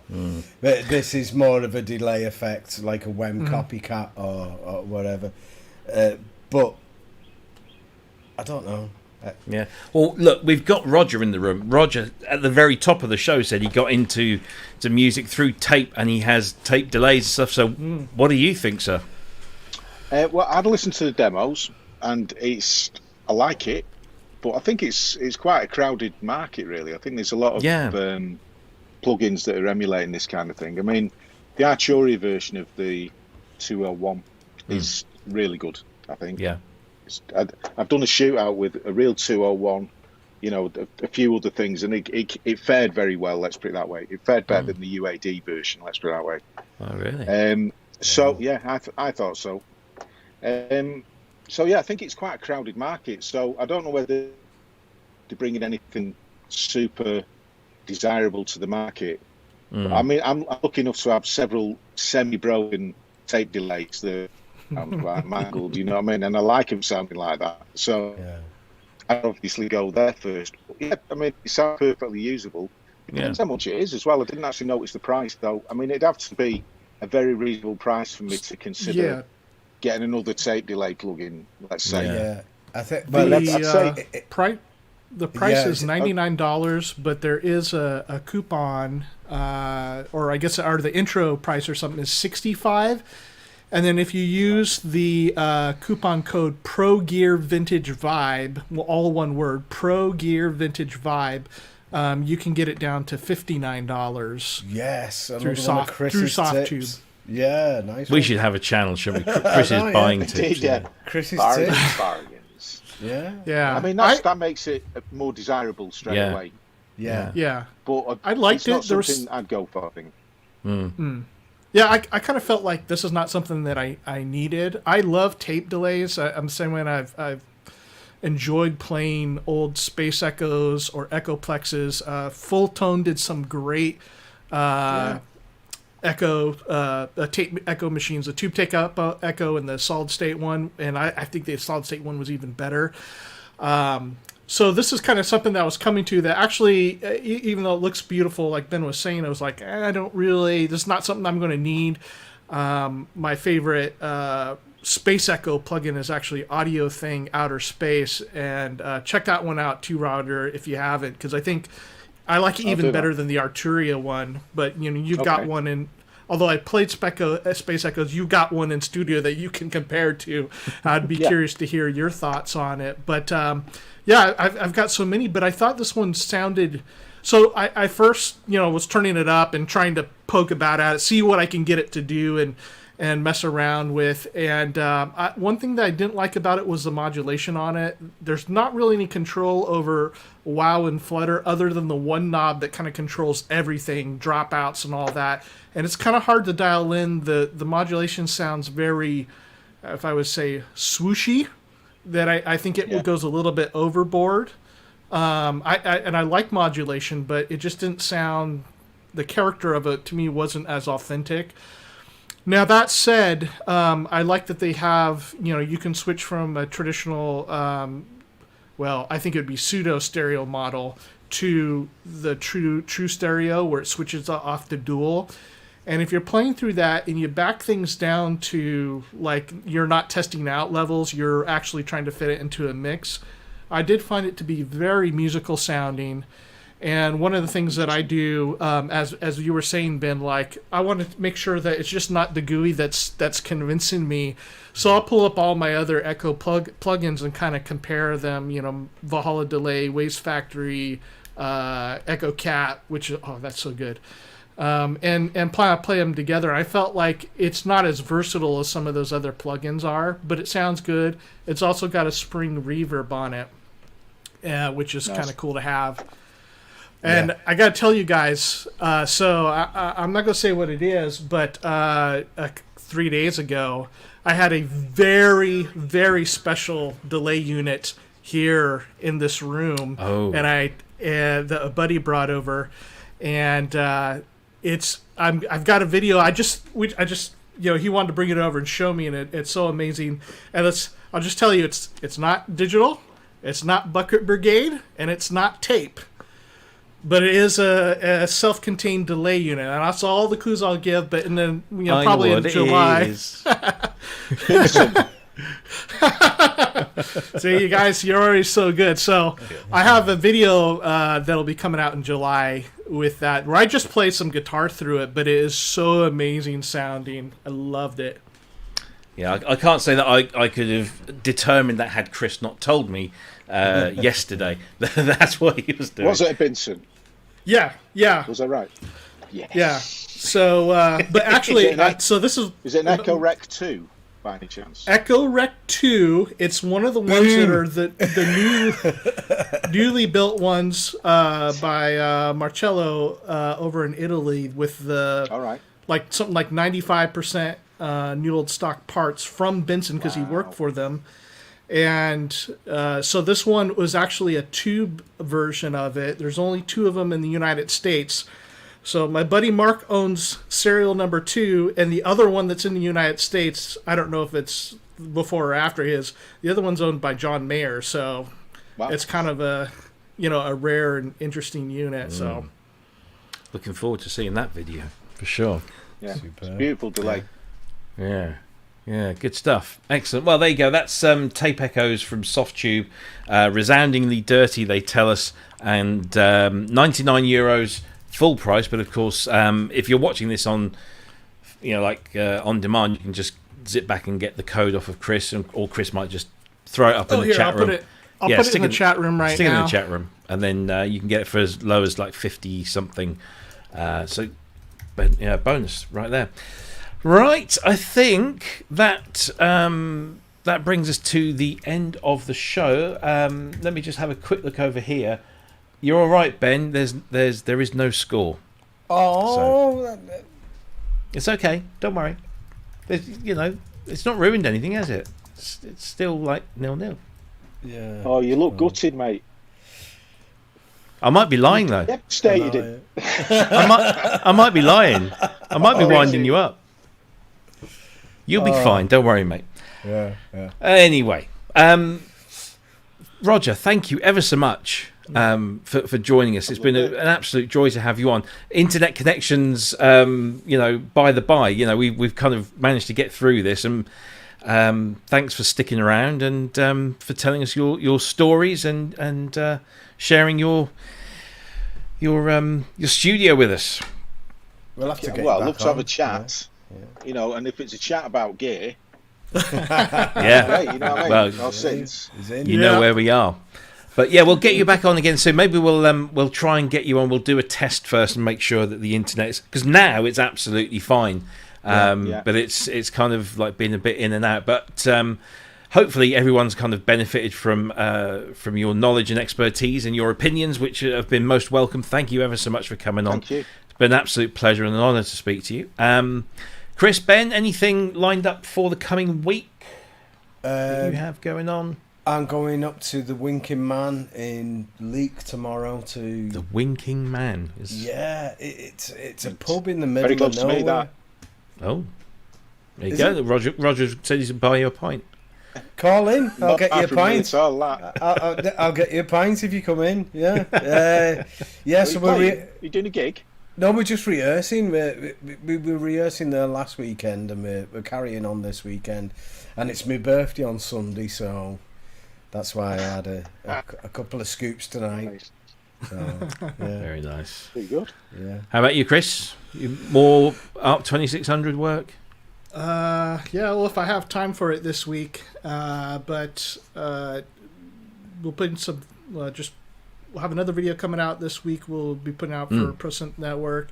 But this is more of a delay effect, like a WEM copycat or whatever. But I don't know. Yeah. Well, look, we've got Roger in the room. Roger, at the very top of the show, said he got into music through tape, and he has tape delays and stuff. So, what do you think, sir? Well, I'd listened to the demos, and I like it, but I think it's quite a crowded market, really. I think there's a lot of plugins that are emulating this kind of thing. I mean, the Arturia version of the 2L1 is really good, I think. Yeah. I've done a shootout with a real 201, a few other things, and it fared very well. Let's put it that way. It fared better than the UAD version. Let's put it that way. Oh, really? So yeah, I thought so. So yeah, I think it's quite a crowded market. So I don't know whether to bring in anything super desirable to the market. I mean, I'm lucky enough to have several semi-broken tape delays that sound quite mangled, you know what I mean? And I like them sounding like that. So I'd obviously go there first. But yeah, I mean, it sounds perfectly usable. It depends how much it is as well. I didn't actually notice the price, though. I mean, it'd have to be a very reasonable price for me to consider getting another tape delay plugin, let's say. Yeah. I think the price is $99, but there is a coupon, or I guess the intro price or something is $65. And then if you use the coupon code ProGearVintageVibe, all one word, ProGearVintageVibe, you can get it down to $59. Yes, through Softube. Yeah, nice. We should have a channel, shouldn't we? Cryss is buying tips. Cryss's bargains. Yeah. I mean, that makes it more desirable straight away. Yeah. But I liked it's it. not something I'd go for, I think. Yeah, I kind of felt like this is not something that I needed. I love tape delays. I'm the same way. I've enjoyed playing old Space Echoes or Echoplexes. Full Tone did some great tape echo machines, the tube take up echo and the solid state one, and I think the solid state one was even better. So this is kind of something that I was coming to that actually, even though it looks beautiful, like Ben was saying, I was like, I don't really, this is not something I'm going to need. My favorite Space Echo plugin is actually Audio Thing Outer Space, and check that one out too, Roger, if you haven't, because I think I like it I'll even do better that. than the Arturia one. But you've Okay. got one in. Although I played Space Echoes, you've got one in studio that you can compare to. I'd be Yeah. curious to hear your thoughts on it. But yeah, I've got so many. But I thought this one sounded. So I first was turning it up and trying to poke about at it, see what I can get it to do, and mess around with. And one thing that I didn't like about it was the modulation on it. There's not really any control over wow and flutter other than the one knob that kind of controls everything, dropouts and all that. And it's kind of hard to dial in. The modulation sounds very, if I would say, swooshy, that I think it goes a little bit overboard. I like modulation, but it just didn't sound, the character of it to me wasn't as authentic. Now that said, I like that they have, you can switch from a traditional, I think it would be pseudo stereo model to the true stereo where it switches off the dual. And if you're playing through that and you back things down to like you're not testing out levels, you're actually trying to fit it into a mix, I did find it to be very musical sounding. And one of the things that I do, as you were saying, Ben, like I want to make sure that it's just not the GUI that's convincing me. So I'll pull up all my other Echo plugins and kind of compare them. Valhalla Delay, Waves Factory, Echo Cat, which that's so good. And play them together. I felt like it's not as versatile as some of those other plugins are, but it sounds good. It's also got a spring reverb on it, which is kind of cool to have. And I got to tell you guys, so I'm not going to say what it is, but 3 days ago, I had a very, very special delay unit here in this room. Oh. And a buddy brought over, and I've got a video. I just he wanted to bring it over and show me, and it's so amazing. And I'll just tell you, it's not digital, it's not Bucket Brigade, and it's not tape. But it is a self-contained delay unit, and that's all the clues I'll give. But then probably in July. See, you guys, you're already so good. So I have a video that'll be coming out in July with that, where I just play some guitar through it, but it is so amazing sounding. I loved it. Yeah, I can't say that I could have determined that had Cryss not told me yesterday. That's what he was doing. Was it a Vincent? Yeah. Was that right? Yes. Yeah. So, but actually, so this is... Is it an Echo Rec 2, by any chance? Echo Rec 2, it's one of the ones that are the newly built ones by Marcello over in Italy with the... All right. Like something like 95% new old stock parts from Benson because he worked for them. And so this one was actually a tube version of it. There's only 2 of them in the United States. So my buddy Mark owns serial number 2, and the other one that's in the United States, I don't know if it's before or after his. The other one's owned by John Mayer, so it's kind of a rare and interesting unit. So Looking forward to seeing that video for sure. Yeah, it's a beautiful delay. Yeah, good stuff. Excellent. Well, there you go. That's tape echoes from Softube. Resoundingly dirty, they tell us, and €99 full price. But of course, if you're watching this on, on demand, you can just zip back and get the code off of Cryss, or Cryss might just throw it up in the chat room. I'll put it in the chat room right now. Stick it in the chat room, and then you can get it for as low as like 50 something. Bonus right there. Right, I think that that brings us to the end of the show. Let me just have a quick look over here. You're all right, Ben. There is no score. Oh, so, it's okay. Don't worry. It's not ruined anything, has it? It's still like 0-0. yeah. Oh, you look gutted, mate. I might be lying though. Devastated. I might be lying. I might be winding you up. You'll be fine. Don't worry, mate. Yeah. Anyway, Roger, thank you ever so much for joining us. It's been an absolute joy to have you on. Internet connections, by the by, we've kind of managed to get through this, and thanks for sticking around and for telling us your stories and sharing your your studio with us. We'll have to get Well, back love to have on. a chat. You know, and if it's a chat about gear, Yeah. great, you know what I mean? Well, Or synths. He's in. You know where we are. But yeah, we'll get you back on again soon. Maybe we'll try and get you on. We'll do a test first and make sure that the internet is, because now it's absolutely fine. Yeah. But it's kind of like being a bit in and out. But hopefully everyone's kind of benefited from your knowledge and expertise and your opinions, which have been most welcome. Thank you ever so much for coming on. Thank you. It's been an absolute pleasure and an honour to speak to you. Chris, Ben, anything lined up for the coming week that you have going on? I'm going up to the Winking Man in Leek tomorrow to. The Winking Man. Yeah, it's a pub in the middle Very close of to me, nowhere. that. Oh, there you Is go. it? Roger said he's buy you a pint. Call in. I'll get you a Apart from me, pint. it's all that. I'll get you a pint if you come in. Yeah. Yeah. So You doing a gig? No, we're just rehearsing. We were rehearsing there last weekend, and we're carrying on this weekend. And it's my birthday on Sunday, so that's why I had a couple of scoops tonight. Nice. So, yeah, Very nice. Pretty good. yeah. How about you, Chris? You more ARP 2600 work? Yeah, well, if I have time for it this week, but we'll put in some. We'll have another video coming out this week. We'll be putting out for Synth Network.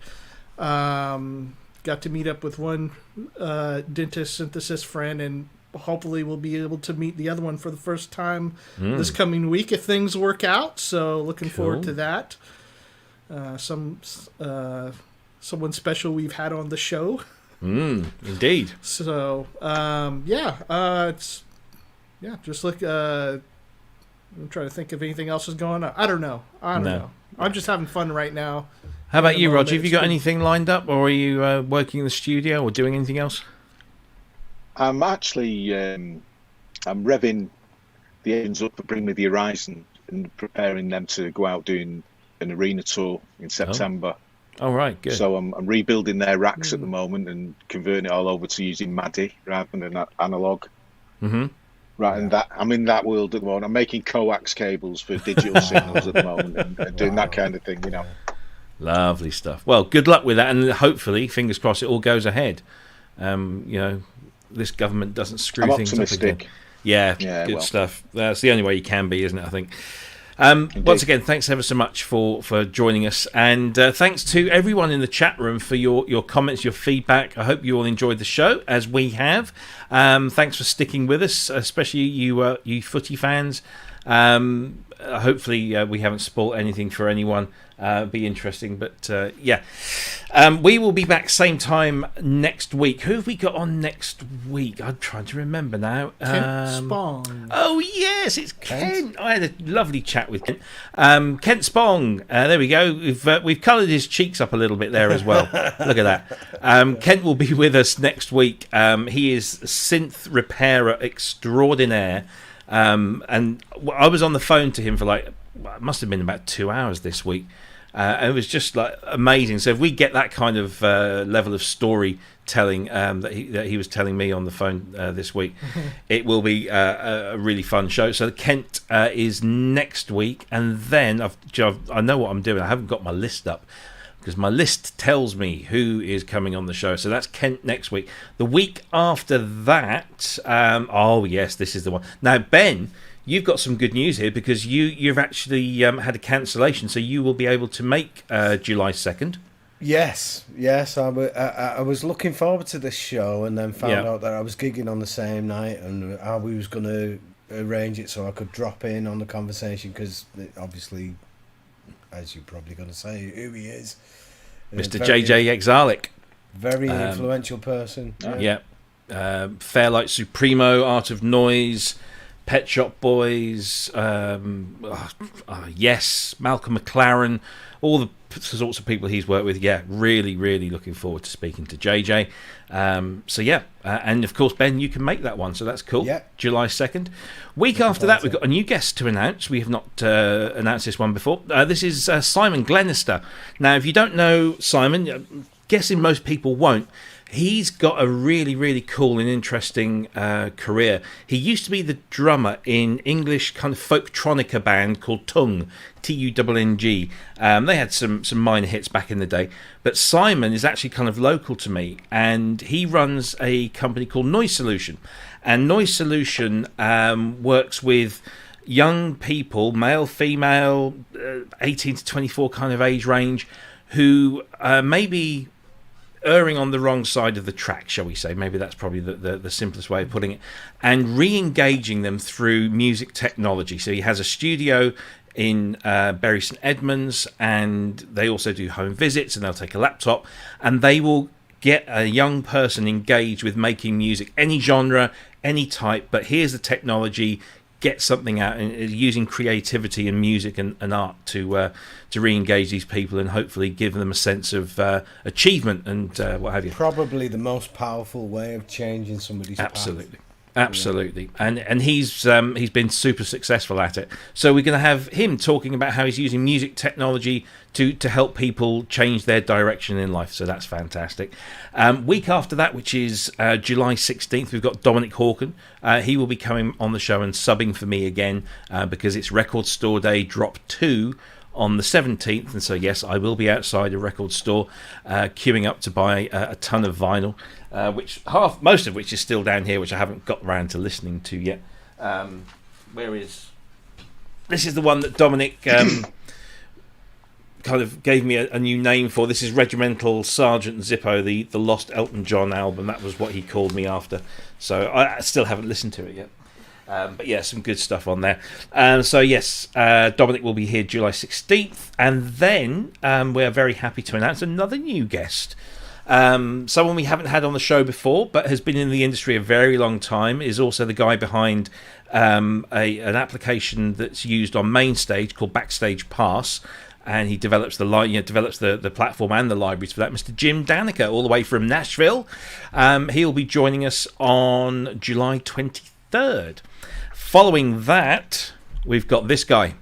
Got to meet up with one dentist synthesis friend, and hopefully we'll be able to meet the other one for the first time this coming week if things work out. So looking forward to that. Someone special we've had on the show. Indeed. So just look. I'm trying to think if anything else is going on. I don't know. No. I'm just having fun right now. How about you, At the Roger? moment, Have you got anything lined up, or are you working in the studio or doing anything else? I'm actually I'm revving the engines up for Bring Me the Horizon and preparing them to go out doing an arena tour in September. Oh, right, good. So I'm rebuilding their racks at the moment and converting it all over to using MADI rather than analog. Mm-hmm. Right, and that I'm in that world at the moment. I'm making coax cables for digital signals at the moment and doing that kind of thing, you know. Lovely stuff. Well, good luck with that, and hopefully, fingers crossed, it all goes ahead. This government doesn't screw I'm things up optimistic. again. Yeah, Yeah, good well. stuff. That's the only way you can be, isn't it, I think? Once again, thanks ever so much for joining us, and thanks to everyone in the chat room for your comments, your feedback. I hope you all enjoyed the show, as we have. Thanks for sticking with us, especially you footy fans. Hopefully we haven't spoilt anything for anyone. Be interesting, but we will be back same time next week. Who have we got on next week? I'm trying to remember now. Kent Spong. Oh yes, it's Kent. I had a lovely chat with Kent. Kent Spong. There we go. We've coloured his cheeks up a little bit there as well. Look at that. Kent will be with us next week. He is synth repairer extraordinaire. And I was on the phone to him for it must have been about 2 hours this week. And it was just like amazing. So if we get that kind of level of storytelling that he was telling me on the phone this week, it will be a really fun show. So Kent is next week, and then I know what I'm doing. I haven't got my list up because my list tells me who is coming on the show. So that's Kent next week. The week after that, oh yes, this is the one. Now Ben, you've got some good news here because you've actually had a cancellation, so you will be able to make July 2nd. Yes. I was looking forward to this show, and then found out that I was gigging on the same night, and how we was going to arrange it so I could drop in on the conversation, because obviously, as you're probably going to say, who he is. Mr. JJ Exalic. Very influential person. Yeah. Fairlight Supremo, Art of Noise, Pet Shop Boys, yes, Malcolm McLaren, all the sorts of people he's worked with. Yeah, really, really looking forward to speaking to JJ. And of course, Ben, you can make that one, so that's cool. Yeah. July 2nd. Week after that, we've got a new guest to announce. We have not announced this one before. This is Simon Glenister. Now, if you don't know Simon, guessing most people won't, He's got a really, really cool and interesting career. He used to be the drummer in English kind of folktronica band called Tung, T-U-N-N-G. They had some minor hits back in the day. But Simon is actually kind of local to me, and he runs a company called Noise Solution. And Noise Solution works with young people, male, female, 18 to 24 kind of age range, who maybe erring on the wrong side of the track, shall we say. Maybe that's probably the simplest way of putting it. And re-engaging them through music technology. So he has a studio in Bury St Edmunds, and they also do home visits, and they'll take a laptop, and they will get a young person engaged with making music, any genre, any type, but here's the technology, get something out, and using creativity and music and art to re-engage these people and hopefully give them a sense of achievement and what have you. Probably the most powerful way of changing somebody's Absolutely. Absolutely, and he's been super successful at it. So we're going to have him talking about how he's using music technology to help people change their direction in life. So that's fantastic. Week after that, which is July 16th, we've got Dominic Hawken. He will be coming on the show and subbing for me again because it's Record Store Day Drop 2 on the 17th, and so yes, I will be outside a record store queuing up to buy a ton of vinyl, most of which is still down here, which I haven't got around to listening to yet. This is the one that Dominic kind of gave me a new name for. This is Regimental Sergeant Zippo, the Lost Elton John album. That was what he called me after, so I still haven't listened to it yet. But yeah, some good stuff on there. So yes, Dominic will be here July 16th. And then we're very happy to announce another new guest. Someone we haven't had on the show before, but has been in the industry a very long time, is also the guy behind an application that's used on Mainstage called Backstage Pass. And he develops the platform and the libraries for that. Mr. Jim Danica, all the way from Nashville. He'll be joining us on July 23rd. Following that, we've got this guy.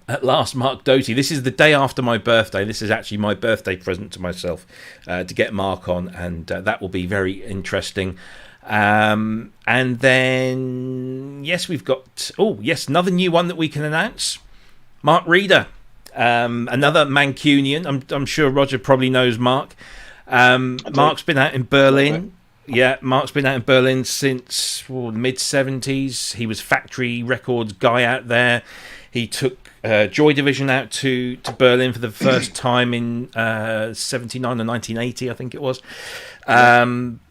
At last, Mark Doty. This is the day after my birthday. This is actually my birthday present to myself to get Mark on, and that will be very interesting. And then, yes, we've got... Oh, yes, another new one that we can announce. Mark Reeder. Another Mancunian. I'm sure Roger probably knows Mark. Mark's been out in Berlin. Yeah, Mark's been out in Berlin since the mid-70s. He was Factory Records guy out there. He took Joy Division out to Berlin for the first time in 79 or 1980, I think it was.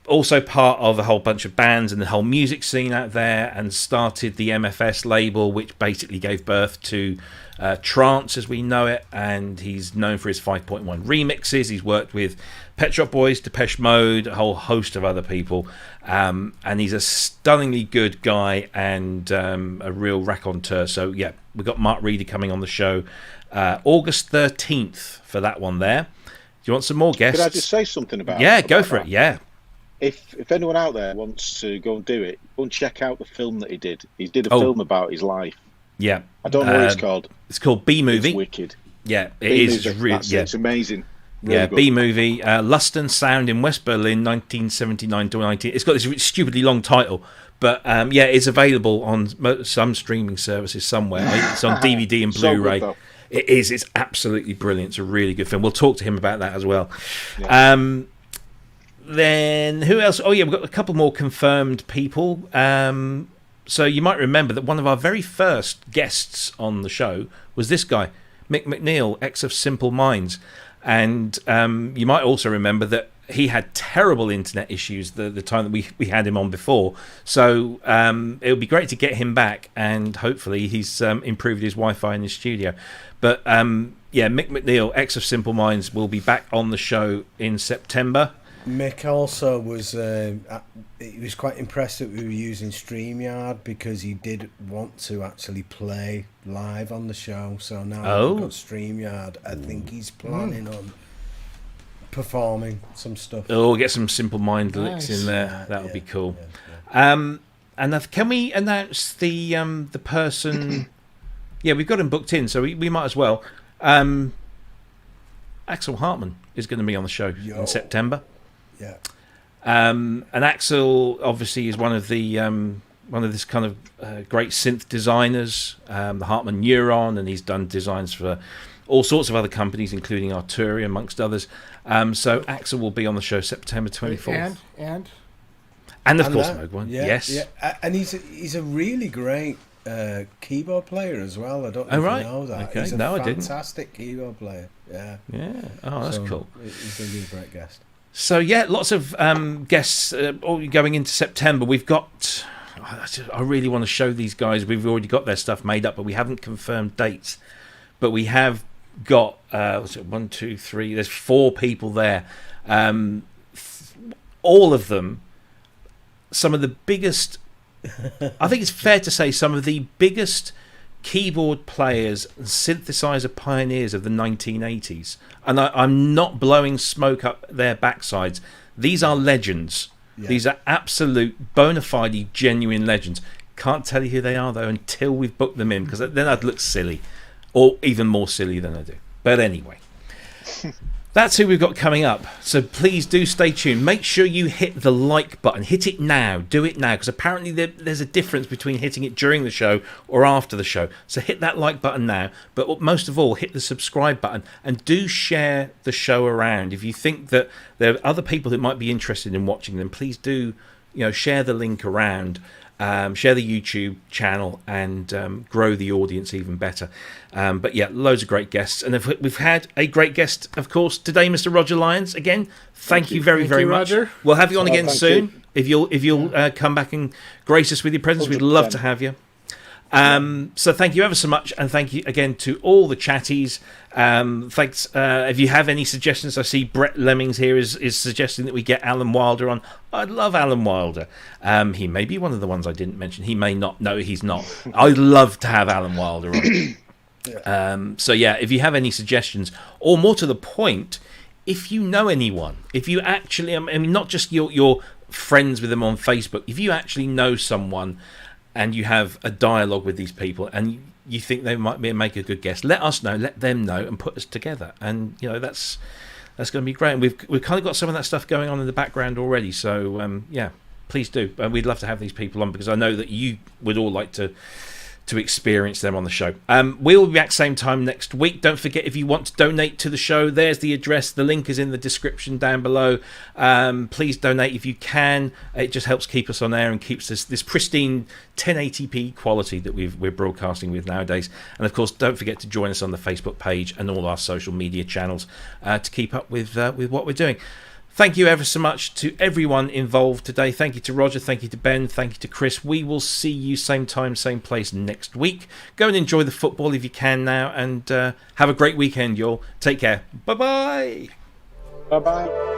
Also part of a whole bunch of bands and the whole music scene out there, and started the MFS label, which basically gave birth to trance as we know it. And he's known for his 5.1 remixes. He's worked with Pet Shop Boys, Depeche Mode, a whole host of other people, and he's a stunningly good guy and a real raconteur. So yeah, we've got Mark Reeder coming on the show August 13th for that one there. Do you want some more guests? Could I just say something about go for it. Yeah, if anyone out there wants to go and do it, go and check out the film that he did. He did a film about his life. Yeah, I don't know what it's called. It's called B-Movie. It's wicked. Yeah, it is. Really, it's amazing. Really good. B-Movie, Luston Sound in West Berlin, 1979 to 19. It's got this stupidly long title, but yeah, it's available on some streaming services somewhere. It's on DVD and Blu-ray. So it is. It's absolutely brilliant. It's a really good film. We'll talk to him about that as well. Yeah. Then who else? Oh yeah, we've got a couple more confirmed people. So you might remember that one of our very first guests on the show was this guy, Mick McNeil, ex of Simple Minds. And you might also remember that he had terrible internet issues the time that we had him on before. So it would be great to get him back, and hopefully he's improved his Wi-Fi in his studio. But yeah, Mick McNeil, ex of Simple Minds, will be back on the show in September. Mick also was he was quite impressed that we were using StreamYard, because he did want to actually play live on the show. So now we've got StreamYard. I think he's planning on performing some stuff. Oh, get some Simple Mind licks in there. That would be cool. And can we announce the person? Yeah, we've got him booked in, so we might as well. Axel Hartman is going to be on the show in September. Yeah. And Axel obviously is one of this kind of great synth designers, the Hartman Neuron, and he's done designs for all sorts of other companies, including Arturia, amongst others. So Axel will be on the show September 24th. And of course, Moog One. Yeah, yes. Yeah. And he's a really great keyboard player as well. I don't know if you know that. Okay. He's a No, I didn't. fantastic keyboard player. Yeah. Yeah. Oh, that's cool. He's going to be a great guest. So yeah, lots of guests all going into September. We've got. I really want to show these guys. We've already got their stuff made up, but we haven't confirmed dates. But we have got 1, 2, 3. There's 4 people there. All of them. Some of the biggest. I think it's fair to say some of the biggest keyboard players and synthesizer pioneers of the 1980s. And I'm not blowing smoke up their backsides. These are legends. Yeah. These are absolute bona fide, genuine legends. Can't tell you who they are, though, until we've booked them in, because then I'd look silly. Or even more silly than I do. But anyway. That's who we've got coming up. So please do stay tuned. Make sure you hit the like button. Hit it now. Do it now. Because apparently there's a difference between hitting it during the show or after the show. So hit that like button now. But most of all, hit the subscribe button. And do share the show around. If you think that there are other people that might be interested in watching them, please do share the link around. Share the YouTube channel and grow the audience even better. But yeah, loads of great guests. And we've had a great guest, of course, today, Mr. Roger Lyons. Again, thank you very much. Roger. We'll have you on again soon. You. If you'll come back and grace us with your presence, 100%. We'd love to have you. So thank you ever so much, and thank you again to all the chatties. Thanks. If you have any suggestions, I see Brett Lemmings here is suggesting that we get Alan Wilder on. I'd love Alan Wilder. He may be one of the ones I didn't mention. He may not. No, he's not. I'd love to have Alan Wilder on. So yeah, if you have any suggestions, or more to the point, if you know anyone, if you actually, I mean, not just your friends with them on Facebook, if you actually know someone and you have a dialogue with these people and you think they might make a good guest, let us know, let them know, and put us together. And that's going to be great. And we've kind of got some of that stuff going on in the background already. So yeah, please do. We'd love to have these people on, because I know that you would all like to experience them on the show. We'll be back same time next week. Don't forget, if you want to donate to the show, there's the address. The link is in the description down below. Please donate if you can. It just helps keep us on air and keeps this pristine 1080p quality that we're broadcasting with nowadays. And of course, don't forget to join us on the Facebook page and all our social media channels to keep up with what we're doing. Thank you ever so much to everyone involved today. Thank you to Roger. Thank you to Ben. Thank you to Cryss. We will see you same time, same place next week. Go and enjoy the football if you can now. And have a great weekend, y'all. Take care. Bye-bye. Bye-bye.